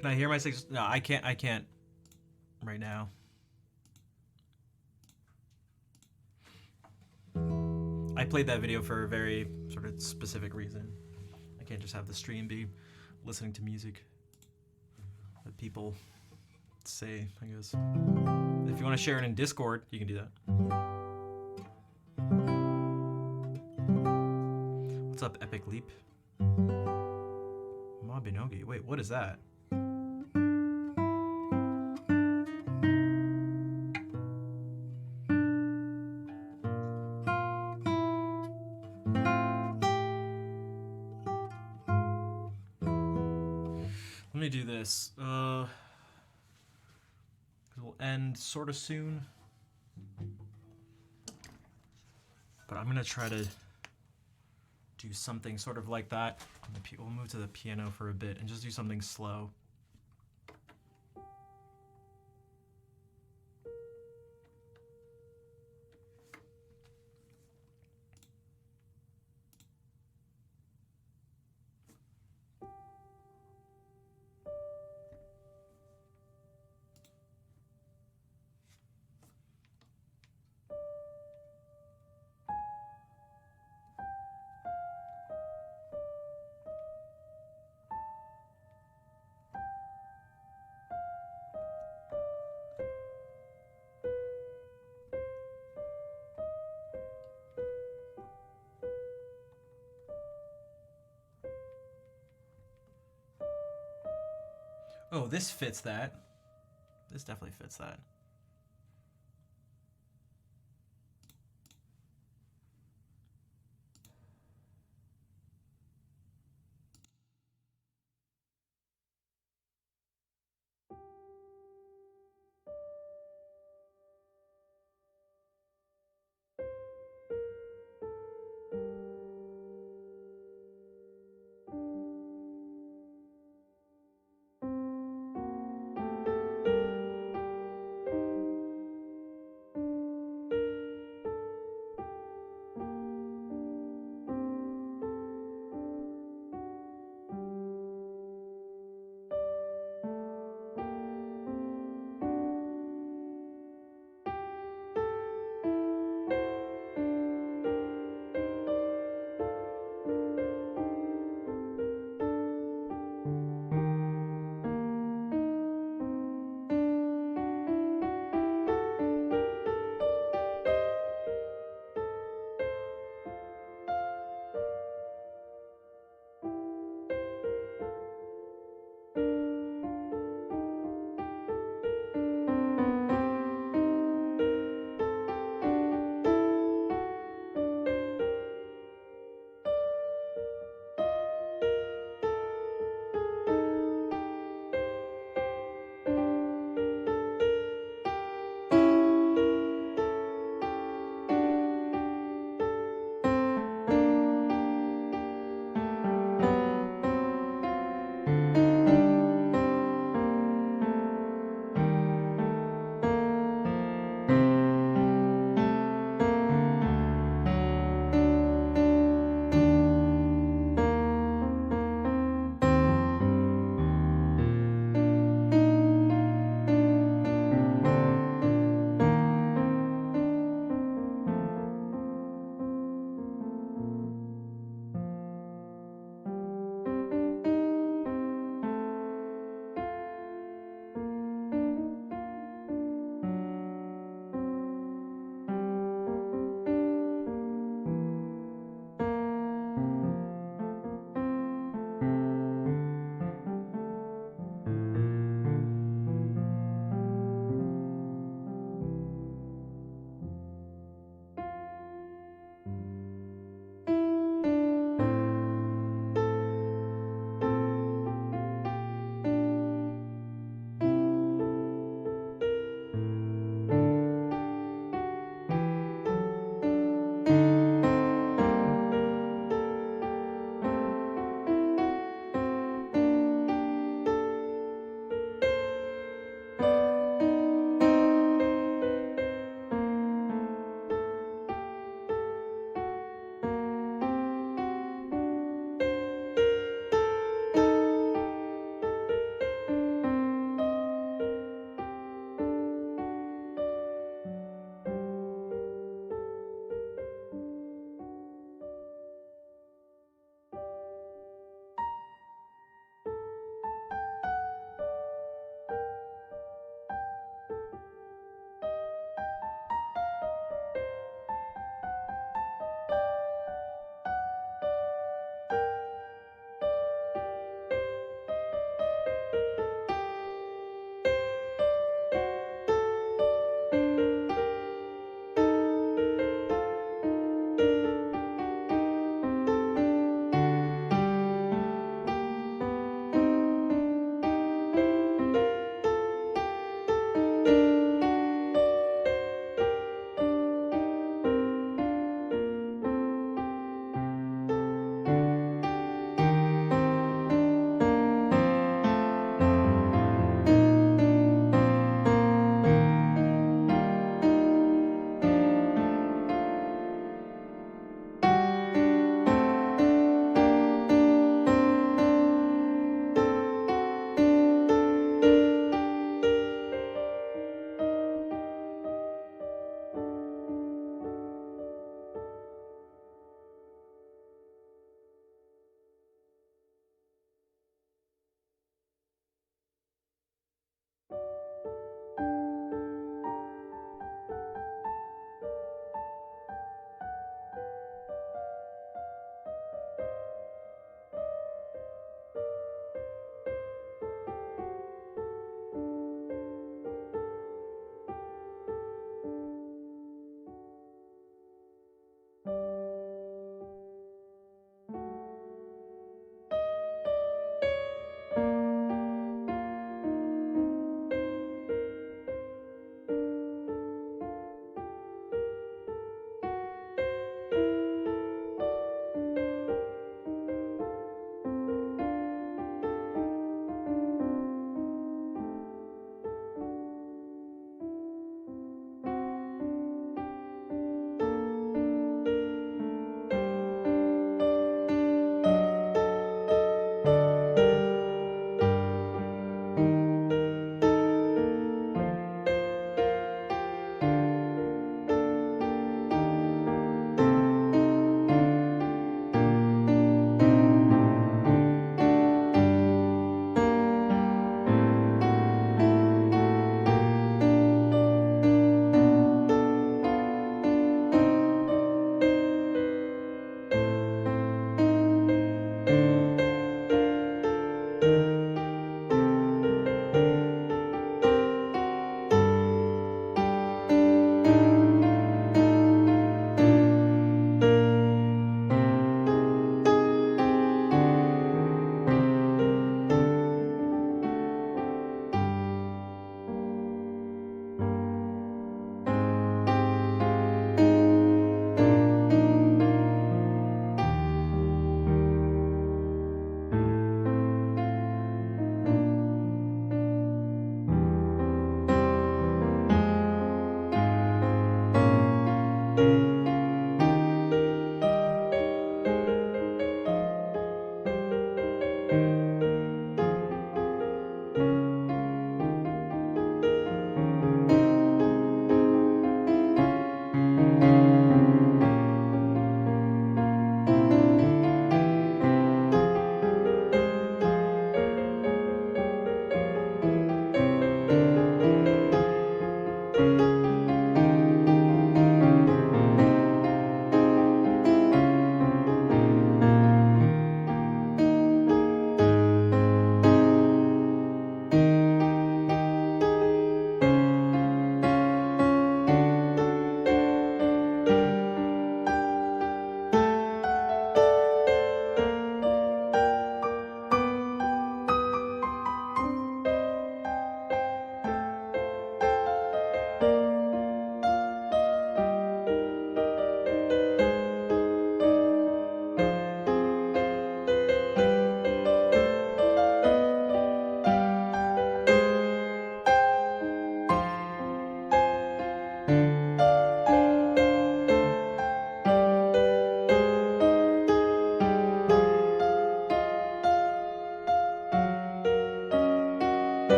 Can I hear my six? No, I can't right now. I played that video for a very sort of specific reason. I can't just have the stream be listening to music that people say, I guess. If you want to share it in Discord, you can do that. What's up, Epic Leap? Mabinogi. Wait, what is that? Let me do this. We'll end sort of soon. But I'm gonna try to do something sort of like that. We'll move to the piano for a bit and just do something slow. Oh, this fits that. This definitely fits that.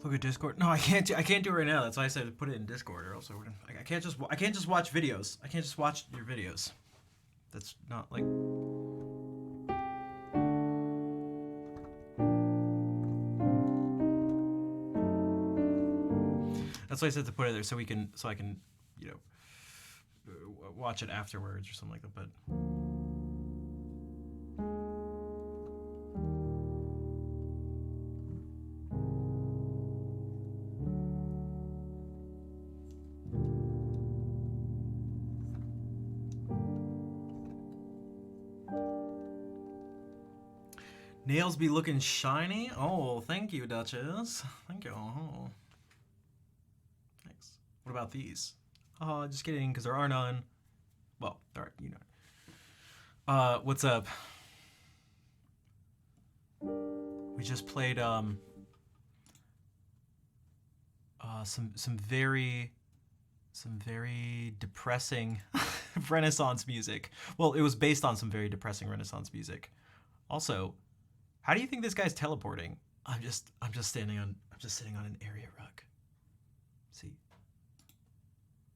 Look at Discord. No, I can't. I can't do it right now. That's why I said put it in Discord, or else I can't just. I can't just watch videos. I can't just watch your videos. That's not like. That's why I said to put it there so we can, so I can, you know, watch it afterwards or something like that. But. Nails be looking shiny. Oh, thank you, Duchess. Thank you. Oh. Thanks. What about these? Oh, just kidding, because there are none. Well, there are, you know. What's up? We just played some very depressing Renaissance music. Well, it was based on some very depressing Renaissance music. Also, how do you think this guy's teleporting? I'm just sitting on an area rug. See?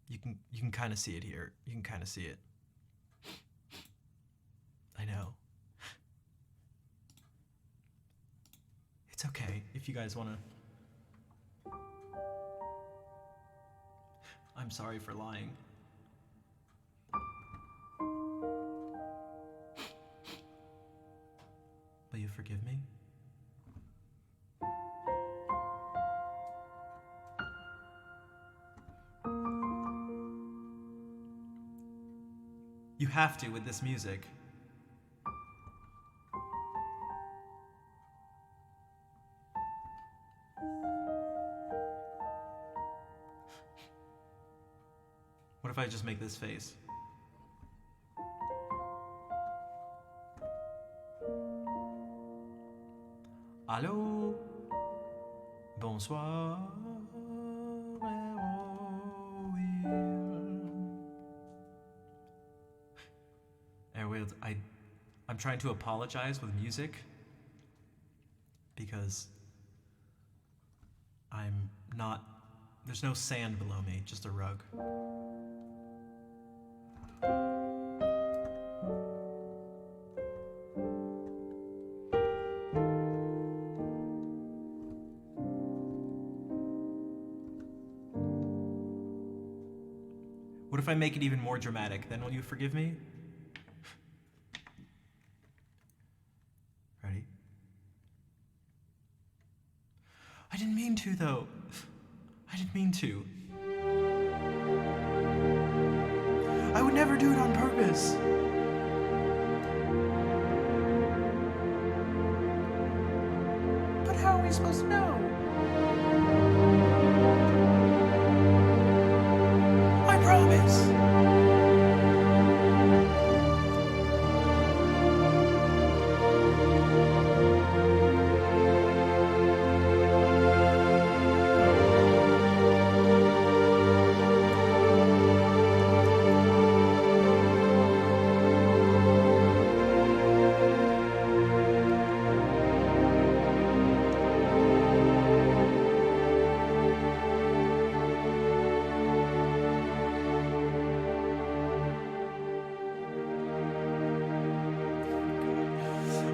You can kind of see it here. You can kind of see it. I know. It's okay if you guys want to. I'm sorry for lying. Will you forgive me? You have to with this music. What if I just make this face? Allô? Bonsoir. Airwheel, I'm trying to apologize with music because I'm not. There's no sand below me, just a rug. What if I make it even more dramatic? Then will you forgive me? Ready? I didn't mean to, though. I didn't mean to. I would never do it on purpose. But how are we supposed to know? I promise.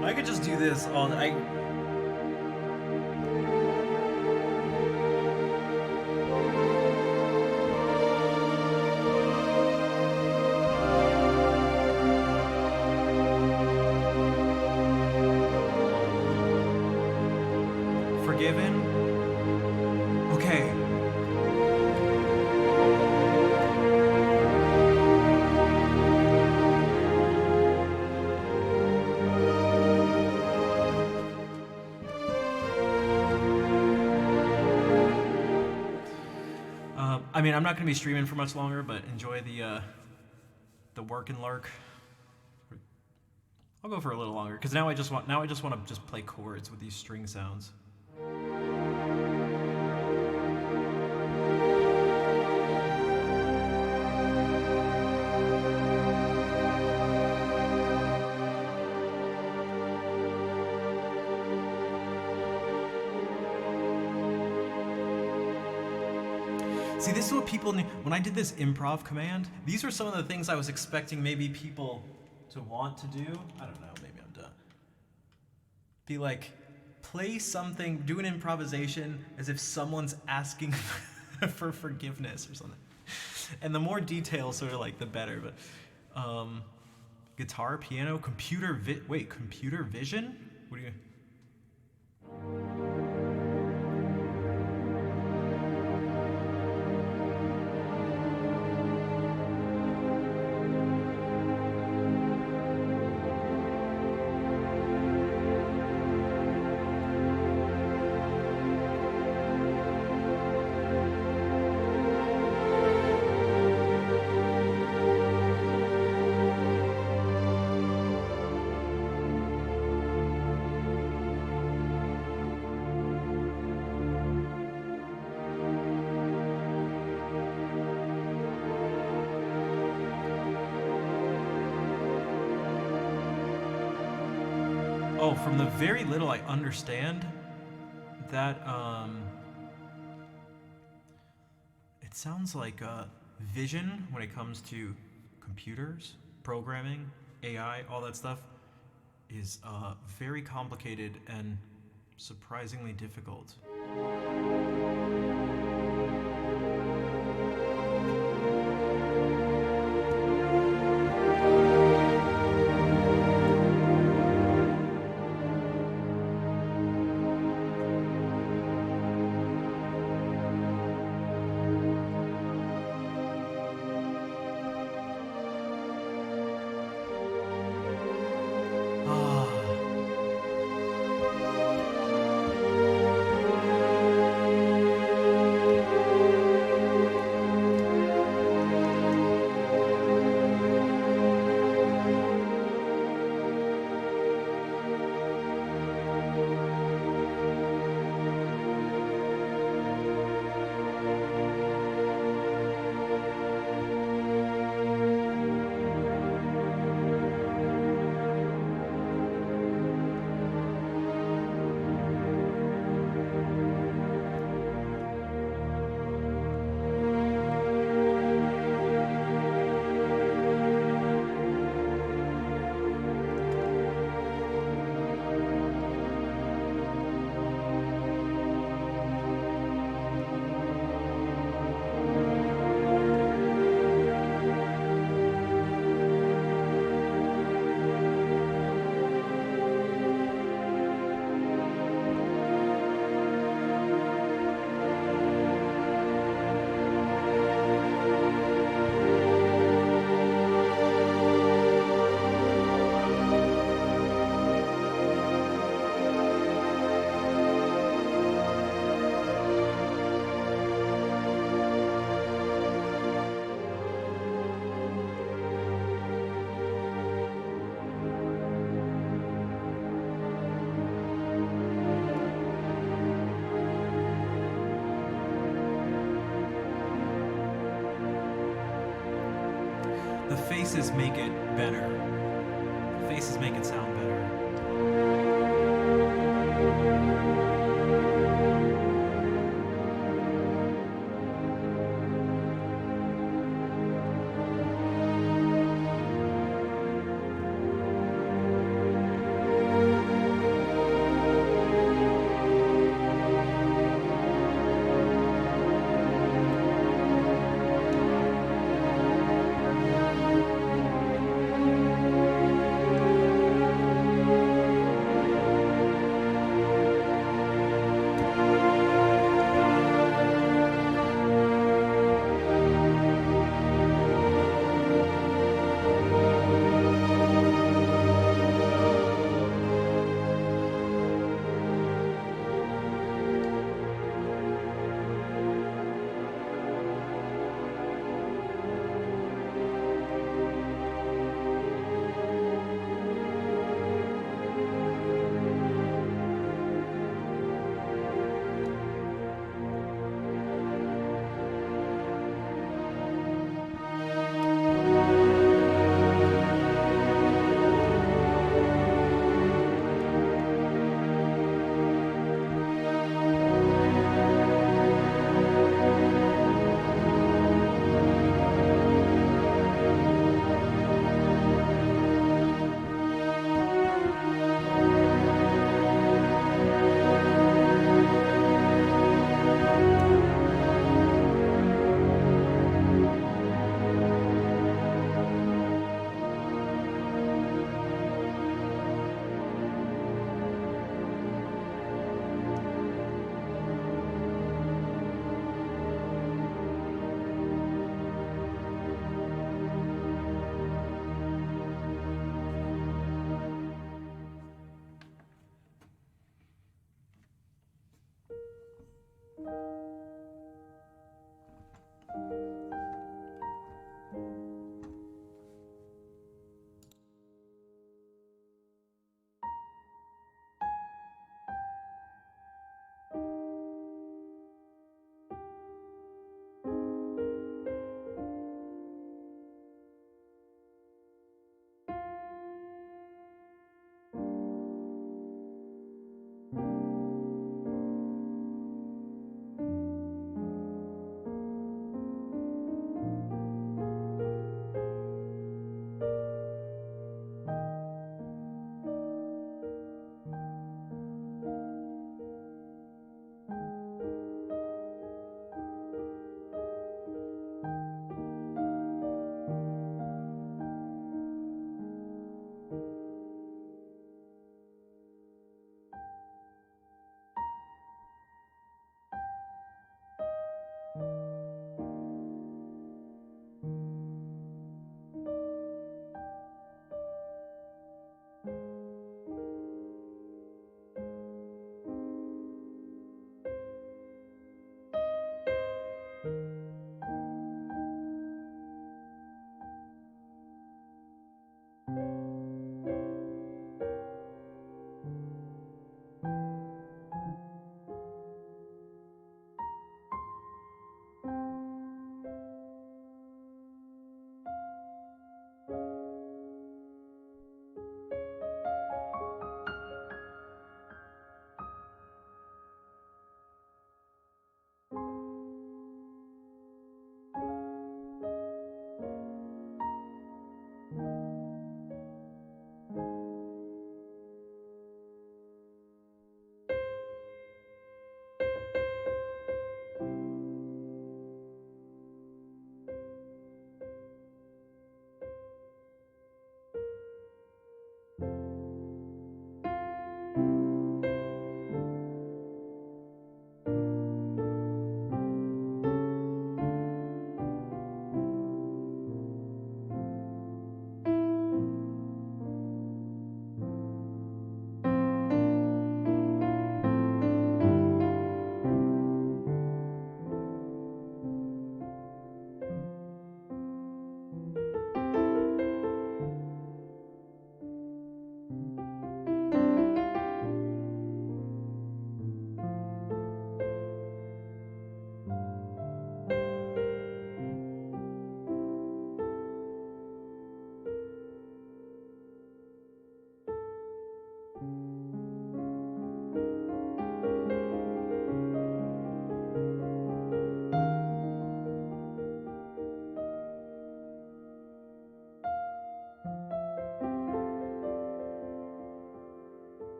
I could just do this all night. Forgiven? Okay. I mean, I'm not going to be streaming for much longer, but enjoy the work and lurk. I'll go for a little longer because now I just want to just play chords with these string sounds. See, this is what people need. When I did this improv command, these are some of the things I was expecting maybe people to want to do. I don't know, maybe I'm done. Be like, play something, do an improvisation as if someone's asking for forgiveness or something. And the more detail, sort of like, the better. But guitar, piano, computer vision? What do you... Oh, from the very little I understand that it sounds like vision when it comes to computers, programming, AI, all that stuff is very complicated and surprisingly difficult. The faces make it better. The faces make it sound better.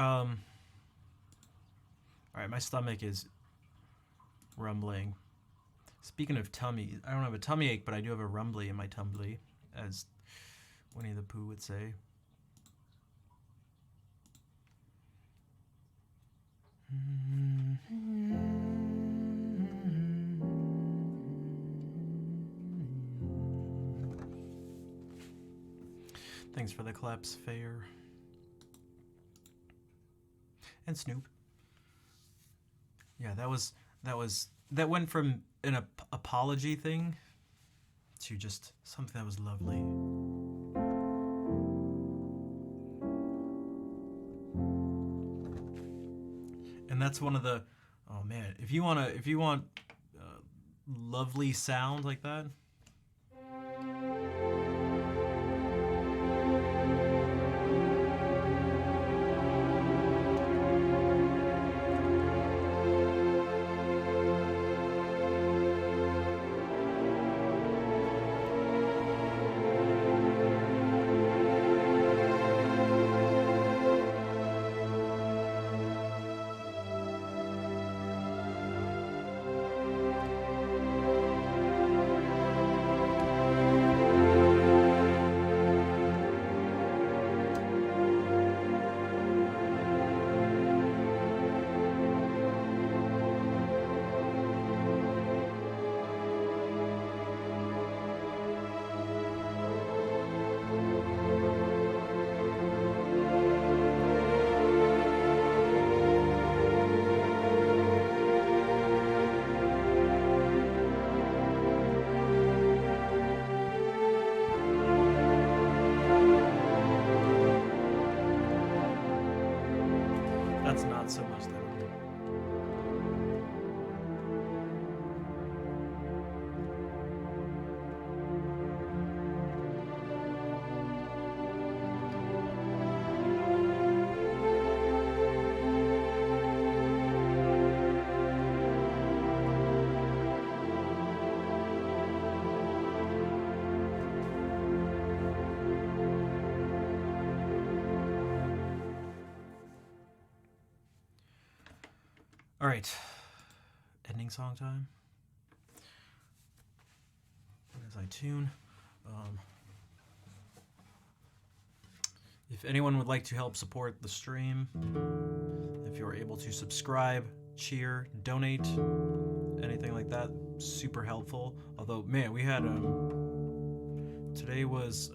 All right, my stomach is rumbling. Speaking of tummy, I don't have a tummy ache, but I do have a rumbly in my tumbly, as Winnie the Pooh would say. Thanks for the claps, Fair. And Snoop. Yeah, that went from an apology thing to just something that was lovely. And that's one of the, oh man, if you want lovely sound like that. That's not so much that. All right, ending song time. As I tune, if anyone would like to help support the stream, if you're able to subscribe, cheer, donate, anything like that, super helpful. Although, man, we had today was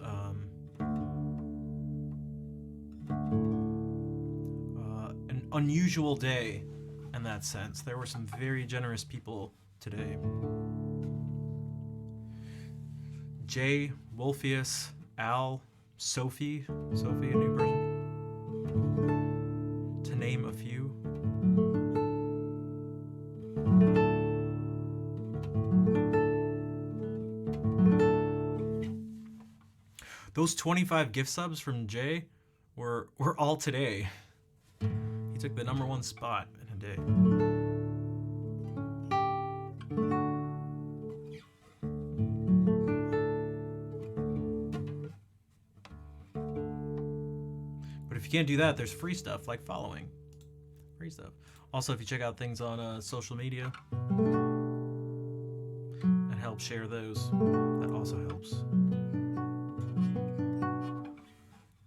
an unusual day. In that sense, there were some very generous people today. Jay, Wolfius, Al, Sophie, a new person, to name a few. Those 25 gift subs from Jay were all today. He took the #1 spot in a day. But if you can't do that, there's free stuff like following. Free stuff. Also, if you check out things on social media and help share those, that also helps.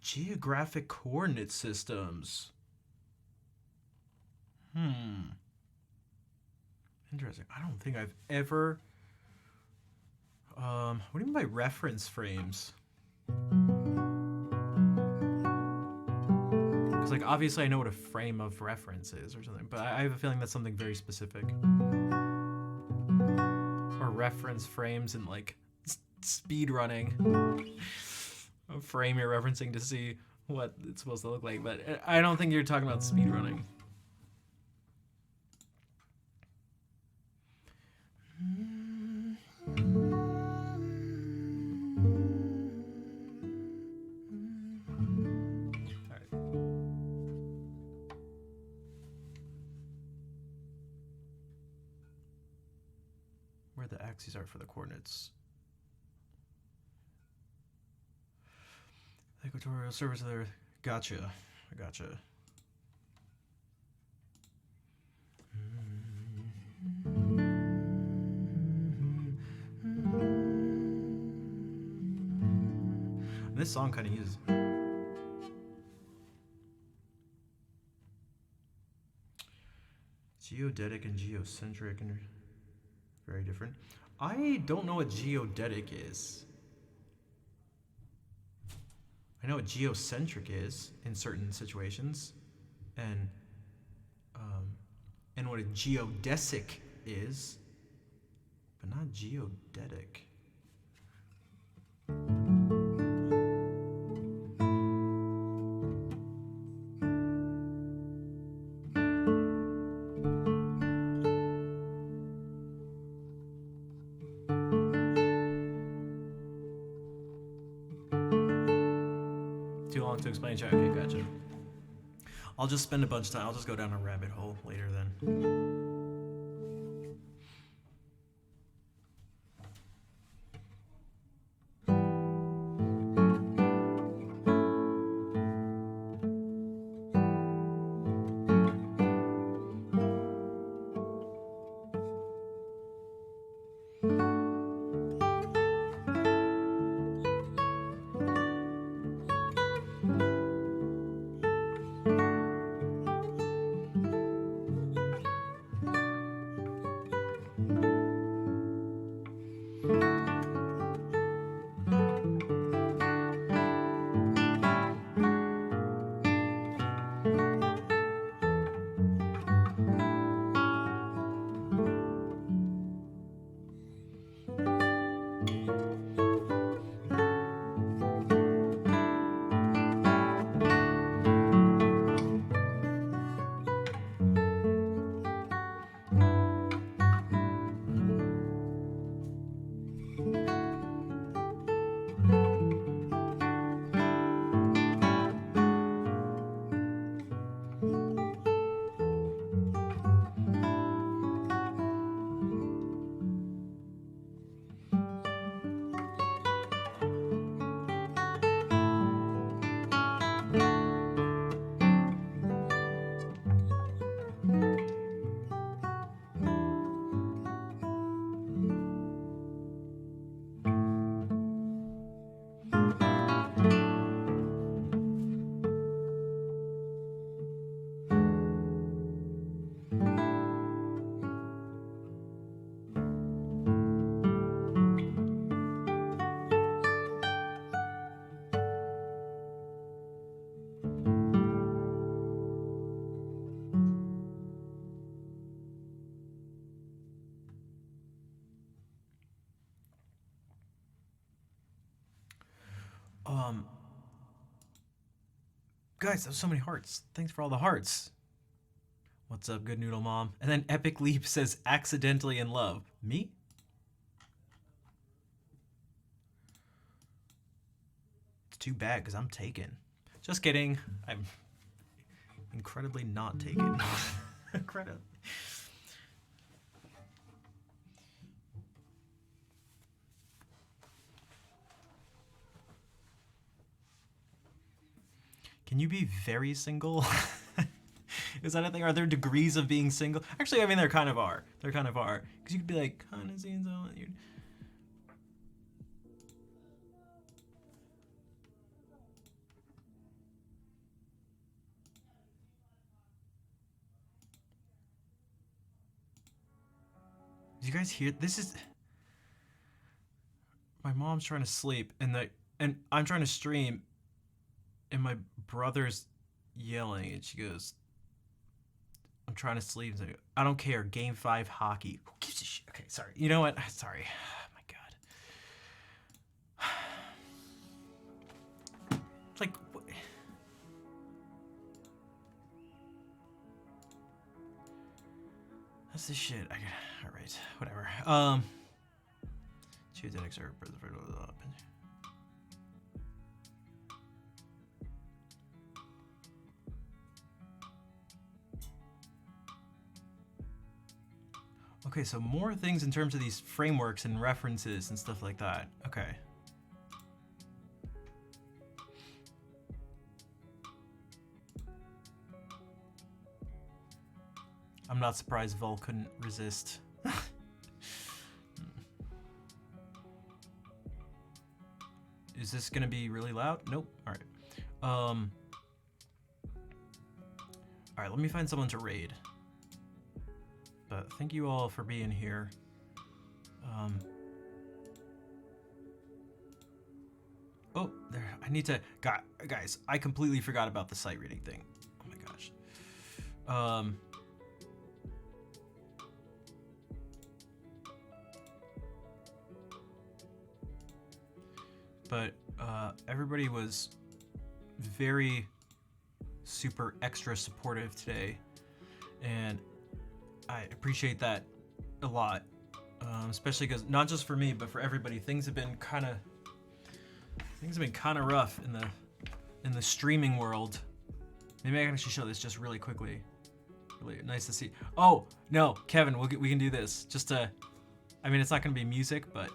Geographic coordinate systems. Interesting. I don't think I've ever... what do you mean by reference frames? Because, like, obviously I know what a frame of reference is or something, but I have a feeling that's something very specific. Or reference frames in, like, speed running. A frame you're referencing to see what it's supposed to look like, but I don't think you're talking about speed running. Where the axes are for the coordinates. Equatorial surface of the Earth. Gotcha. I gotcha. This song kind of uses. Geodetic and geocentric and very different. I don't know what geodetic is. I know what geocentric is in certain situations, and what a geodesic is, but not geodetic. Too long to explain. Okay, gotcha. I'll just spend a bunch of time. I'll just go down a rabbit hole later then. Guys, there's so many hearts. Thanks for all the hearts. What's up, Good Noodle Mom? And then Epic Leap says, accidentally in love. Me? It's too bad, because I'm taken. Just kidding. I'm incredibly not taken. Incredibly. Can you be very single? Is that a thing? Are there degrees of being single? Actually, I mean, there kind of are. There kind of are. Because you could be like, kind of seeing someone. Do you guys hear? This is. My mom's trying to sleep, and I'm trying to stream, and my brother's yelling, and she goes, I'm trying to sleep. I don't care. Game 5 hockey. Who gives a shit? Okay, sorry. You know what? Sorry. Oh my god. It's like, what? That's the shit. All right, whatever. Geodetics are. Okay, so more things in terms of these frameworks and references and stuff like that. Okay. I'm not surprised Vol couldn't resist. Is this gonna be really loud? Nope. All right. All right. Let me find someone to raid. But thank you all for being here. Oh, there. I need to. Guys, I completely forgot about the sight reading thing. Oh my gosh. But everybody was very super extra supportive today, and I appreciate that a lot. Especially because not just for me, but for everybody, things have been kind of rough in the streaming world. Maybe I can actually show this just really quickly. Really nice to see. Oh no, Kevin, we can do this. Just to, I mean, it's not gonna be music, but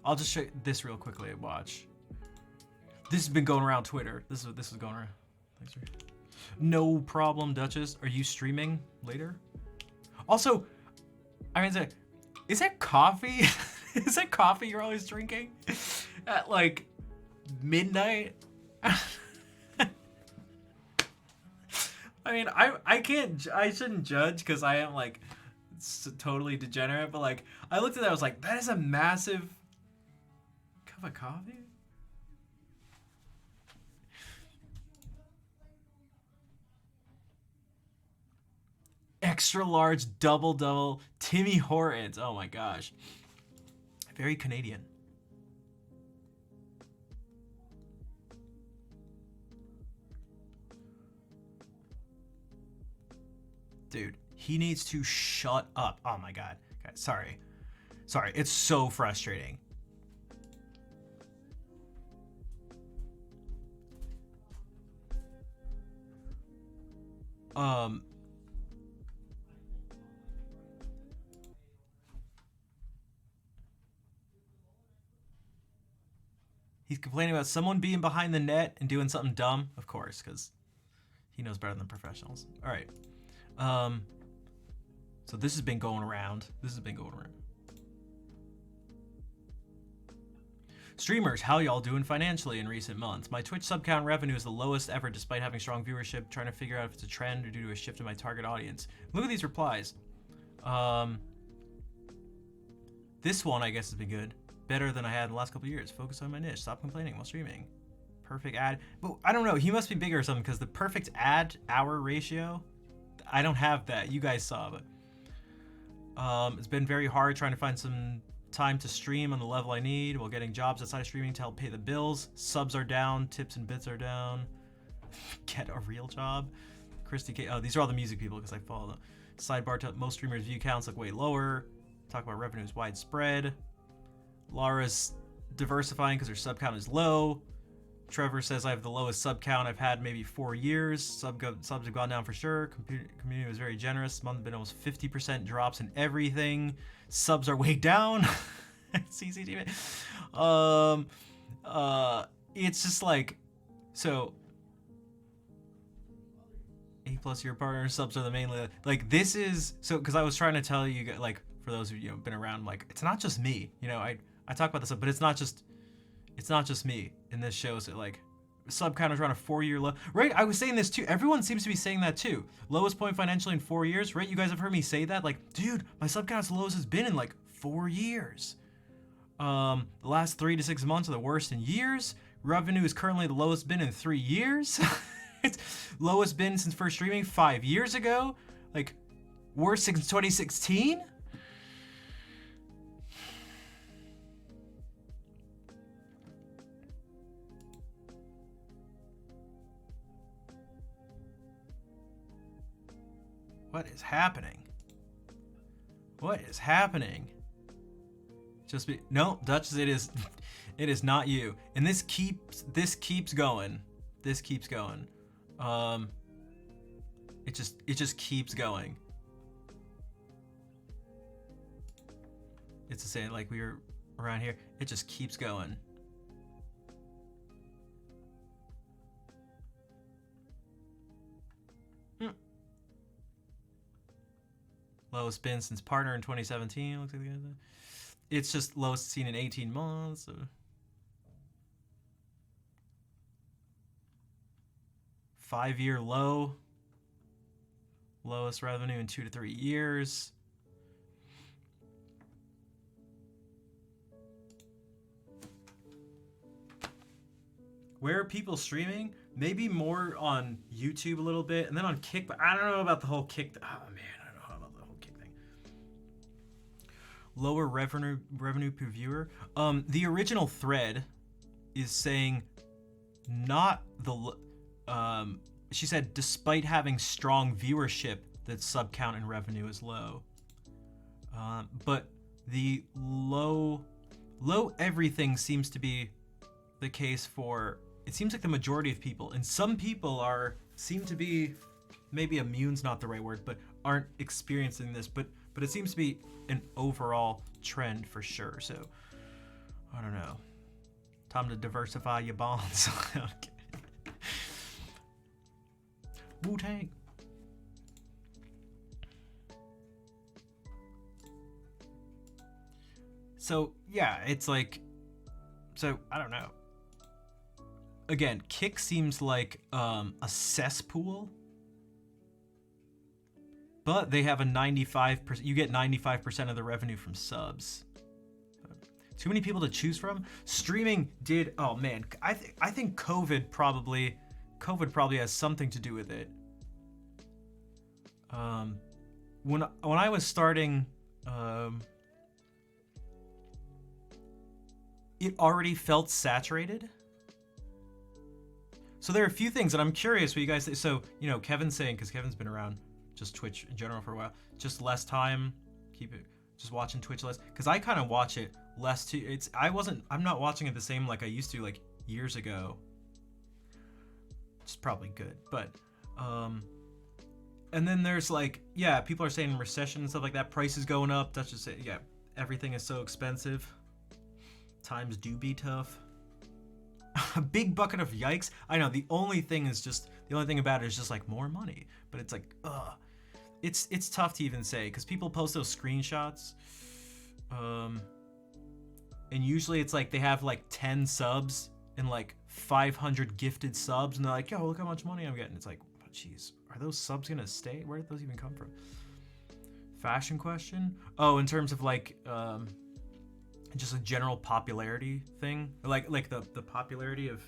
I'll just show you this real quickly. Watch. This has been going around Twitter. This is going around. Thanks for. No problem, Duchess. Are you streaming later? Also, I mean, is that coffee? Is that coffee you're always drinking at like midnight? I mean, I shouldn't judge because I am like totally degenerate, but like I looked at that, I was like, that is a massive cup of coffee. Extra large double Timmy Hortons. Oh my gosh. Very Canadian. Dude, he needs to shut up. Oh my god. Okay, sorry. It's so frustrating. He's complaining about someone being behind the net and doing something dumb, of course, because he knows better than professionals. All right. So this has been going around. Streamers, how y'all doing financially in recent months? My Twitch sub count revenue is the lowest ever despite having strong viewership. Trying to figure out if it's a trend or due to a shift in my target audience. Look at these replies. This one, I guess, has been good. Better than I had in the last couple of years. Focus on my niche. Stop complaining while streaming. Perfect ad. But I don't know. He must be bigger or something because the perfect ad hour ratio, I don't have that. You guys saw, but it's been very hard trying to find some time to stream on the level I need while getting jobs outside of streaming to help pay the bills. Subs are down. Tips and bits are down. Get a real job. Christy K. Oh, these are all the music people because I follow them. Sidebar to most streamers' view counts look way lower. Talk about revenues widespread. Laura's diversifying because her sub count is low. Trevor says I have the lowest sub count I've had maybe 4 years. Subs have gone down for sure. Community was very generous. Month been almost 50% drops in everything. Subs are way down. CCTV. It's just like, so A+ your partner subs are the main, like this is so because I was trying to tell you guys, like for those of you who have been around, like it's not just me, you know, I talk about this stuff, but it's not just me in this show. So like sub count is around a 4-year low, right? I was saying this too. Everyone seems to be saying that too. Lowest point financially in 4 years, right? You guys have heard me say that, like, dude, my sub count's the lowest it's been in like 4 years. The last 3 to 6 months are the worst in years. Revenue is currently the lowest been in 3 years. It's lowest been since first streaming 5 years ago. Like worst since 2016. What is happening? What is happening? Just be no, Duchess. It is not you. And this keeps going. This keeps going. It just keeps going. It's the same, like we were around here. It just keeps going. Lowest been since partner in 2017. Looks like it's just lowest seen in 18 months. 5-year low. Lowest revenue in 2 to 3 years. Where are people streaming? Maybe more on YouTube a little bit, and then on Kick, but I don't know about the whole Kick. Oh man, I don't know about the whole Kick thing. Lower revenue per viewer. The original thread is saying not the she said despite having strong viewership, that sub count and revenue is low. But the low everything seems to be the case for, it seems like the majority of people, and some people seem to be, maybe immune's not the right word, but aren't experiencing this, but it seems to be an overall trend for sure. So I don't know, time to diversify your bonds. Wu-Tang. So yeah, it's like, so I don't know. Again, Kick seems like a cesspool, but they have a 95%. You get 95% of the revenue from subs. Too many people to choose from. Streaming did. Oh man, I think COVID probably has something to do with it. When I was starting, it already felt saturated. So there are a few things that I'm curious what you guys think. So, you know, Kevin's saying, because Kevin's been around just Twitch in general for a while, just less time, just watching Twitch less. Because I kind of watch it less too. I'm not watching it the same like I used to like years ago. It's probably good, but, and then there's like, yeah, people are saying recession and stuff like that, prices going up, that's just it, yeah, everything is so expensive. Times do be tough. A big bucket of yikes. I know, the only thing about it is just like more money, but it's like, it's tough to even say, because people post those screenshots, and usually it's like they have like 10 subs and like 500 gifted subs, and they're like, yo, look how much money I'm getting. It's like, oh, jeez, are those subs gonna stay? Where did those even come from? Fashion question? Oh, in terms of like, just a general popularity thing, like the popularity of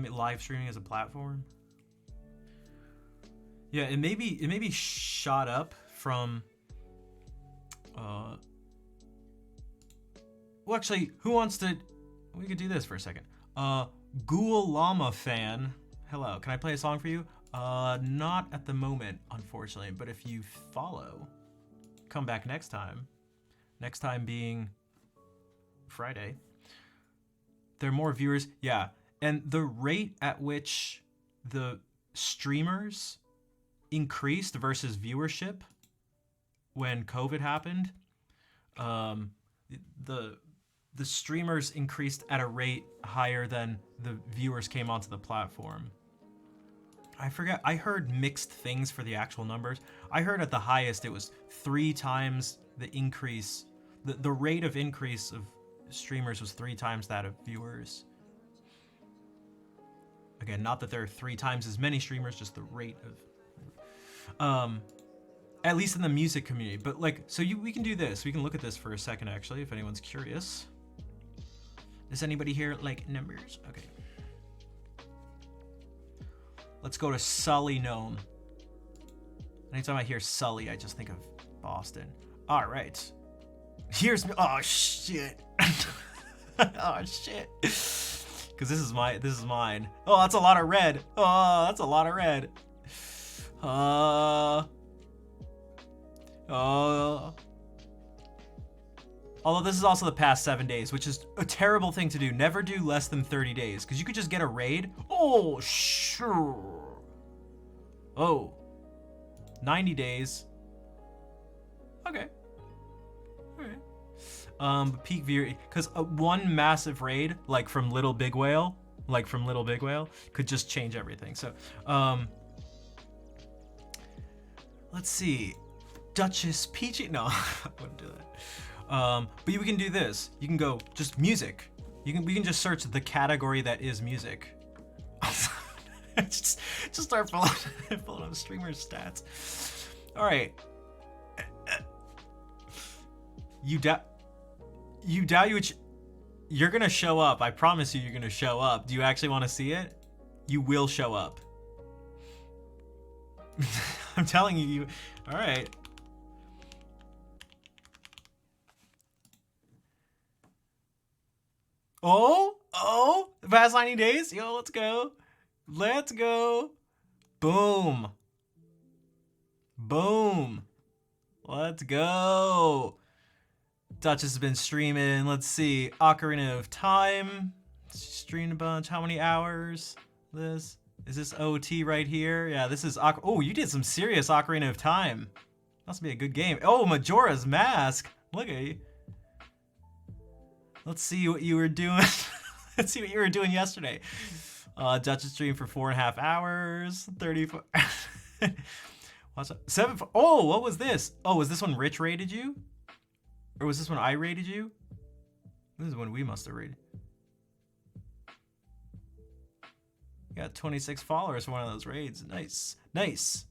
live streaming as a platform. Yeah, it may be shot up from. Well, actually, who wants to? We could do this for a second. Ghoul Llama fan, hello. Can I play a song for you? Not at the moment, unfortunately. But if you follow, come back next time. Next time being Friday. There are more viewers. Yeah. And the rate at which the streamers increased versus viewership when COVID happened, the streamers increased at a rate higher than the viewers came onto the platform. I forget. I heard mixed things for the actual numbers. I heard at the highest it was 3 times the increase. The rate of increase of streamers was 3 times that of viewers. Again, not that there are 3 times as many streamers, just the rate of, at least in the music community. But like, so we can do this. We can look at this for a second, actually, if anyone's curious. Does anybody here like numbers? Okay. Let's go to Sully Gnome. Anytime I hear Sully, I just think of Boston. All right. Here's me. Oh shit. Oh shit. Because this is mine. Oh, that's a lot of red. Oh, that's a lot of red. Although this is also the past 7 days, which is a terrible thing to do. Never do less than 30 days, because you could just get a raid. Oh, sure. Oh, 90 days. Okay. All right. Peak view, because one massive raid, like from Little Big Whale, could just change everything. So, let's see. Duchess Peachy. No, I wouldn't do that. But you can do this. You can go just music. We can just search the category that is music. just start pulling up streamers' stats. All right. You doubt you're gonna show up. I promise you, you're gonna show up. Do you actually want to see it? You will show up. I'm telling you. All right. Oh, the past 90 days. Yo, let's go. Let's go. Boom. Boom. Let's go. Duchess has been streaming. Let's see. Ocarina of Time. Streamed a bunch. How many hours? Is this OT right here? Yeah, this is. Oh, you did some serious Ocarina of Time. Must be a good game. Oh, Majora's Mask. Look at you. Let's see what you were doing. Let's see what you were doing yesterday. Duchess streamed for 4.5 hours. 34. What's up? 7. Oh, what was this? Oh, was this one Rich rated you? Or was this one I rated you? This is when we must have rated. You got 26 followers for one of those raids. Nice. Nice.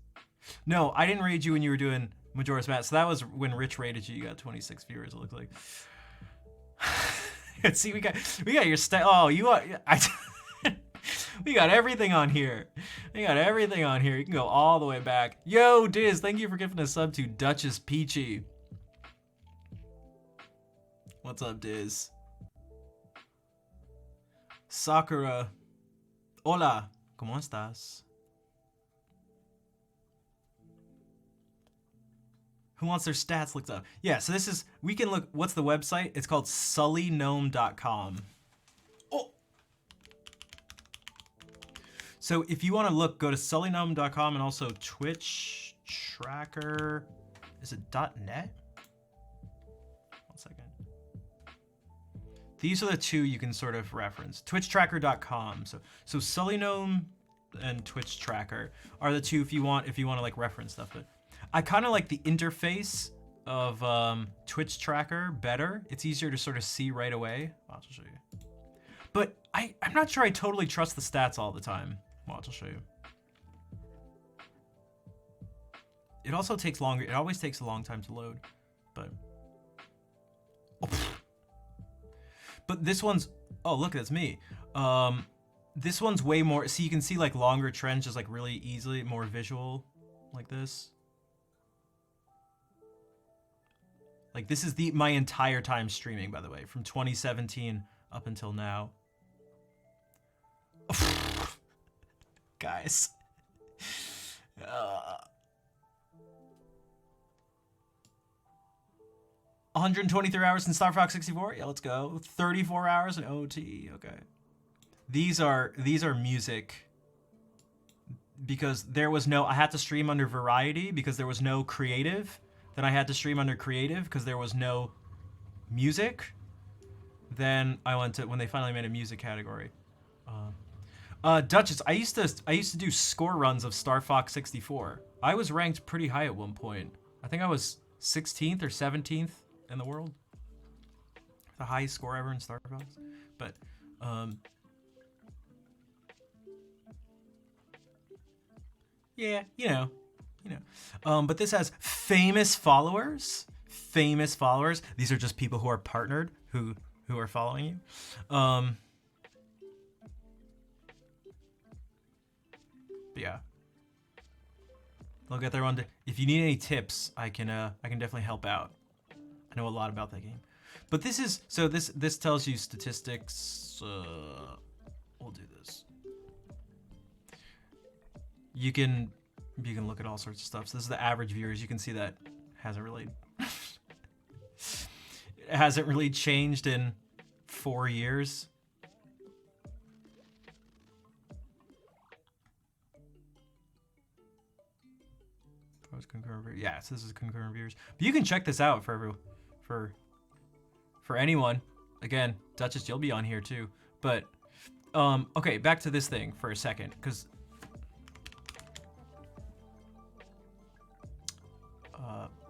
No, I didn't raid you when you were doing Majora's Mask. So that was when Rich rated you. You got 26 viewers, it looked like. See, we got your stat. Oh, you are. We got everything on here. We got everything on here. You can go all the way back. Yo, Diz, thank you for giving a sub to Duchess Peachy. What's up, Diz? Sakura. Hola. ¿Cómo estás? Who wants their stats looked up? Yeah, so this is, we can look, what's the website? It's called sullygnome.com. Oh! So if you want to look, go to sullygnome.com and also Twitch Tracker. Is it .net? 1 second. These are the two you can sort of reference. TwitchTracker.com. So Sullygnome and Twitch Tracker are the two if you want to like reference stuff. But I kind of like the interface of Twitch Tracker better. It's easier to sort of see right away. Watch, I'll show you. But I'm not sure I totally trust the stats all the time. Watch, I'll show you. It also takes longer. It always takes a long time to load. But but this one's, oh look, that's me. This one's way more, see, you can see like longer trends just like really easily, more visual like this. Like this is my entire time streaming, by the way, from 2017 up until now. Guys. 123 hours in Star Fox 64. Yeah, let's go. 34 hours in OT. Okay. These are music. Because there was no, I had to stream under variety because there was no creative. Then I had to stream under creative because there was no music. Then I went to, when they finally made a music category. Duchess, I used to do score runs of Star Fox 64. I was ranked pretty high at one point. I think I was 16th or 17th in the world. The highest score ever in Star Fox. But yeah, you know. But this has famous followers. Famous followers. These are just people who are partnered, who are following you. But yeah, they'll get their own. If you need any tips, I can definitely help out. I know a lot about that game. But this is, so this tells you statistics. We'll do this. You can look at all sorts of stuff. So this is the average viewers. You can see that hasn't really it hasn't really changed in 4 years. Concurrent, yeah, so this is concurrent viewers. But you can check this out for anyone. Again, Duchess, you'll be on here too. But okay, back to this thing for a second, because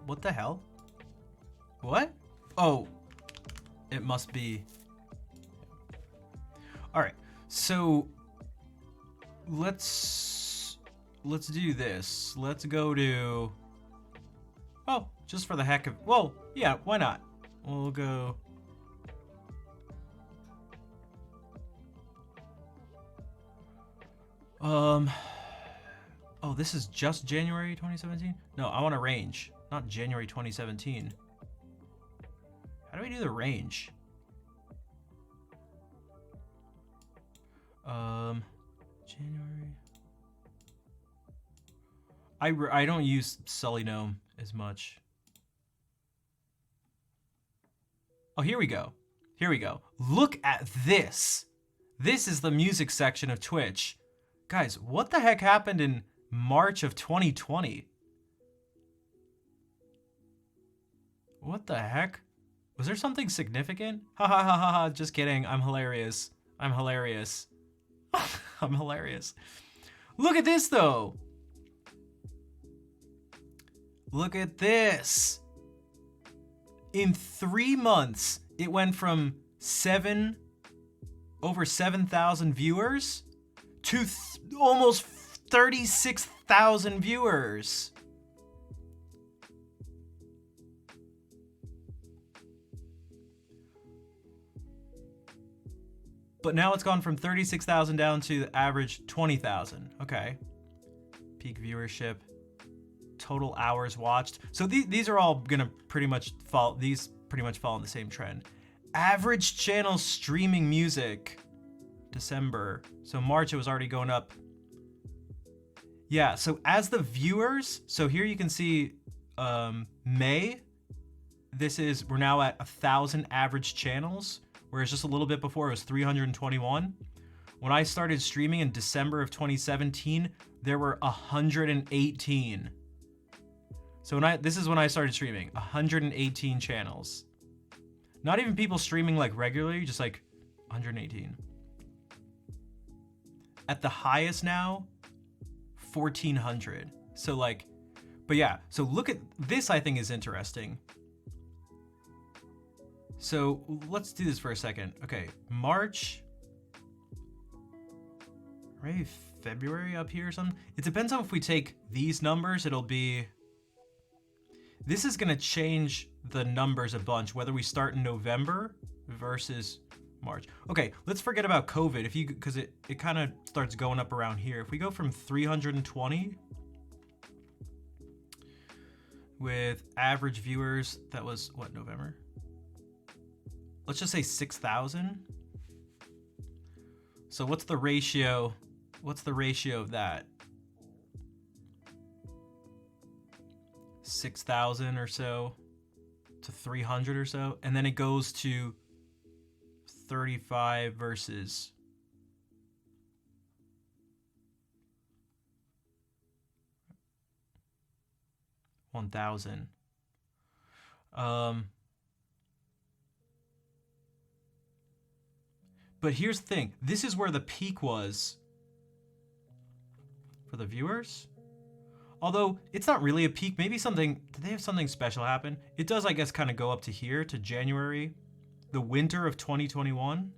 what the hell? What? Oh, it must be. All right, so let's do this. Let's go to, oh, just for the heck of, well, yeah, why not? We'll go. Oh, this is just January 2017? No, I want a range, not January 2017. How do we do the range? January. I don't use Sully Gnome as much. Oh, here we go. Here we go. Look at this. This is the music section of Twitch. Guys, what the heck happened in March of 2020? What the heck? Was there something significant? Ha ha ha ha ha, just kidding. I'm hilarious. I'm hilarious. I'm hilarious. Look at this though. Look at this. In 3 months, it went from over 7,000 viewers to almost 36,000 viewers. But now it's gone from 36,000 down to the average 20,000. Okay. Peak viewership. Total hours watched. So these are all gonna pretty much fall. These pretty much fall in the same trend. Average channel streaming music. December. So March it was already going up. Yeah. So as the viewers. So here you can see May. We're now at 1,000 average channels. Whereas just a little bit before it was 321. When I started streaming in December of 2017, there were 118. So this is when I started streaming, 118 channels. Not even people streaming like regularly, just like 118. At the highest now, 1,400. So like, but yeah, so look at this, I think is interesting. So let's do this for a second. Okay, March, maybe February up here or something. It depends on if we take these numbers, it'll be, this is gonna change the numbers a bunch, whether we start in November versus March. Okay, let's forget about COVID because it kind of starts going up around here. If we go from 320 with average viewers, that was what, November? Let's just say 6,000. So what's the ratio? What's the ratio of that? 6,000 or so to 300 or so. And then it goes to 35 versus 1,000. But here's the thing. This is where the peak was for the viewers. Although it's not really a peak. Maybe did they have something special happen? It does, I guess, kind of go up to here, to January, the winter of 2021.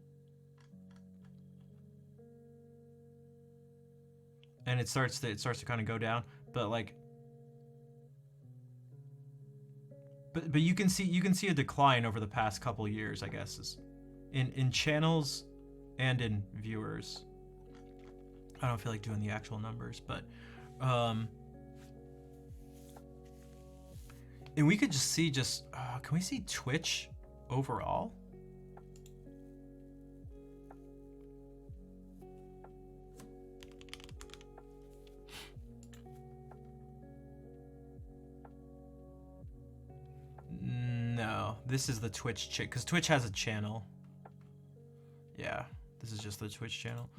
And it starts to kind of go down. But like, but you can see a decline over the past couple years, I guess, in channels and in viewers. I don't feel like doing the actual numbers, but and we could just see can we see Twitch overall? No, this is the Twitch because Twitch has a channel. Yeah, this is just the Twitch channel.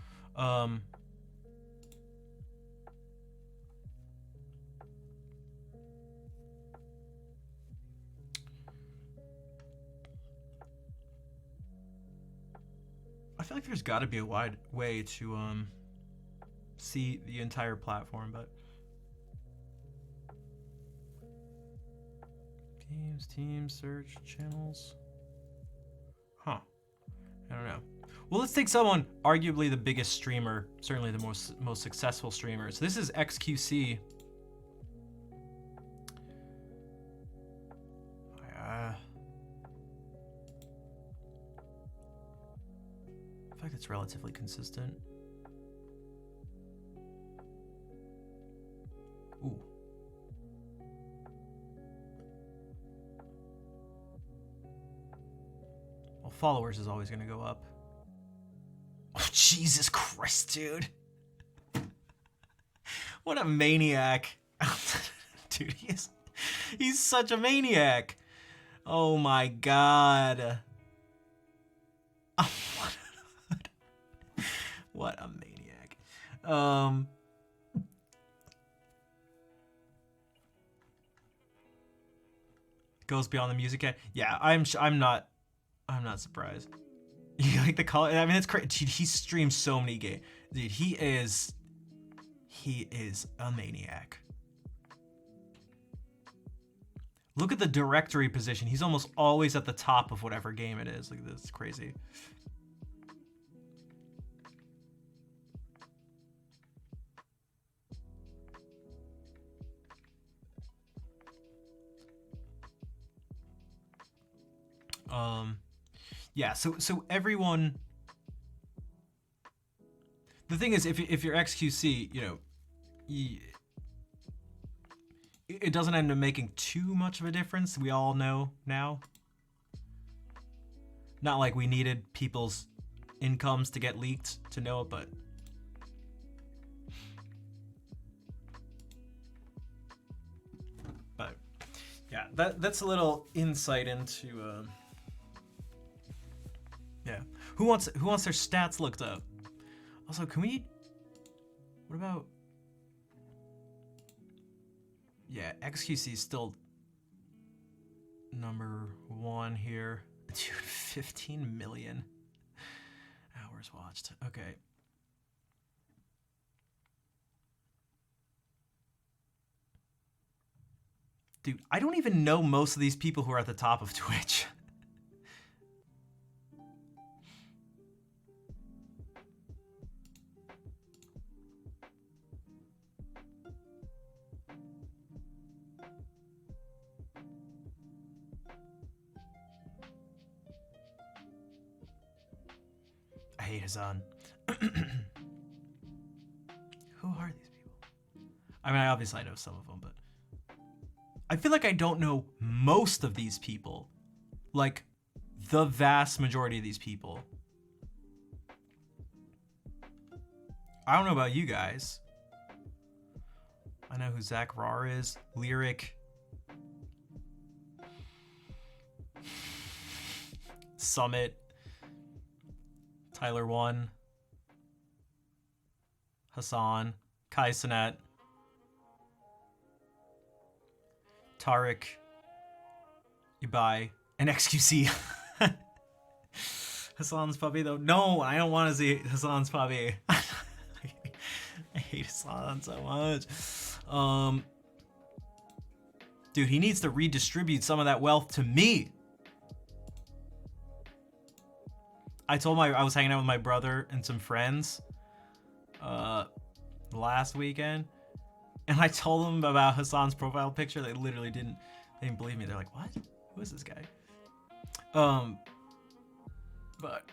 I feel like there's got to be a wide way to see the entire platform, but teams, search, channels. Huh. I don't know. Well, let's take someone, arguably the biggest streamer, certainly the most successful streamer. So this is XQC. I feel like it's relatively consistent. Ooh. Well, followers is always going to go up. Oh, Jesus Christ, dude. What a maniac. Dude, he's such a maniac. Oh my God. What a maniac. Goes beyond the music. Yeah, I'm not surprised. You like the color? I mean, it's crazy. Dude, he streams so many games. Dude, he is a maniac. Look at the directory position. He's almost always at the top of whatever game it is. Like, this is crazy. Yeah, so everyone, the thing is, if you're XQC, you know, it doesn't end up making too much of a difference. We all know now. Not like we needed people's incomes to get leaked to know it, but yeah, that's a little insight into yeah. Who wants their stats looked up? Also, can we? What about? Yeah, XQC is still number 1 here. Dude, 15 million hours watched. Okay. Dude, I don't even know most of these people who are at the top of Twitch. I hate Hazan. Who are these people? I mean, obviously I know some of them, but I feel like I don't know most of these people. Like, the vast majority of these people. I don't know about you guys. I know who Zach Rar is. Lyric. Summit. Tyler 1. Hassan. Kai Cenat. Tariq. Ibai. And XQC. Hassan's puppy, though. No, I don't want to see Hassan's puppy. I hate Hassan so much. Dude, he needs to redistribute some of that wealth to me. I told I was hanging out with my brother and some friends last weekend, and I told them about Hassan's profile picture. They literally didn't believe me. They're like, "What? Who is this guy?" But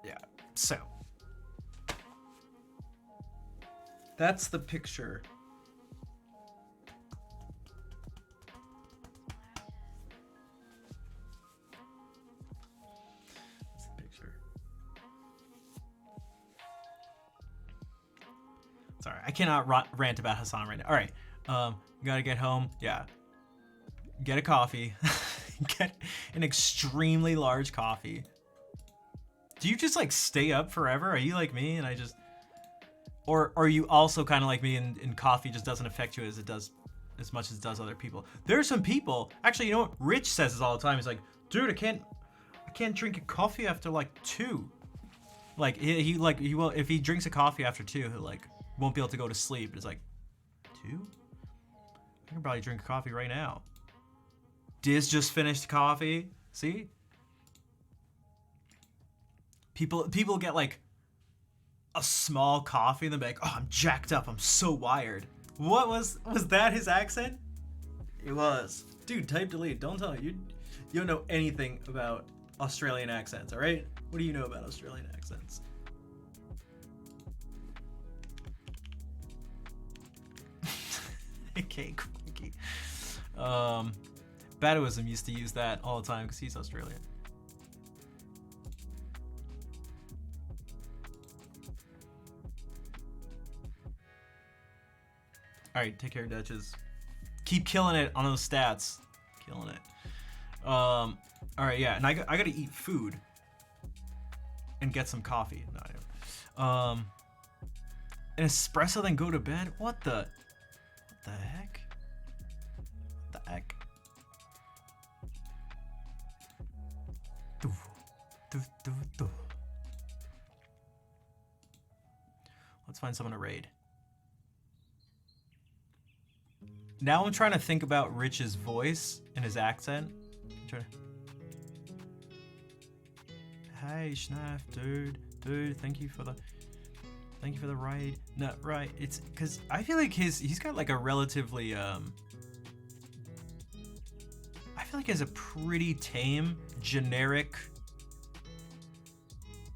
yeah, so that's the picture. Sorry, I cannot rant about Hassan right now. All right, you gotta get home. Yeah, get a coffee. Get an extremely large coffee. Do you just like stay up forever? Are you like me and I just, or are you also kind of like me and coffee just doesn't affect you as much as it does other people? There are some people. Actually, you know what? Rich says this all the time. He's like, dude, I can't drink a coffee after like 2. Like he will, if he drinks a coffee after 2, he'll like won't be able to go to sleep. It's like 2? I can probably drink coffee right now. Diz just finished coffee. See? People get like a small coffee and they're like, oh, I'm jacked up, I'm so wired. What was that his accent? It was. Dude, type delete. Don't tell me. You don't know anything about Australian accents, all right? What do you know about Australian accents? Okay, quickie. Badoism used to use that all the time because he's Australian. All right, take care, Duchess. Keep killing it on those stats. Killing it. All right, yeah, and I gotta eat food and get some coffee. No, I don't. An espresso, then go to bed. What the heck? What the heck? Let's find someone to raid. Now I'm trying to think about Rich's voice and his accent. Hey, Schnaff, dude, thank you for the raid. No, right, it's because I feel like he's got like a relatively I feel like he has a pretty tame, generic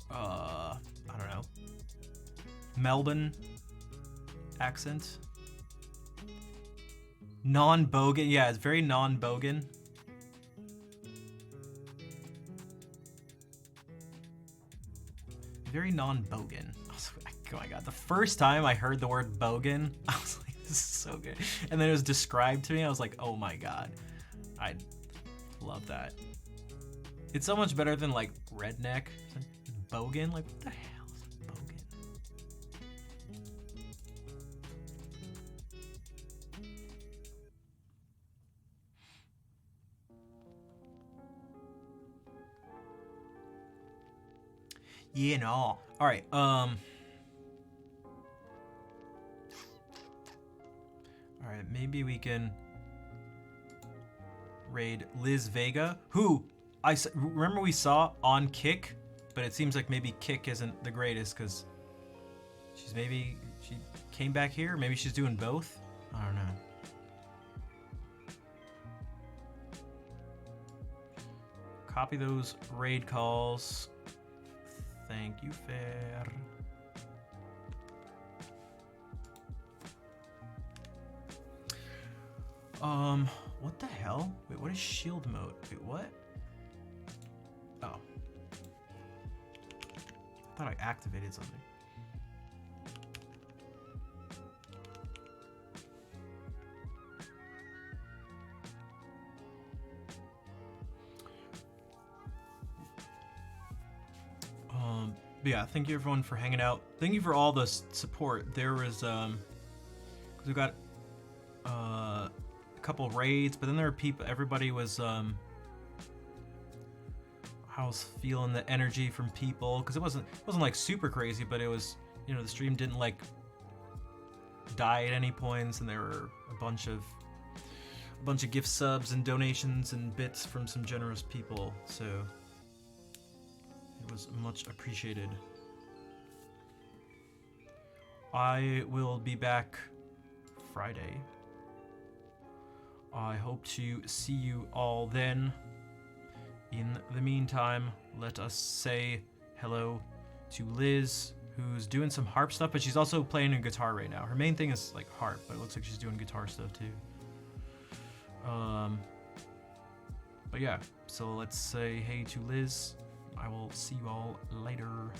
I don't know, Melbourne accent. Non-bogan, yeah, it's very non-bogan. Very non-bogan. Oh my god, the first time I heard the word bogan, I was like, this is so good. And then it was described to me, I was like, oh my god. I love that. It's so much better than like redneck. Bogan? Like, what the hell is bogan? Yeah, no. All right. All right. Maybe we can raid Liz Vega, who remember we saw on Kick, but it seems like maybe Kick isn't the greatest because she came back here. Maybe she's doing both. I don't know. Copy those raid calls. Thank you, Fair. What the hell? Wait, what is shield mode? Wait, what? Oh. I thought I activated something. But yeah, thank you everyone for hanging out. Thank you for all the support. There was, cause we got, a couple raids, but then there were people, everybody was, I was feeling the energy from people, cause it wasn't like super crazy, but it was, you know, the stream didn't like die at any points, and there were a bunch of gift subs and donations and bits from some generous people, so it was much appreciated. I will be back Friday. I hope to see you all then. In the meantime, let us say hello to Liz, who's doing some harp stuff, but she's also playing a guitar right now. Her main thing is like harp, but it looks like she's doing guitar stuff too. But yeah, so let's say hey to Liz. I will see you all later.